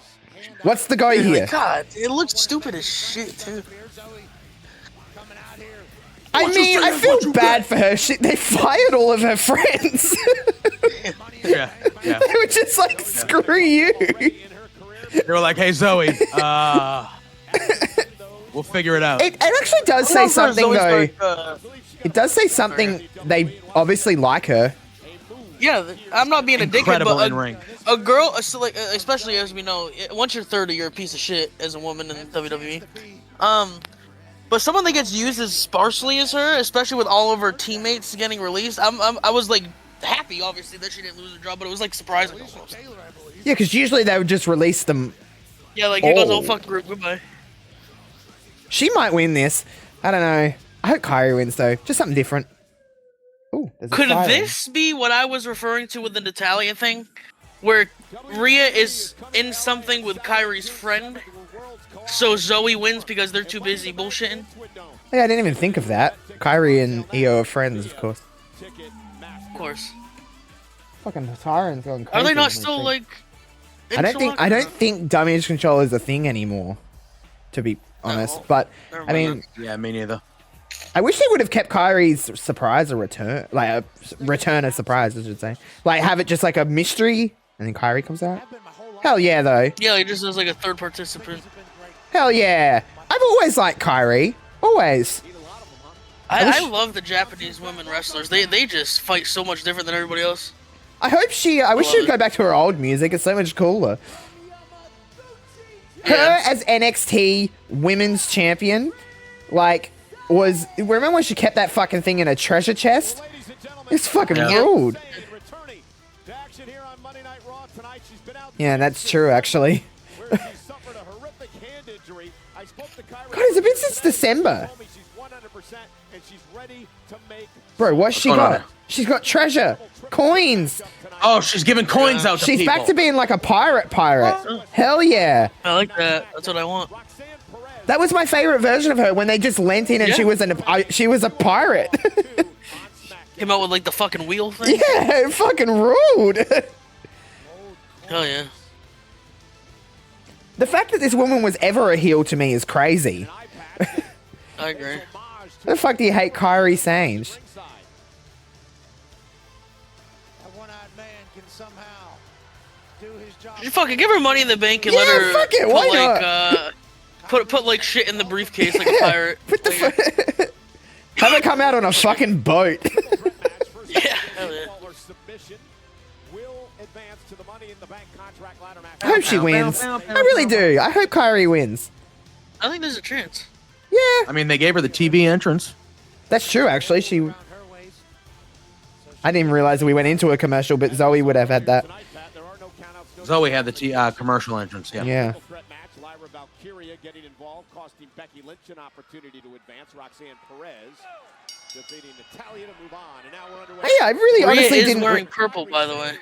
What's the go here? God, it looks stupid as shit too. I mean, I feel bad for her. They fired all of her friends. Yeah. They were just like, screw you. They were like, hey Zoe, we'll figure it out. It actually does say something though. It does say something. They obviously like her. Yeah, I'm not being a dickhead, Incredible but in-ring. a girl, especially as we know, once you're 30, you're a piece of shit as a woman in WWE. But someone that gets used as sparsely as her, especially with all of her teammates getting released, I was like happy, obviously, that she didn't lose her job, but it was like surprising almost. Yeah, because usually they would just release them. Yeah, like here goes the whole fucking group, goodbye. She might win this. I don't know. I hope Kyrie wins though. Just something different. Ooh, Could this be what I was referring to with the Natalia thing? Where Rhea is in something with Kyrie's friend, so Zoe wins because they're too busy bullshitting? Yeah, I didn't even think of that. Kyrie and Io are friends, of course. Of course. Fucking Tyron's going crazy. Are they not on this still thing. like... I don't think damage control is a thing anymore, to be honest. But I mean, yeah, me neither. I wish they would have kept Kyrie's surprise a return, like a return a surprise, I should say. Like have it just like a mystery, and then Kyrie comes out. Hell yeah, though. Yeah, like just as like a third participant. Hell yeah. I've always liked Kyrie. Always. I love the Japanese women wrestlers. They just fight so much different than everybody else. I wish she would go back to her old music. It's so much cooler. Her as NXT Women's Champion, like, remember when she kept that fucking thing in a treasure chest? It's fucking ruled. Yeah, that's true, actually. God, it's been since December. Bro, what's she got? She's got treasure. Coins. Oh, she's giving coins out to She's people. back to being like a pirate. Hell yeah. I like that. That's what I want. That was my favorite version of her when they just lent in and she was a pirate. Came out with like the fucking wheel thing. Yeah, fucking ruled. Hell yeah. The fact that this woman was ever a heel to me is crazy. I agree. The fuck do you hate Kairi Sane? You fucking give her money in the bank and Yeah, let her fuck it, put why like put like shit in the briefcase like a pirate. Have her come out on a fucking boat. Yeah. Hell yeah. I hope she wins. I really do. I hope Kairi wins. I think there's a chance. Yeah. I mean, they gave her the TV entrance. That's true, actually. I didn't even realize we went into a commercial, but Zoe would have had that. Zoe had the commercial entrance, yeah. Yeah. Getting involved, costing Becky Lynch an opportunity to advance. Roxanne Perez defeating Natalia to move on, and now we're underway. Yeah, I really Rhea honestly is didn't. wearing purple, by the way.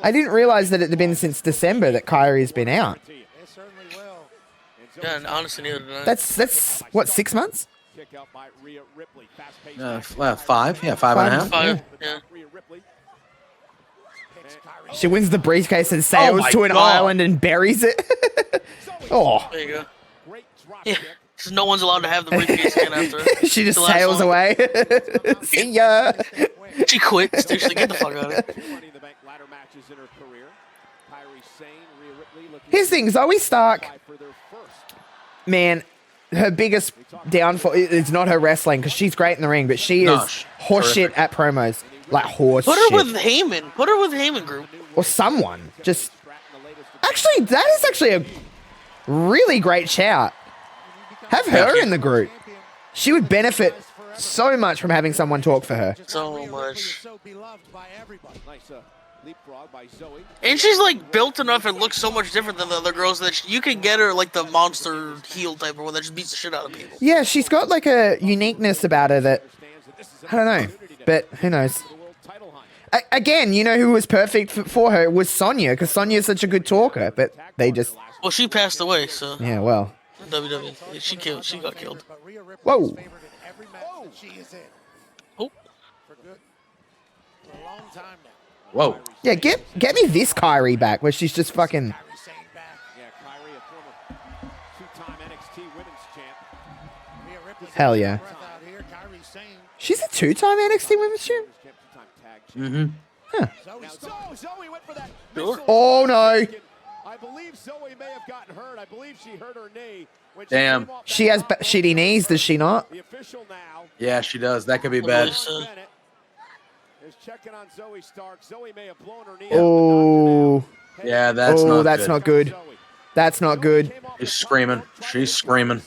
I didn't realize that it had been since December that Kyrie's been out. Yeah, and honestly, neither did I. That's what, 6 months? 5? Yeah, 5.5. Yeah. She wins the briefcase and sails to an island and buries it. Oh. There you go. Yeah. Because no one's allowed to have the briefcase again after. She just sails away. See ya. She quits. Dude, she's like, get the fuck out of here. Here's the thing, Zoe Stark, man, her biggest downfall is not her wrestling, because she's great in the ring, but she is horseshit at promos. Like horse Put her shit. with Heyman. Put her with Heyman group. Or someone. Just actually, that is actually a really great shout. Have her in the group. She would benefit so much from having someone talk for her. So much. And she's like built enough and looks so much different than the other girls that you can get her like the monster heel type of one that just beats the shit out of people. Yeah, she's got like a uniqueness about her that I don't know, but who knows. Again, you know who was perfect for her was Sonya, because Sonya's such a good talker, but they just... Well, she passed away, so... Yeah, well... WWE. She got killed. Whoa. Oh. Whoa. Yeah, get me this Kyrie back, where she's just fucking... Hell yeah. She's a two-time NXT Women's Champ? Mm-hmm. Huh. Oh, no. I believe Zoe may have gotten hurt. I believe she hurt her knee. Damn. She has shitty knees, does she not? Yeah, she does. That could be bad. Is checking on Zoe Stark. Zoe may have blown her knee. Oh. Yeah, that's not that's good. not good. That's not good. She's screaming. She's screaming.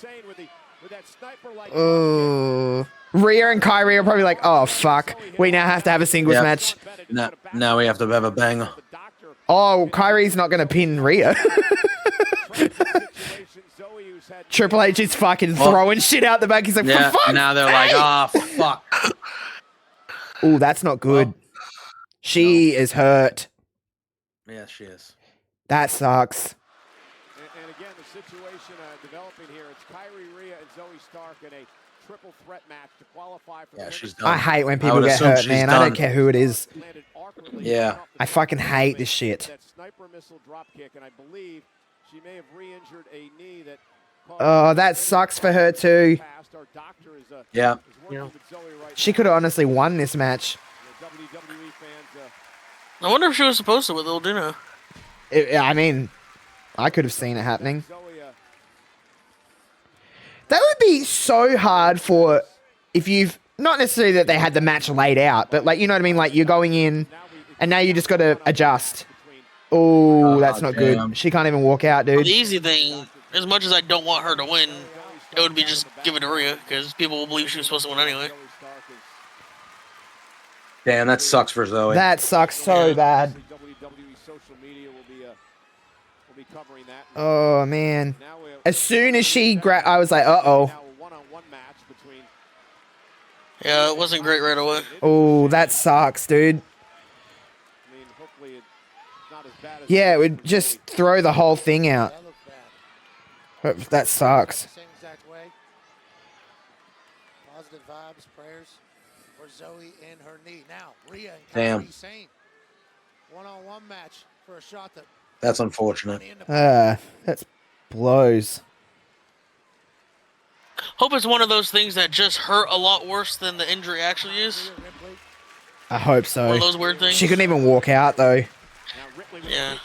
Oh. Rhea and Kyrie are probably like, oh, fuck. We now have to have a singles match. Now we have to have a banger. Oh, Kyrie's not going to pin Rhea. Triple H is fucking throwing shit out the back. He's like, Yeah, for fuck's now they're like, oh, fuck. Oh, that's not good. She is hurt. Yeah, she is. That sucks. And again, the situation developing here. It's Kyrie, Rhea, and Zoe Stark in a triple threat match to qualify for she's I hate when people get hurt, man. I don't care who it is. Yeah. I fucking hate this shit. That sniper missile drop kick, and I believe she may have re-injured a knee that. Oh, that sucks for her too. Yeah. She could have honestly won this match. I wonder if she was supposed to with Il Dino. I mean, I could have seen it happening. That would be so hard for if you've not necessarily that they had the match laid out, but like, you know what I mean? Like you're going in and now you just got to adjust. Oh, that's not good. She can't even walk out, dude. Well, the easy thing, as much as I don't want her to win, it would be just give it to Rhea because people will believe she was supposed to win anyway. Damn, that sucks for Zoe. That sucks so bad. Oh, man. As soon as she grabbed, I was like, uh-oh. Yeah, it wasn't great right away. Oh, that sucks, dude. Yeah, it would just throw the whole thing out. That sucks. Positive vibes, prayers for Zoe and her knee. Now, Rhea and Damn. Kyrie Sane. One-on-one match for a shot that. That's unfortunate. That's blows. Hope it's one of those things that just hurt a lot worse than the injury actually is. I hope so. One of those weird things. She couldn't even walk out, though. Yeah.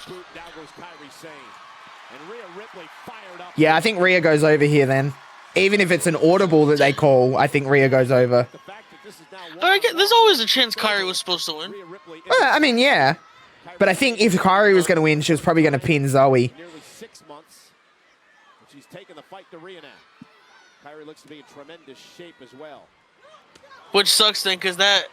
Yeah, I think Rhea goes over here then. Even if it's an audible that they call, I think Rhea goes over. There's always a chance Kyrie was supposed to win. I mean, yeah. But I think if Kyrie was going to win, she was probably going to pin Zoe. Nearly 6 months. She's taken the fight to Rhea now. Kyrie looks to be in tremendous shape as well. Which sucks then, because that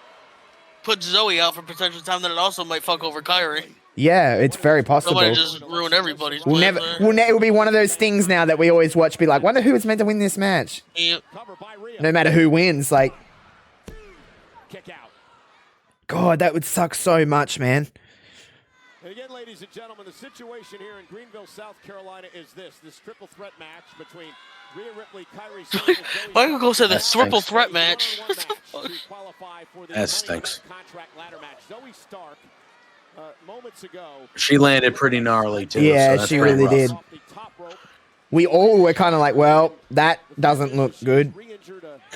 puts Zoe out for potential time that it also might fuck over Kyrie. Yeah, it's very possible. Somebody just ruin everybody's We'll plan never. there. It will be one of those things now that we always watch. Be like, wonder who was meant to win this match. Yep. No matter who wins, like. Kick out. God, that would suck so much, man. And again, ladies and gentlemen, the situation here in Greenville, South Carolina is this triple threat match between Rhea Ripley, Kyrie Sane, and Zoe Michael Cole said the That triple stinks. threat match. That stinks. Contract ladder match. Zoe Stark, moments ago. She landed pretty gnarly, too. Yeah, so that's she pretty really rough. did. We all were kind of like, well, that doesn't look good.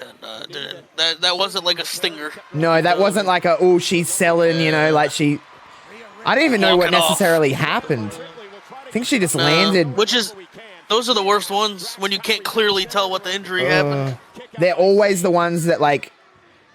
And, that wasn't like a stinger. No, that wasn't like a, oh, she's selling, you know, like she... I don't even know what necessarily happened. I think she just landed... Which is... Those are the worst ones, when you can't clearly tell what the injury happened. They're always the ones that, like...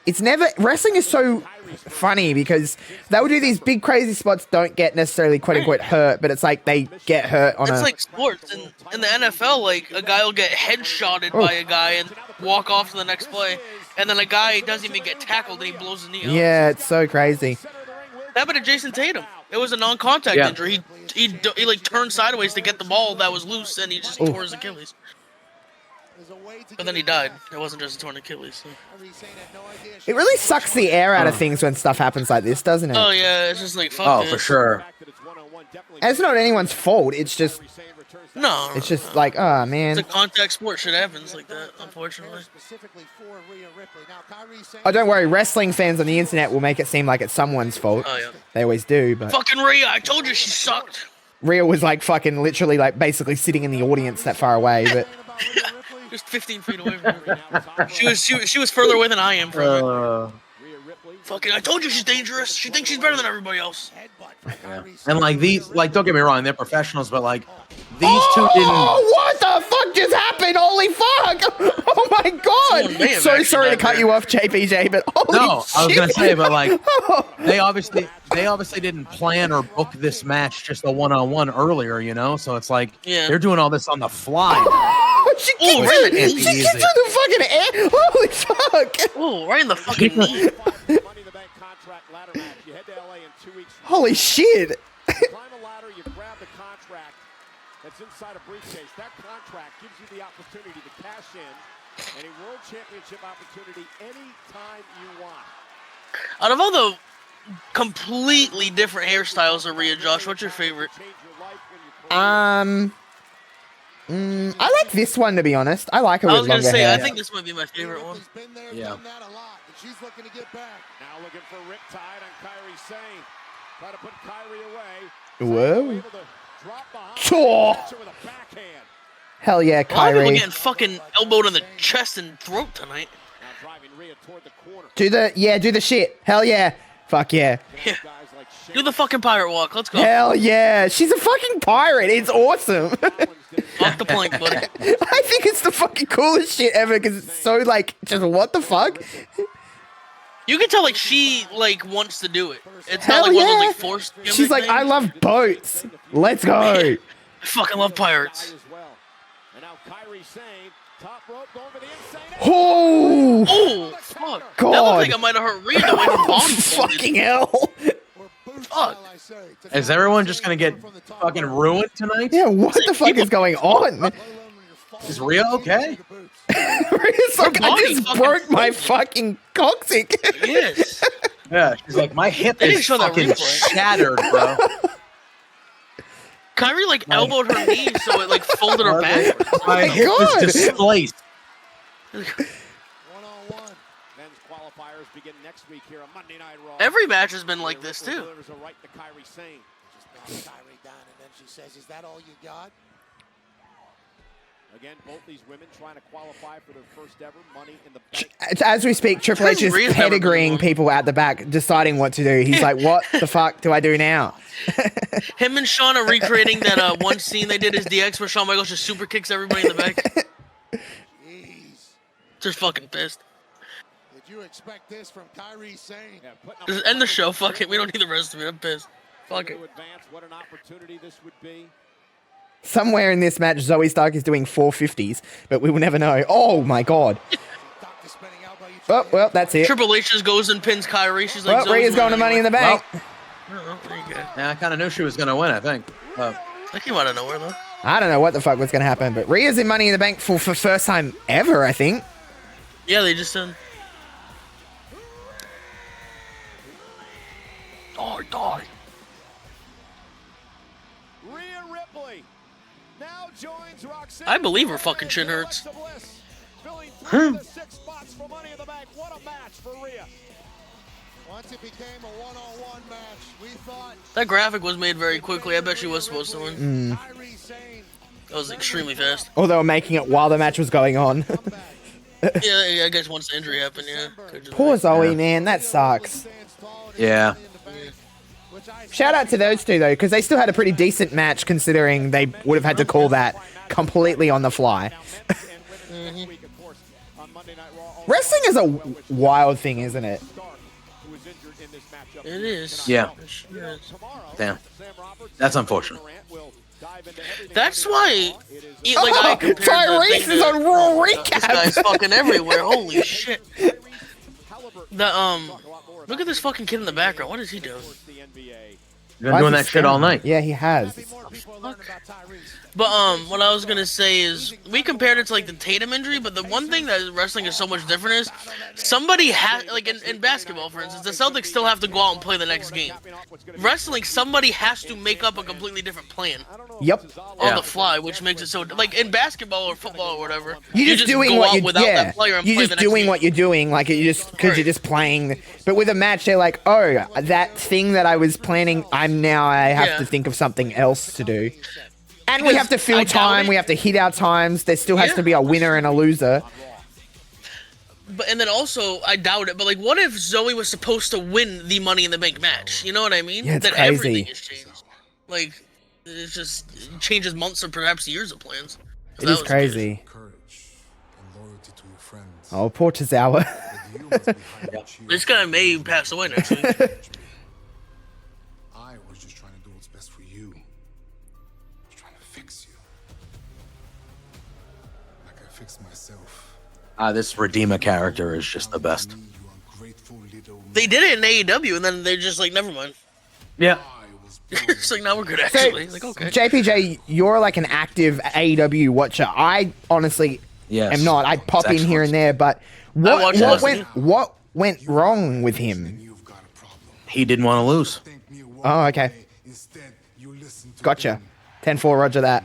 It's never... Wrestling is so funny because they'll do these big crazy spots, don't get necessarily quote-unquote hurt, but it's like they get hurt on It's like sports. In the NFL, like, a guy will get headshotted by a guy and walk off to the next play, and then a guy doesn't even get tackled and he blows his knee out. Yeah, it's so crazy. That happened to Jason Tatum. It was a non-contact injury. He like turned sideways to get the ball that was loose, and he just tore his Achilles. But then he died. It wasn't just a torn Achilles. So. It really sucks the air out of things when stuff happens like this, doesn't it? Oh yeah, it's just like fuck. For sure. And it's not anyone's fault. It's just... No. It's just like, oh, man. It's a contact sport. Shit happens like that, unfortunately. Oh, don't worry. Wrestling fans on the internet will make it seem like it's someone's fault. Oh, yeah. They always do, but... Fucking Rhea, I told you she sucked. Rhea was like fucking literally like basically sitting in the audience that far away, but... Just 15 feet away from her. She was further away than I am from it. Fucking, I told you she's dangerous. She thinks she's better than everybody else. Yeah. And like these, like don't get me wrong, they're professionals, but like these two didn't. Oh, what the fuck just happened? Holy fuck! Oh my god! So sorry to cut you off, JPJ, but holy no, shit. I was gonna say, but like they obviously didn't plan or book this match just a one-on-one earlier, you know. So it's like they're doing all this on the fly. She gets to the fucking air. Holy fuck! Oh, right in the fucking knee. Holy shit! Climb a ladder, you grab the contract that's inside a briefcase. That contract gives you the opportunity to cash in any world championship opportunity anytime you want. Out of all the completely different hairstyles of Rhea, Josh, what's your favorite? I like this one, to be honest. I like her with longer hair. I was gonna say, I think this might be my favorite one. Yeah. She's looking to get back. Now looking for Riptide on Kairi Sane. Try to put Kairi away. Whoa. Oh. Hell yeah, A lot of people Kairi. getting fucking elbowed in the chest and throat tonight. Do the shit. Hell yeah. Fuck yeah. Do the fucking pirate walk. Let's go. Hell yeah. She's a fucking pirate. It's awesome. Off the plank, buddy. I think it's the fucking coolest shit ever because it's so like, just what the fuck? You can tell like she like wants to do it. It's Hell not like one of yeah. those like forced. She's like, I love boats. Let's go. I fucking love pirates. Oh, oh, fuck. God. That looked like I might have hurt Rhea the way her bomb fucking hell. Fuck. Is everyone just gonna get fucking ruined tonight? Yeah, what the fuck is going on? Is Rhea okay? Rhea's like, I just broke my fucking coccyx. Yes. Yeah, she's like, my hip They didn't is show that fucking replay. shattered, bro. Kairi like elbowed her knee so it like folded her backwards. My hip God. is displaced. Qualifiers begin next week here on Monday Night Raw. Every match has been like this too. Delivers a right to Kairi Sane. Just knocks Kyrie down, and then she says, "Is that all you got?" Again, both these women trying to qualify for their first ever Money in the Bank. As we speak, Triple H is pedigreeing people at the back, deciding what to do. He's like, what the fuck do I do now? Him and Shawn are recreating that one scene they did as DX where Shawn Michaels just super kicks everybody in the back. Just fucking pissed. Did you expect this from Kairi Sane? Just end the show. Fuck it. We don't need the rest of it. I'm pissed. Fuck it. What an opportunity this would be. Somewhere in this match, Zoe Stark is doing 450s, but we will never know. Oh my god. Oh, well, that's it. Triple H just goes and pins Kairi. She's like, well, Rhea's going to Money in the Bank. Well, there you go. Yeah, I kind of knew she was gonna win. I think. That came out of nowhere though. I don't know what the fuck was going to happen, but Rhea's in Money in the Bank for first time ever, I think. Yeah, they just said. Die. Rhea Ripley now joins Roxanne. I believe her fucking chin hurts. Filling 3 of the 6 spots for Money in the Bank. What a match for Rhea. Once it became a one-on-one match, we thought That graphic was made very quickly. I bet she was supposed to win. That was extremely fast. Or they were making it while the match was going on. Yeah, I guess once the injury happened, yeah. Poor Zoe, man, that sucks. Yeah. Shout out to those two though, because they still had a pretty decent match considering they would have had to call that completely on the fly. Wrestling is a wild thing, isn't it? It is. Yeah. Yeah. Damn. That's unfortunate. That's why. I compared Tyrese is on Raw Recap. This guy's fucking everywhere. Holy shit. Look at this fucking kid in the background. What is he doing? You've been doing that shit all night. Yeah, he has. But what I was gonna say is we compared it to like the Tatum injury, but the one thing that wrestling is so much different is somebody has like in basketball, for instance, the Celtics still have to go out and play the next game. Wrestling, somebody has to make up a completely different plan. Yep. On the fly, which makes it so like in basketball or football or whatever. You're just doing go what out you without that player and You're play just the next doing game. what you're doing, like you just because you're just playing. But with a match, they're like, oh, that thing that I was planning, I have to think of something else to do. And we have to fill time. We have to hit our times. There still has to be a winner and a loser. But and then also, I doubt it. But like, what if Zoe was supposed to win the Money in the Bank match? You know what I mean? Yeah, it's that crazy. Everything has changed. Like, it changes months or perhaps years of plans. It is crazy. Oh, poor Tozawa. This guy may pass away next week. I was just trying to do what's best for you. I was trying to fix you. Like I fixed myself. This Redeemer character is just the best. They did it in AEW, and then they're just like, never mind. Yeah. It's like, now we're good, actually. Like, okay. JPJ, you're like an active AEW watcher. I honestly am not. I pop in here and there, but what went wrong with him? He didn't want to lose. Oh, okay. Gotcha. 10-4, roger that.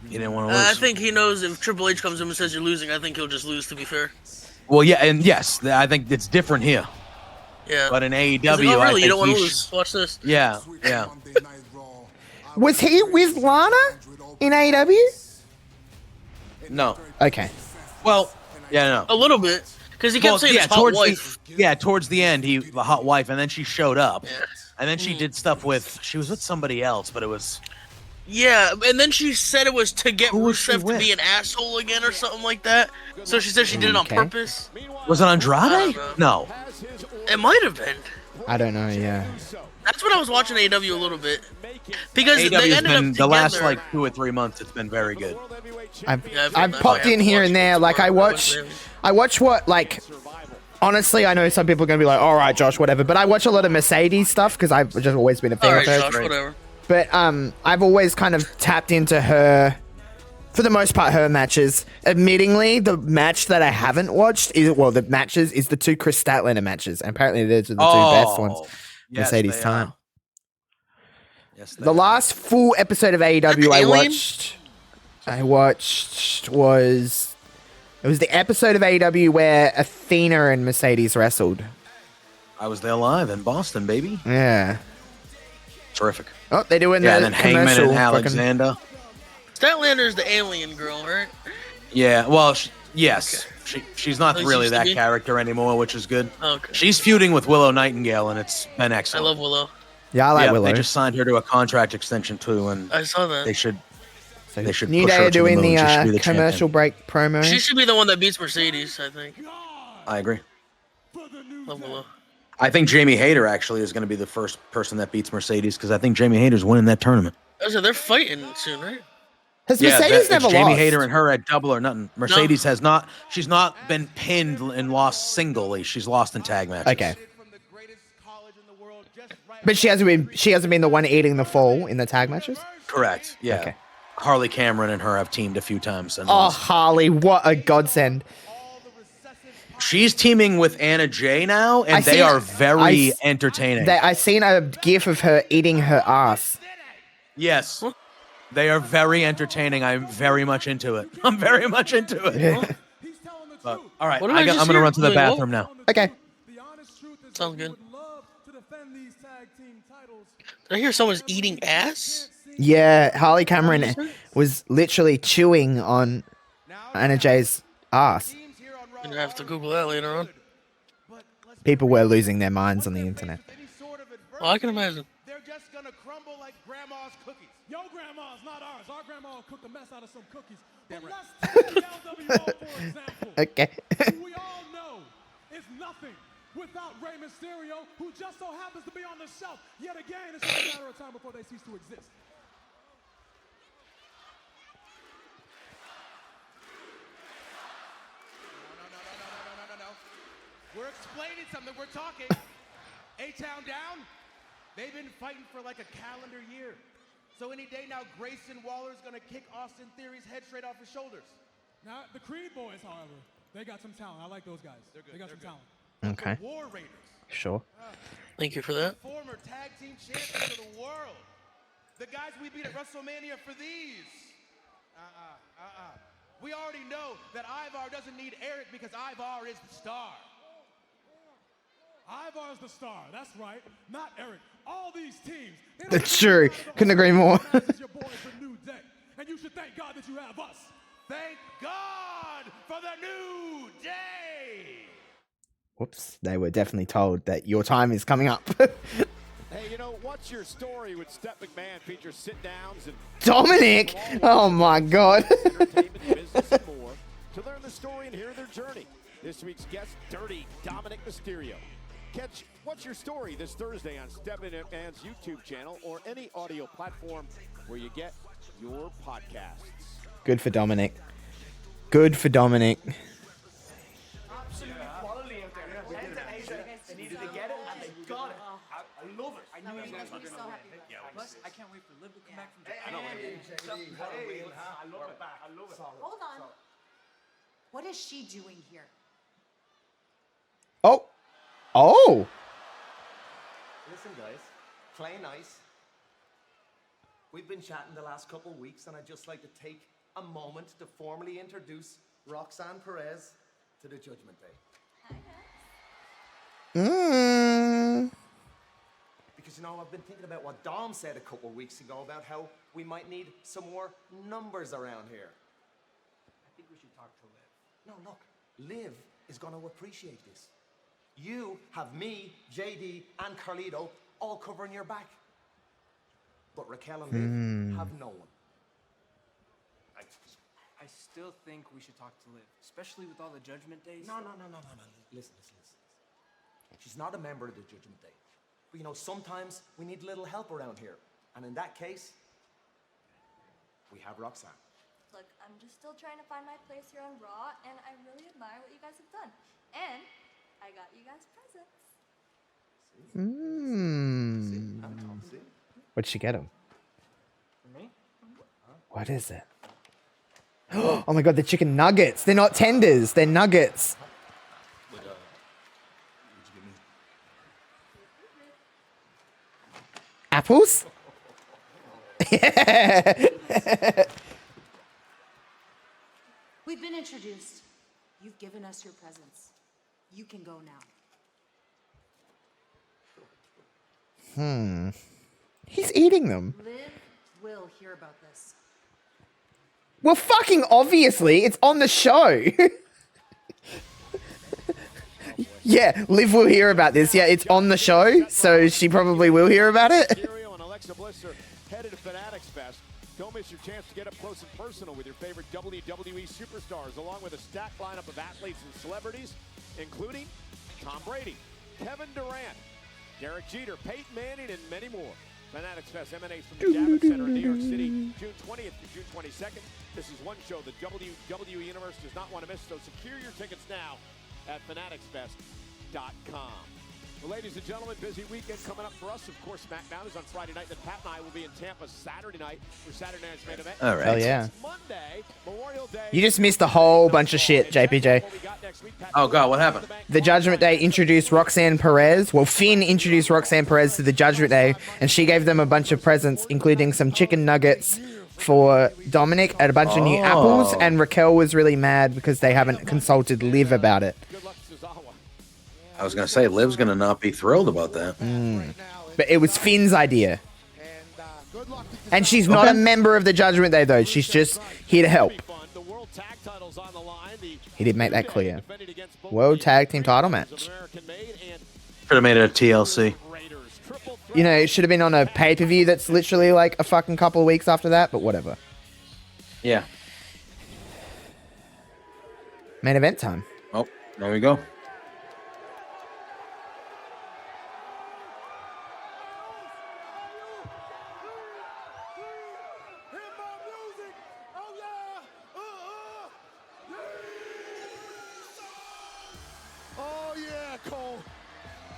He didn't want to lose. I think he knows if Triple H comes in and says you're losing, I think he'll just lose, to be fair. Well, yeah, and yes, I think it's different here. Yeah. But in AEW, He's like, oh, I really? think You don't want to lose. Watch this. Yeah, yeah. Was he with Lana in AEW? No. Okay. Well, yeah, no. A little bit. Because he kept saying his hot wife. Towards the end, the hot wife, and then she showed up. Yeah. And then she did stuff she was with somebody else, but it was... Yeah, and then she said it was to get Rusev to be an asshole again or something like that. So she said she did it on purpose. Was it Andrade? No. It might have been. I don't know, yeah. That's what I was watching AEW a little bit. Because they AEW's ended been, up the last together. like 2 or 3 months, it's been very good. I've popped in here and there. Like I watch what like. Honestly, I know some people are gonna be like, "All right, Josh, whatever," but I watch a lot of Mercedes stuff because I've just always been a fan All of right, hers. Josh, whatever. But I've always kind of tapped into her, for the most part, her matches. Admittingly, the match that I haven't watched is the 2 Chris Statlander matches, and apparently those are the 2 best ones. Yes, Mercedes they time. are. Yes, The last full episode of AEW I watched was the episode of AEW where Athena and Mercedes wrestled. I was there live in Boston, baby. Yeah. Terrific. Oh, they're doing yeah, the and then Hangman commercial. and Alexander. Statlander's the alien girl, right? Yeah, well, yes. She's not At least really used to that be. character anymore, which is good. Okay. She's feuding with Willow Nightingale, and it's been I excellent. love Willow. Yeah, I like Willow. They just signed her to a contract extension too, and I saw that. they should New push Day her are to doing moon. She should be the the commercial champion. break promo. She should be the one that beats Mercedes, I think. I agree. Love Willow. I think Jamie Hayter actually is going to be the first person that beats Mercedes because I think Jamie Hayter's winning that tournament. So they're fighting soon, right? Has Mercedes it's never Jamie lost? Hayter and her at Double or Nothing. Mercedes has not. She's not been pinned and lost singly. She's lost in tag matches. Okay. But she hasn't been the one eating the fall in the tag matches? Correct. Yeah. Okay. Harley Cameron and her have teamed a few times. And Oh, Harley, what a godsend. she's teaming with Anna Jay now, and they are very entertaining. I seen a gif of her eating her ass. Yes. They are very entertaining. I'm very much into it. I'm very much into it. But, all right, What did I I'm just going to hear? run to the Wait, bathroom what? now. Okay. Sounds good. Did I hear someone's eating ass? Yeah, Harley Cameron was literally chewing on Anna Jay's Us. You have to Google that later on. People were losing their minds on the internet. Well, I can imagine. They're just gonna crumble like grandma's cookies. Your grandma's not ours. Our grandma cooked the mess out of some cookies. But let's take the LWO, for example. Okay. Who we all know is nothing without Rey Mysterio, who just so happens to be on the shelf. Yet again, it's just a matter of time before they cease to exist. No. We're explaining something. We're talking. A-Town down. They've been fighting for like a calendar year. So any day now, Grayson Waller's gonna kick Austin Theory's head straight off his shoulders. Now, the Creed boys, however, they got some talent. I like those guys. They're good. They got some talent. Okay. War Raiders. Sure. Thank you for that. Former tag team champions of the world. The guys we beat at WrestleMania for these. We already know that Ivar doesn't need Eric because Ivar is the star. Ivar's the star. That's right. Not Eric. All these teams. That's true. Couldn't agree more. Your boys for New Day. And you should thank God that you have us. Thank God for the new day. Whoops. They were definitely told that your time is coming up. Hey, you know, what's your story with Step McMahon features sit-downs and... Dominic! Oh my god. entertainment, business, and more. To learn the story and hear their journey, this week's guest, Dirty Dominic Mysterio. Catch What's Your Story this Thursday on Step McMahon's YouTube channel or any audio platform where you get your podcasts. Good for Dominic. Good for Dominic. Quality out there. Penta and Asia, they needed to get it and they got it. I love it. I knew you guys were going to win. Plus, I can't wait for Liv to come back from Japan. I love it. I love it. Hold on. What is she doing here? Oh. Oh. Listen, guys, play nice. We've been chatting the last couple of weeks, and I'd just like to take a moment to formally introduce Roxanne Perez to the Judgment Day. Because, you know, I've been thinking about what Dom said a couple of weeks ago about how we might need some more numbers around here. I think we should talk to Liv. No, look, Liv is going to appreciate this. You have me, JD, and Carlito all covering your back. But Raquel and Liv have no one. I still think we should talk to Liv, especially with all the Judgment Days. No. Listen. She's not a member of the Judgment Day. But, you know, sometimes we need a little help around here. And in that case, we have Roxanne. Look, I'm just still trying to find my place here on Raw, and I really admire what you guys have done. And I got you guys presents. What'd she get him? For me? What is it? Oh my god, the chicken nuggets. They're not tenders, they're nuggets. Apples? We've been introduced. You've given us your presents. You can go now. He's eating them. Liv will hear about this. Well, fucking obviously, it's on the show. Yeah, Liv will hear about this. Yeah, it's on the show, so she probably will hear about it. Mysterio and Alexa Bliss are headed to Fanatics Fest. Don't miss your chance to get up close and personal with your favorite WWE superstars, along with a stacked lineup of athletes and celebrities, including Tom Brady, Kevin Durant, Derek Jeter, Peyton Manning, and many more. Fanatics Fest emanates from the Javits Center in New York City, June 20th to June 22nd. This is one show the WWE Universe does not want to miss, so secure your tickets now at fanaticsfest.com. Well, ladies and gentlemen, busy weekend coming up for us. Of course, SmackDown is on Friday night. Then Pat and I will be in Tampa Saturday night for Saturday night's main event. All right. Hell yeah. Monday, Memorial Day. You just missed a whole bunch of shit, JPJ. Oh, God, what happened? The Judgment Day introduced Roxanne Perez. Well, Finn introduced Roxanne Perez to the Judgment Day, and she gave them a bunch of presents, including some chicken nuggets for Dominic and a bunch of new apples, and Raquel was really mad because they haven't consulted Liv about it. I was going to say, Liv's going to not be thrilled about that. But it was Finn's idea. And she's not a member of the Judgment Day, though. She's just here to help. He did make that clear. World Tag Team title match. Could have made it a TLC. You know, it should have been on a pay-per-view that's literally like a fucking couple of weeks after that, but whatever. Yeah. Main event time. Oh, there we go.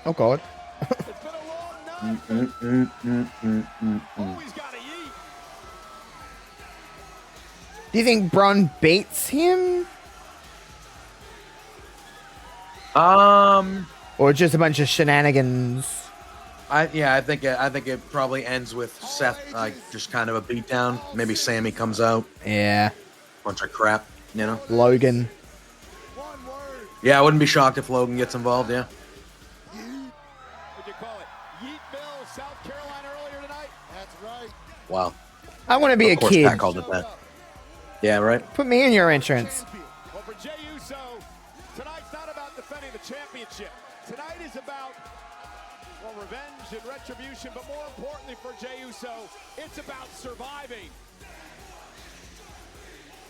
Oh god. Do you think Bron beats him? Or just a bunch of shenanigans? I think it probably ends with Seth just kind of a beatdown. Maybe Sammy comes out. Yeah. Bunch of crap, you know. Logan. Yeah, I wouldn't be shocked if Logan gets involved. Yeah. Wow. I want to be a Of course, kid. Pat called it that. Yeah, right. Put me in your entrance. Well, for Jey Uso, tonight's not about defending the championship. Tonight is about, well, revenge and retribution, but more importantly for Jey Uso, it's about surviving.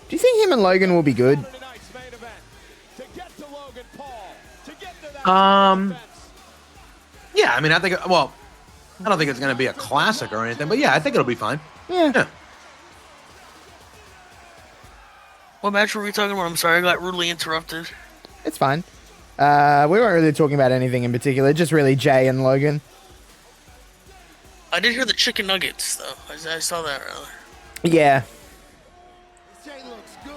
Do you think him and Logan will be good? Yeah, I mean, I think. Well, I don't think it's going to be a classic or anything, but yeah, I think it'll be fine. Yeah. What match were we talking about? I'm sorry, I got rudely interrupted. It's fine. We weren't really talking about anything in particular, just really Jay and Logan. I did hear the chicken nuggets, though. I saw that earlier. Yeah. Jay looks good.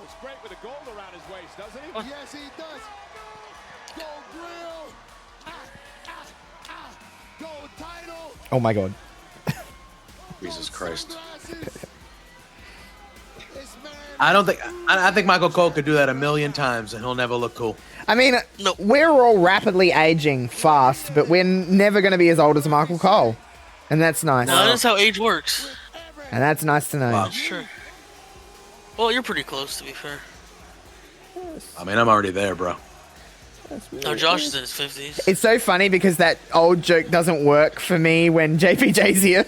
Looks great with the gold around his waist, doesn't he? Yes, he does. Gold grill. Gold title. Oh my god. Jesus Christ. I think Michael Cole could do that a million times and he'll never look cool. I mean, we're all rapidly aging fast, but we're never going to be as old as Michael Cole. And that's nice. No, that's how age works. And that's nice to know. Wow. Sure. Well, you're pretty close, to be fair. I mean, I'm already there, bro. No, Josh is in his 50s. It's so funny because that old joke doesn't work for me when JPJ's here.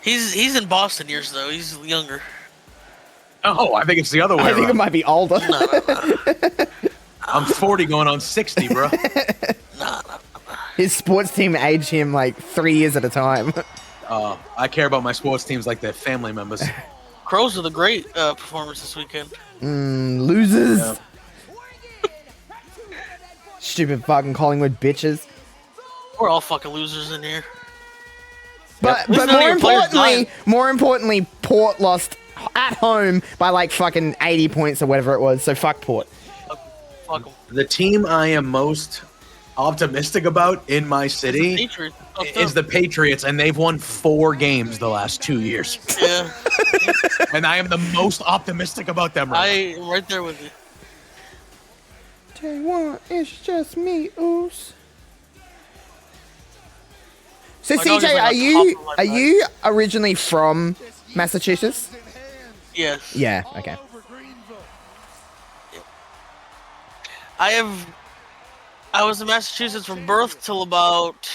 He's in Boston years, though. He's younger. Oh, I think it's the other way I think around. it might be older. I'm 40 going on 60, bro. His sports team aged him like 3 years at a time. I care about my sports teams like they're family members. Crows with a great performance this weekend. Losers. Yeah. Stupid fucking Collingwood bitches. We're all fucking losers in here. But Yep. None of your players more importantly, Port lost at home by like fucking 80 points or whatever it was. So fuck Port. Fuck 'em. The team I am most optimistic about in my city Patriots. is the Patriots, and they've won 4 games the last 2 years. Yeah. And I am the most optimistic about them right now. I'm right there with you. J1, it's just me, oos. So My dog is CJ, like are on you top of my are you originally from Massachusetts? Yes. Yeah. Okay. I was in Massachusetts from birth till about,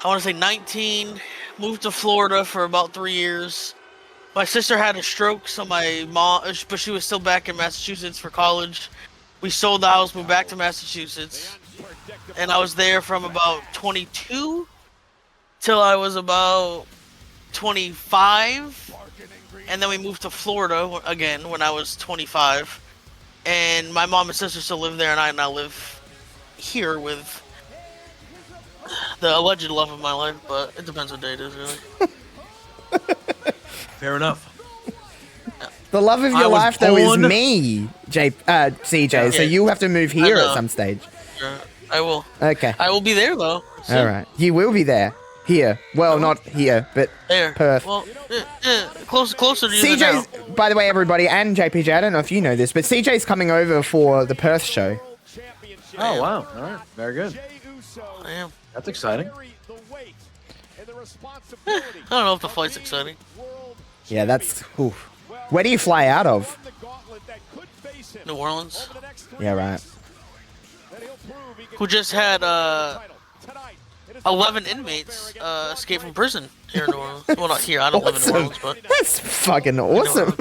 I want to say 19. Moved to Florida for about 3 years. My sister had a stroke, so my mom, but she was still back in Massachusetts for college. We sold the house, moved back to Massachusetts, and I was there from about 22 till I was about 25, and then we moved to Florida again when I was 25. And my mom and sister still live there, and I now live here with the alleged love of my life, but it depends what day it is, really. Fair enough. The love of I your was life, though, is born- me, CJ. So Yeah. you'll have to move here know. at some stage. I will. Okay. I will be there, though. soon. All right. You will be there. Here. Well, not here, but There. Perth. Well, closer to you than now. CJ's, by the way, everybody, and JPJ, I don't know if you know this, but CJ's coming over for the Perth show. Oh, wow. All right. Very good. I am. That's exciting. I don't know if the flight's exciting. Yeah, that's. Oof. Where do you fly out of? New Orleans. Yeah, right. Who just had 11 inmates escape from prison here in New Orleans. Well, not here. I don't live in New Orleans, but That's fucking awesome.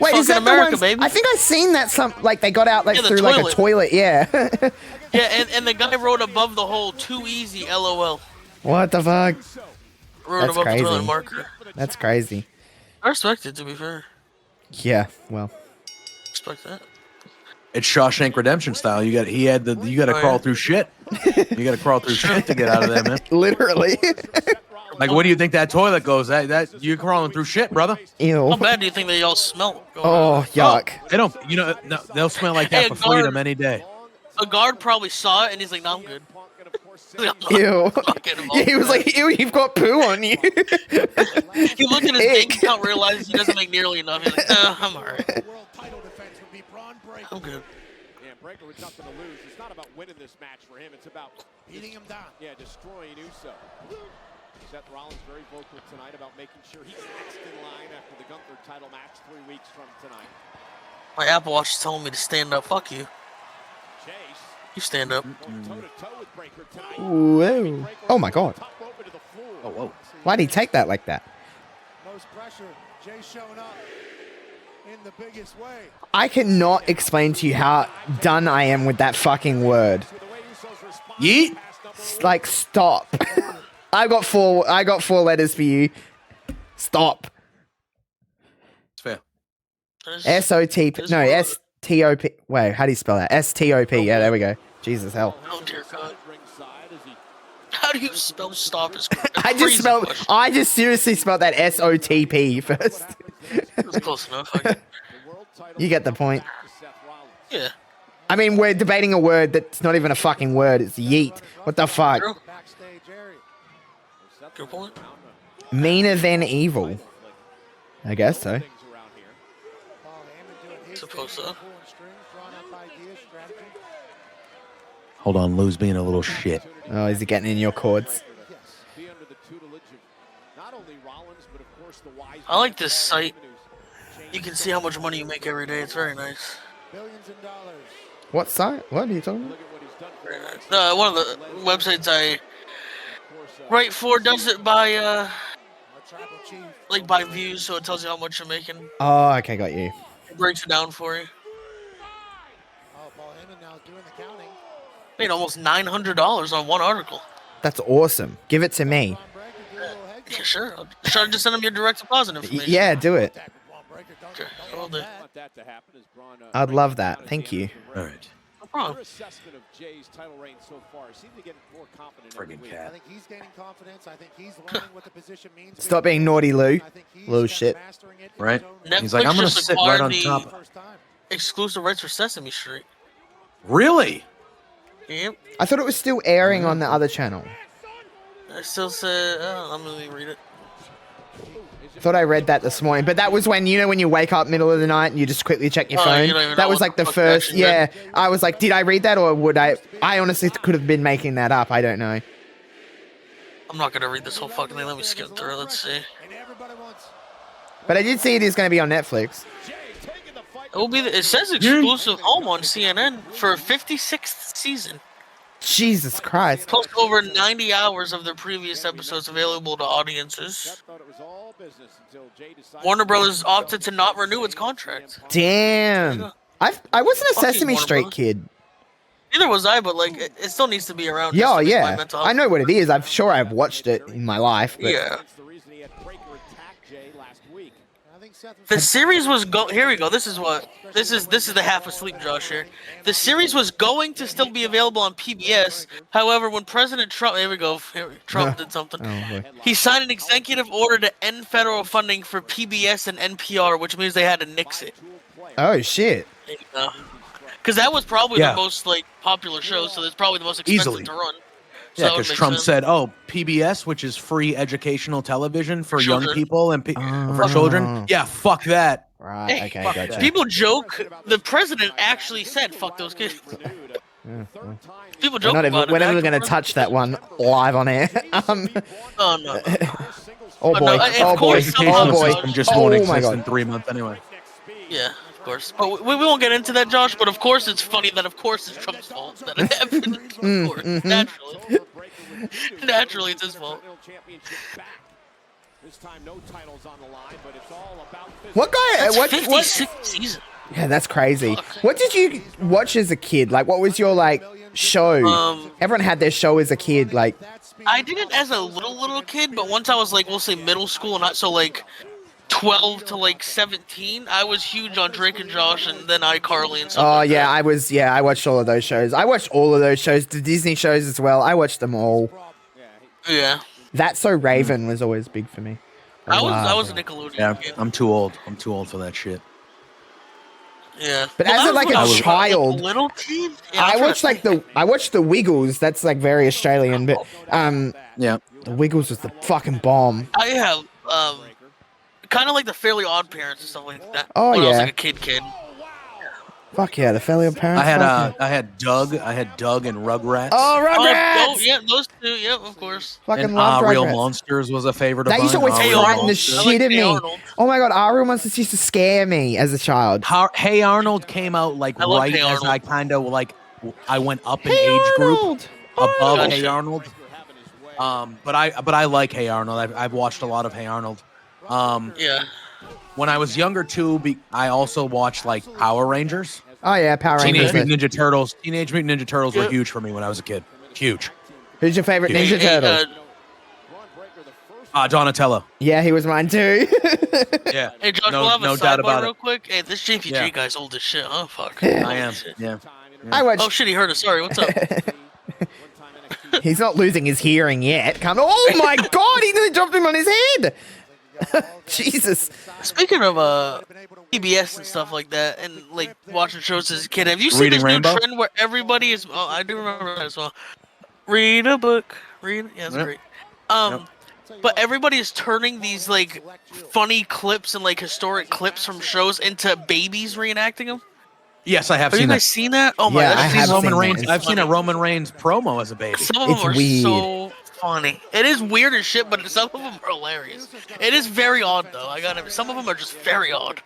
Wait, is that America, the ones? baby. I think I seen that like they got out like Yeah, the through like a toilet. Yeah. yeah, and the guy wrote above the hole, "Too easy, LOL." What the fuck? Wrote That's above the toilet crazy. marker. That's crazy. I respect it, to be fair. Yeah. Well. Respect that. It's Shawshank Redemption style. You got to crawl through shit. You got to crawl through shit to get out of there, man. Literally. Like, what do you think that toilet goes? That you're crawling through shit, brother. Ew. How bad do you think they all smell? Oh, yuck. They don't. You know, no, they'll smell like that Hey, for a guard- freedom any day. A guard probably saw it and he's like, "No, I'm good." Ew. Yeah, he was like, "Ew, you've got poo on you." He looked at his bank account, realized he doesn't make nearly enough. He's like, "No, I'm alright. I'm good." Yeah, Breakker with nothing to lose. It's not about winning this match for him. It's about beating him down. Yeah, destroying Uso. Seth Rollins very vocal tonight about making sure he's next in line after the Gunther title match 3 weeks from tonight. My Apple Watch is telling me to stand up. Fuck you. You stand up. Whoa. Oh my god. Oh whoa. Why'd he take that like that? Most pressure. Jay showing up in the biggest way. I cannot explain to you how done I am with that fucking word. Yeet. Like, stop. I got four letters for you. Stop. It's fair. S-O-T-P. No, S-T-O-P. Wait, how do you spell that? S-T-O-P. Yeah, there we go. Jesus hell. Oh dear God. How do you spell stop? Is I just seriously spelled that S-O-T-P first. That's close enough. You get the point. Yeah. I mean, we're debating a word that's not even a fucking word. It's yeet. What the fuck? Good point. Meaner than evil. I guess so. Suppose so. Hold on, Lou's being a little shit. Oh, is he getting in your chords? I like this site. You can see how much money you make every day. It's very nice. What site? What are you talking about? One of the websites I write for does it by like by views, so it tells you how much you're making. Oh, okay, got you. It breaks it down for you. Made almost $900 on one article. That's awesome. Give it to me. Yeah, sure. I'll try to just send them your direct deposit information. Yeah, do it. Okay, I will do. I'd love that. Thank you. All right. No problem. Friggin' cat. I think he's gaining confidence. I think he's learning what the position means. Stop being naughty, Lou. Little shit. Right? Netflix He's like, I'm gonna just sit right on acquired top. the exclusive rights for Sesame Street. Really? Yep. I thought it was still airing on the other channel. I still said, let me read it. Thought I read that this morning, but that was when when you wake up middle of the night and you just quickly check your Oh, phone. you don't even That know was what like the the fuck first. actually Yeah, read. I was like, did I read that or would I? I honestly could have been making that up. I don't know. I'm not gonna read this whole fucking thing. Let me skip through. Let's see. But I did see it is going to be on Netflix. It will be. It says exclusive home on CNN for 56th season. Jesus Christ. Plus over 90 hours of their previous episodes available to audiences. Warner Brothers opted to not renew its contract. Damn. I wasn't a Fuck you, Sesame Warner Street Brothers. kid. Neither was I, but like it still needs to be around. Yeah, just to make my yeah. mental I health. know what it is. I'm sure I've watched it in my life. But Yeah. The series was here we go. This is the half asleep Josh here. The series was going to still be available on PBS. However, when President Trump Trump did something. Oh, boy. He signed an executive order to end federal funding for PBS and NPR, which means they had to nix it. Oh, shit. Because that was probably Yeah. the most popular show, so it's probably the most expensive Easily. to run. So Yeah, that would because make Trump sense. said, "Oh, PBS, which is free educational television for young Children. people and for children." Yeah, fuck that. Right. Hey, Okay. fuck Gotcha. that. People joke. The president actually said, "Fuck those kids." People We're joke not about even, we're it. never The going to actual touch that one live on air. Oh no. Oh But boy. no, of Oh boy. course, Educational Oh boy. system just Oh won't my exist god. in 3 months anyway. Yeah, of course. But we won't get into that, Josh. But of course, it's funny that of course it's Trump's fault that it happened. Of course, naturally. Naturally, it's his fault. This time, no titles on the line, but it's all about What guy? That's What? 56 season. Yeah, that's crazy. What did you watch as a kid? Like, what was your like show? Everyone had their show as a kid. Like, I didn't as a little kid, but once I was like, we'll say middle school, and not so like 12 to like 17, I was huge on Drake and Josh, and then iCarly and stuff. oh like yeah, that. I was. Yeah, I watched all of those shows. I watched all of those shows, the Disney shows as well. I watched them all. Yeah. That's So Raven was always big for me. I Wow. was a Nickelodeon Yeah, kid. I'm too old. I'm too old for that shit. Yeah. But Well, as that a, like was a when I was, child, like, a little kid. Yeah, I I'm watched trying like I watched the Wiggles. That's like very Australian, but yeah, the Wiggles was the fucking bomb. I have kind of like the Fairly Odd Parents and stuff like that. Oh, when I was yeah. like a kid. Fuck yeah, the Fairly Odd Parents. I had fuck yeah. I had Doug and Rugrats. Oh, Rugrats! Oh, yeah, those two. Yep, of course. Fucking and love Real Rugrats. Monsters was a favorite of That mine. used to always Real frighten the Monsters. shit of Hey me. Arnold. Oh my god, Real Monsters used to scare me as a child. Hey Arnold came out like I love right Hey as Arnold. I kind of like I went up in Hey age group Arnold! above Gotcha. Hey Arnold. But I like Hey Arnold. I've watched a lot of Hey Arnold. Yeah. When I was younger too, I also watched like Power Rangers. Oh yeah, Power Teenage Rangers. Mutant Ninja Turtles. Teenage Mutant Ninja Turtles were Yeah. huge for me when I was a kid. Huge. Who's your favorite Ninja Turtle? Donatello. Yeah, he was mine too. Yeah. Hey Josh, no, we'll have no a doubt sidebar about real it. quick. Hey, this JPG Yeah. guy's old as shit. Oh fuck. I am. Yeah. I watched. Oh shit, he heard us. Sorry, what's up? He's not losing his hearing yet. Come. Oh my god, he nearly dropped him on his head. Jesus. Speaking of PBS and stuff like that, and like watching shows as a kid, have you seen Reading this Rainbow? new trend where everybody is? Oh, I do remember that as well. Read a book. Yeah, that's Yep. great. But everybody is turning these like funny clips and like historic clips from shows into babies reenacting them. Yes, I have Have you seen guys that. seen that? Oh my Yeah, gosh, I have Roman seen Reigns. that. I've seen a Roman Reigns promo as a baby. Some of It's them are weird. so funny. It is weird as shit, but some of them are hilarious. It is very odd though. I gotta. Some of them are just very odd.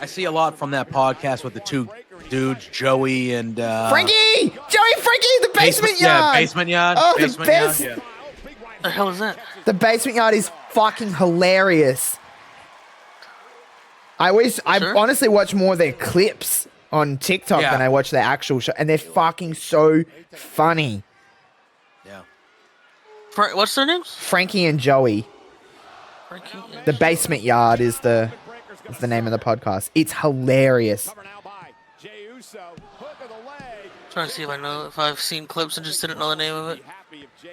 I see a lot from that podcast with the two dudes, Joey and Frankie! Joey Frankie, the basement yard! Yeah, basement yard. Oh, the basement best. Yard, The hell is that? The basement yard is fucking hilarious. I Sure. honestly watch more of their clips on TikTok Yeah. than I watch their actual show, and they're fucking so funny. Yeah. What's their names? Frankie and Joey. The basement yard is the name of the podcast. It's hilarious. Trying to see if I've seen clips and just didn't know the name of it.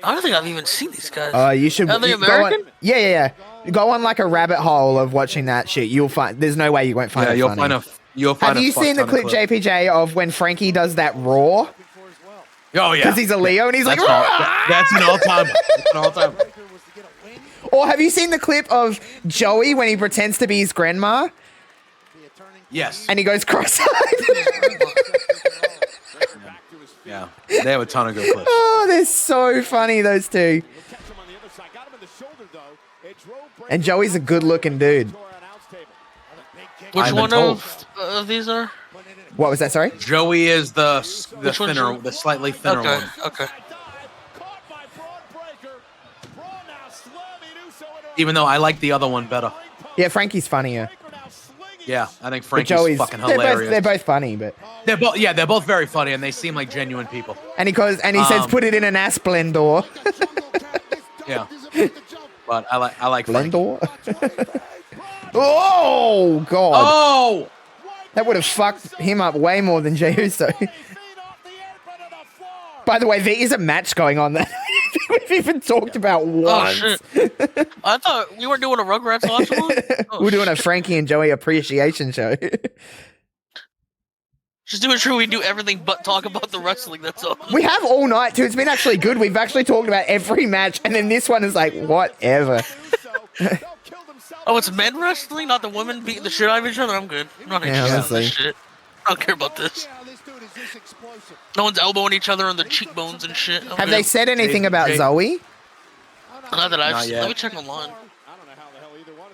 I don't think I've even seen these guys. You should. Are they go on- American? Yeah. Go on like a rabbit hole of watching that shit. You'll find. There's no way you won't find Yeah, it you'll funny. find a. You'll find Have a you fuck seen the ton of clip, clips. JPJ, of when Frankie does that roar? Oh yeah. Because he's a Leo and he's like, That's an all-time. That's an all-time. Or have you seen the clip of Joey when he pretends to be his grandma Yes. and he goes cross-eyed? Yeah. They have a ton of good clips. Oh, they're so funny, those two. And Joey's a good-looking dude. Which I've one been told. of these are? What was that? Sorry. Joey is the Which one's thinner, Joey? the slightly thinner Okay, one. okay. Even though I like the other one better. Yeah, Frankie's funnier. Yeah, I think But Frankie's Joey's fucking they're hilarious. both funny, but They're both very funny, and they seem like genuine people. and he says put it in an Asplendor. Yeah, but I like Frankie. Blendor. Oh god. Oh, That would have fucked him up way more than Jey Uso. By the way, there is a match going on that we've even talked about Oh once. shit! I thought we weren't doing a Rugrats watch along. Oh, We're doing a Frankie and Joey appreciation show. Just doing sure we do everything but talk about the wrestling. That's all. We have all night too. It's been actually good. We've actually talked about every match, and then this one is like whatever. Oh, it's men wrestling, not the women beating the shit out of each other. I'm good. I'm not Yeah, interested in honestly. this shit. I don't care about this. No one's elbowing each other on the cheekbones and shit. I'm Have good. they said anything about Jay- Zoe? Not that I've Not seen. yet. Let me check online.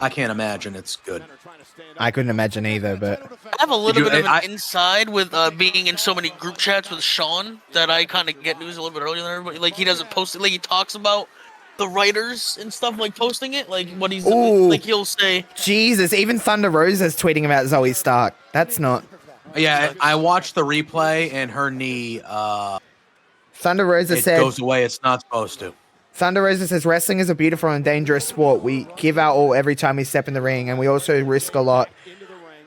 I can't imagine it's good. I couldn't imagine either, but I have a little you- bit of I- an inside with being in so many group chats with Sean that I kind of get news a little bit earlier than everybody. Like he doesn't post it. Like he talks about the writers and stuff, like posting it, like what he's Ooh. like. He'll say, Jesus, even Thunder Rosa's tweeting about Zoe Stark. That's not. Yeah, I watched the replay and her knee. Thunder Rosa It said. goes away. It's not supposed to. Thunder Rosa says wrestling is a beautiful and dangerous sport. We give our all every time we step in the ring, and we also risk a lot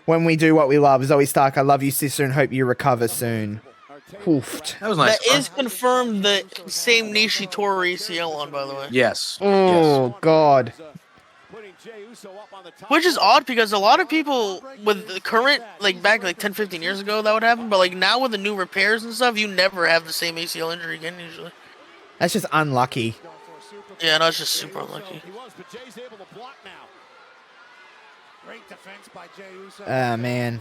when we do what we love. Zoe Stark, I love you, sister, and hope you recover soon. Oofed. That was nice. that is confirmed. The same knee she tore her ACL on, by the way. Yes. Oh God. Which is odd because a lot of people with the current, like back like 10, 15 years ago, that would happen. But like now with the new repairs and stuff, you never have the same ACL injury again usually. That's just unlucky. Yeah, no, it's just super unlucky. He was, but Jay's able to block now. Great defense by Jey Uso. Ah, man.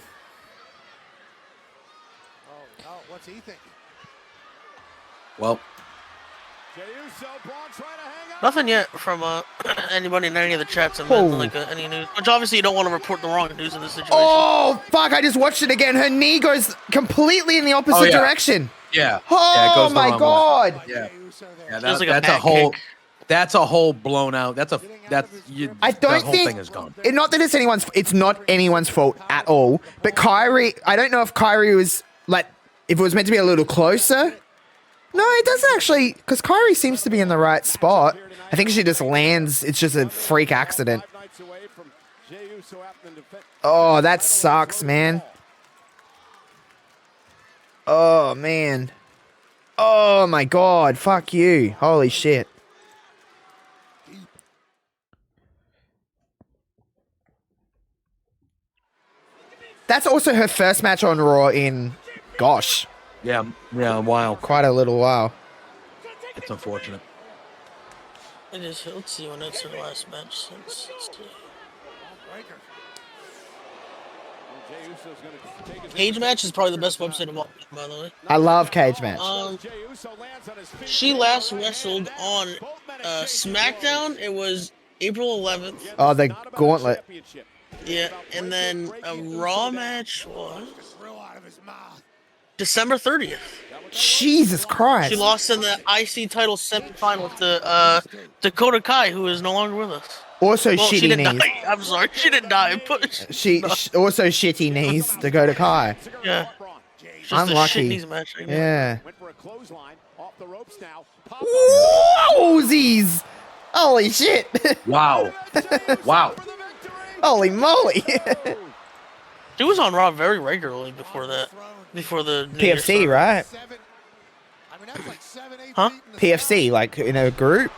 Oh, what's he thinking? Well, Nothing yet from anybody in any of the chats and Oh. like any news. Which obviously you don't want to report the wrong news in this situation. Oh, fuck. I just watched it again. Her knee goes completely in the opposite yeah. direction. yeah. Oh, yeah, it goes the my wrong God. way. Yeah. Yeah, Feels like a that's a back whole. kick. That's a whole blown out. That's I don't that whole think thing is gone. Not that it's not anyone's fault at all. But Kyrie, I don't know if Kyrie was like if it was meant to be a little closer. No, it doesn't actually, because Kyrie seems to be in the right spot. I think she just lands. It's just a freak accident. Oh, that sucks, man. Oh man. Oh my God. Fuck you. Holy shit. That's also her first match on Raw in, gosh, Yeah, a while. quite a little while. It's unfortunate. It is. Let's see when it's her last match since. Cage match is probably the best website of all, by the way. I love cage match. She last wrestled on SmackDown. It was April 11th. Oh, the gauntlet. Yeah, and then a Raw match was December 30th. Jesus Christ. She lost in the IC title semifinal to Dakota Kai, who is no longer with us. Also Well, she shitty didn't knees. die. I'm sorry, she didn't die. But Also shitty knees to go to Kai. yeah, it's just a shit Unlucky. knees match. I guess. Yeah. Went for a clothesline off the ropes now. Wowsies! Holy shit! Wow. Wow. Holy moly! She was on Raw very regularly before that. Before the New Year PFC, started. right? Huh? PFC, like in a group.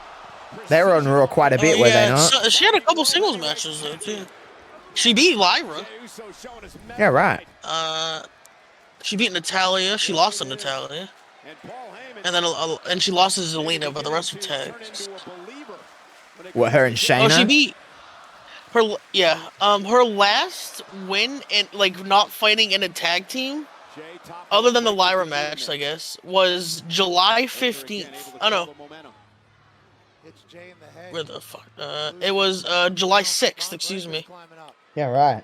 They were on Raw quite a bit, Oh, were they yeah, not? so- she had a couple singles matches though too. She beat Lyra. Yeah, right. She beat Natalia. She lost to Natalia. And then and she lost to Zelina, but the rest were tags. What, her and Shayna? Oh, she beat her. Yeah. Her last win and like not fighting in a tag team, other than the Lyra match, I guess, was July 15th. Oh no. Where the fuck? It was July 6th. Excuse me. Yeah, right.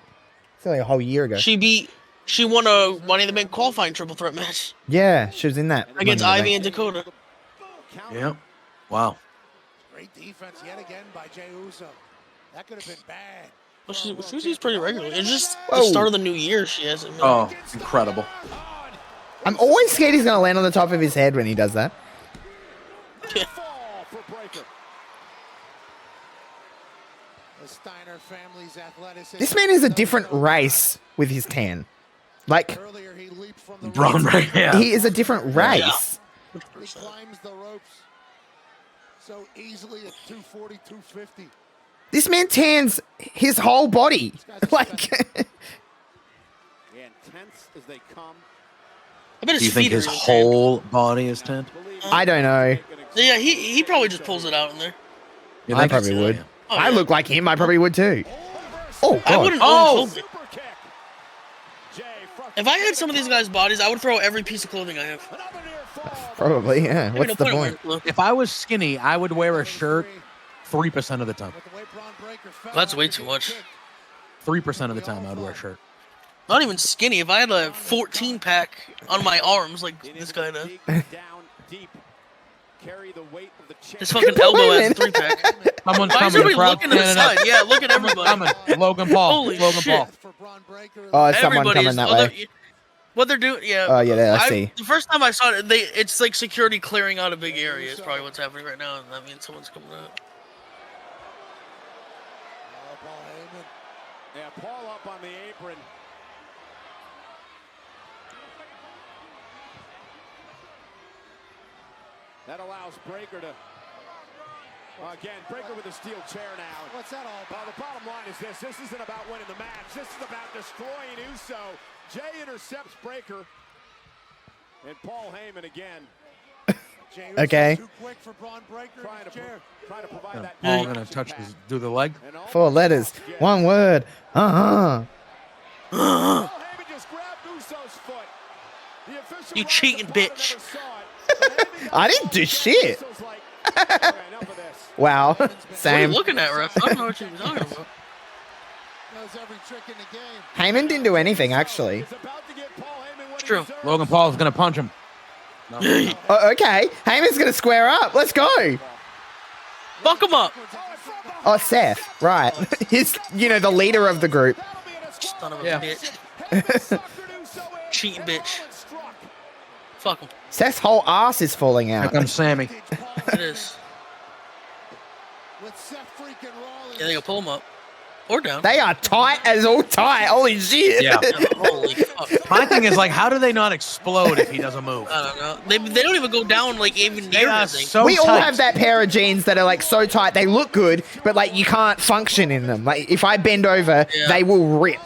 It's only a whole year ago. She won a Money in the Bank qualifying triple threat match Yeah, she was in that. against Money in the Ivy and Bank. Dakota. Yeah. Wow. Great defense yet again by Jey Uso. That could have been bad. Well, she's pretty regularly. It's just the Whoa. start of the new year. She hasn't. Been. Oh, incredible. I'm always scared he's going to land on the top of his head when he does that. Yeah. The Steiner family's athleticism. This man is a different race with his tan. Like, Bron, right? Yeah. he is a different race. He climbs the ropes so easily at 240, 250. This man tans his whole body. Like, Intense as they come. I bet Do you his think feet are his even whole body is tanned? I don't know. tanned. Yeah, he probably just pulls it out in there. You I think? probably would. Oh, I yeah. look like him. I probably would too. Oh, I God. wouldn't own clothing. If I had some of these guys' bodies, I would throw every piece of clothing I have. Probably, yeah. Maybe What's no the point in point? wearing clothes. If I was skinny, I would wear a shirt 3% of the time. That's way too much. 3% of the time I would wear a shirt. Not even skinny. If I had a 14 pack on my arms like this guy does. His fucking elbow has a 3-pack. Someone's Why is coming. everybody looking to the side? Yeah, look at everybody. Coming. Logan Paul. Holy Logan shit. Paul. Oh, is someone Everybody coming is- that oh, way? What they're doing, yeah. Oh, yeah, there, I see. The first time I saw it, it's like security clearing out a big area. Is probably what's happening right now, and that means someone's coming out. Yeah, Paul up on the apron. That allows Breaker to... again, Breaker with a steel chair now. What's that all about? The bottom line is this. This isn't about winning the match. This is about destroying Uso. Jay intercepts Breaker. And Paul Heyman again. Okay. Too quick for Bron Breaker. Trying to provide that. Paul gonna do the leg. 4 letters, 1 word. Heyman just grabbed Uso's foot. The official You cheating bitch. I didn't do shit. Wow. What are Same. you looking at, ref? I don't know what you're talking about. Knows every trick in the game. Heyman didn't do anything, actually. It's true. Logan Paul's gonna punch him. No. Oh, okay. Heyman's going to square up. Let's go. Fuck him up. Oh, Seth. Right. He's, the leader of the group. Son of a Yeah. bitch. Cheating bitch. Fuck him. Seth's whole ass is falling Here out. comes Sammy. It is. Yeah, they go pull him up. Or down. They are tight as all tight. Holy shit. Yeah. Holy fuck. My thing is, like, how do they not explode if he doesn't move? I don't know. They don't even go down like even They near are anything. so We all tight. have that pair of jeans that are like so tight. They look good, but like you can't function in them. Like if I bend over, Yeah. they will rip.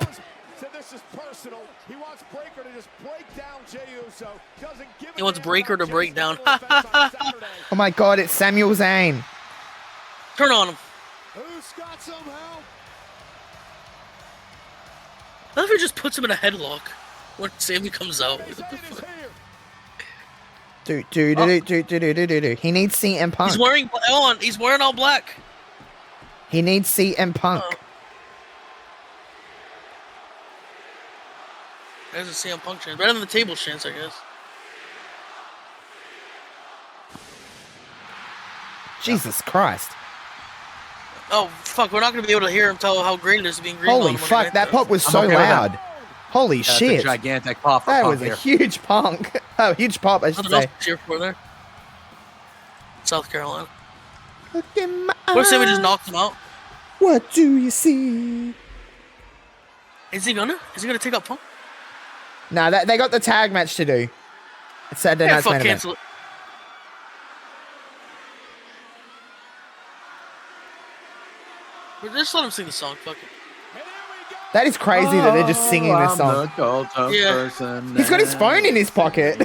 So this is personal. He wants Breaker to just break down Jey Uso. Doesn't give He wants Breaker to break down. Oh my god, it's Samuel Zayn. Turn on him. Who's got some help? What if he just puts him in a headlock when Sammy comes out? What the fuck? Do. He needs CM Punk. He's wearing he's wearing all black. He needs CM Punk. There's a CM Punk chance. Better than the table chance, I guess. Jesus Christ. Oh fuck, we're not gonna be able to hear him tell how great it is being green. Holy fuck, that pop was so okay with that. loud. Holy That's shit. a gigantic pop for That Punk was a here. huge punk. Oh, huge pop, I should Nothing else say. to cheer for there. South Carolina. Look in my What if Sammy just eyes. knocked him out? What do you see? Is he gonna take out Punk? Nah, they got the tag match to do. It's Saturday Yeah, night's fuck, main event. cancel it. But just let him sing the song, fuck it. That is crazy that they're just singing this song. Yeah. He's got his phone in his pocket.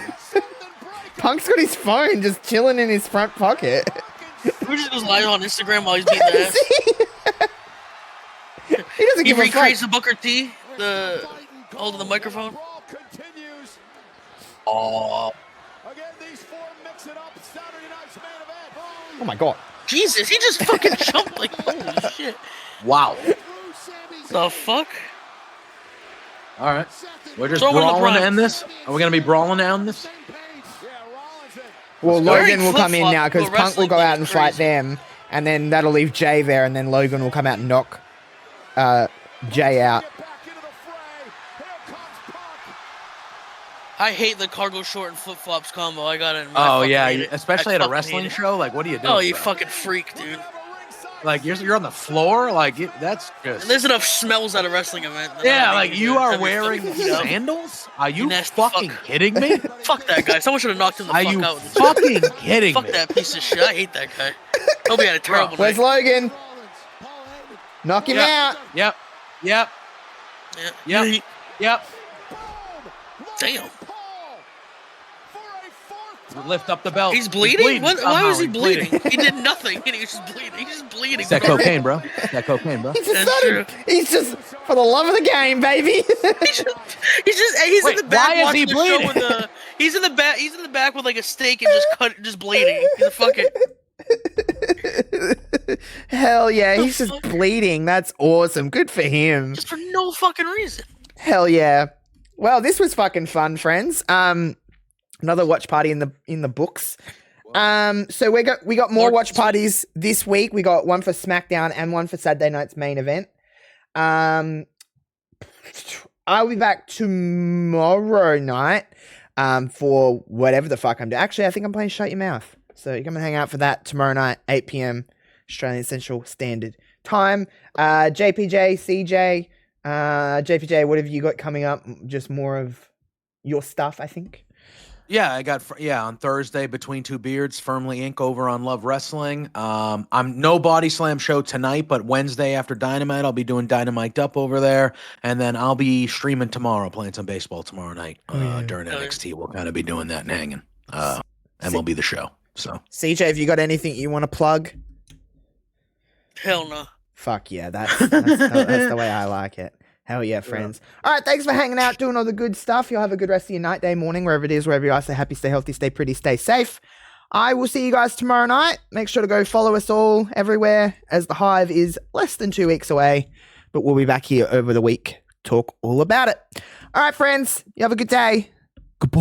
Punk's got his phone just chilling in his front pocket. We just goes live on Instagram while he's beating the ass. He doesn't He give a fuck. recreates the Booker T, the holding the microphone. Oh. Oh my god. Jesus, he just fucking jumped like holy shit. Wow. The fuck? All right. We're just Throw in the brawling to Prime. end this? Are we going to be brawling to end this? Well, Wearing Logan will come in flip-flop now because to a Punk will wrestling go out and match is fight crazy. them, and then that'll leave Jay there, and then Logan will come out and knock Jay out. I hate the cargo short and flip flops combo. I got it. Oh, yeah. Especially at a wrestling show? Like, what are you doing? Oh, you bro? fucking freak, dude. Like, you're on the floor? Like, that's just... There's enough smells at a wrestling event. that Yeah, I don't like, need you to are have me wearing fucking beat up. sandals? Are you nasty fucking fuck. kidding me? Fuck that guy. Someone should have knocked him the Are fuck you out. with this fucking shit. kidding Fuck me? that piece of shit. I hate that guy. Hope he had a terrible Where's night. Logan? Knock him out. Yep. Yep. Yeah. Yep. Yep. Damn. Lift up the belt. He's bleeding? Why somehow. was he He's bleeding? He did nothing. He was just bleeding. He's just bleeding. It's that cocaine, bro. It's that cocaine, bro. He's just That's started. He's just for the love of the game, baby. He's Wait, in the back why is watching he the bleeding? show with the. He's in the back. He's in the back with like a steak and just bleeding. He's a fucking. Hell yeah, he's just bleeding. That's awesome. Good for him. Just for no fucking reason. Hell yeah. Well, this was fucking fun, friends. Another watch party in the books. So we got more watch parties this week. We got one for SmackDown and one for Saturday night's main event. I'll be back tomorrow night for whatever the fuck I'm doing. Actually, I think I'm playing Shut Your Mouth. So you're going to hang out for that tomorrow night, 8 p.m. Australian Central Standard Time. JPJ, CJ, JPJ, what have you got coming up? Just more of your stuff, I think. Yeah, I got on Thursday Between Two Beards, Firmly Inc. over on Love Wrestling. I'm no Body Slam show tonight, but Wednesday after Dynamite, I'll be doing Dynamite Up over there, and then I'll be streaming tomorrow, playing some baseball tomorrow night during NXT. We'll kind of be doing that and hanging, and we'll be the show. So CJ, have you got anything you want to plug? Hell no. Fuck yeah, that's the way I like it. Hell yeah, friends. All right, thanks for hanging out, doing all the good stuff. You'll have a good rest of your night, day, morning, wherever it is, wherever you are. Stay happy, stay healthy, stay pretty, stay safe. I will see you guys tomorrow night. Make sure to go follow us all everywhere, as the Hive is less than 2 weeks away. But we'll be back here over the week. Talk all about it. All right, friends. You have a good day.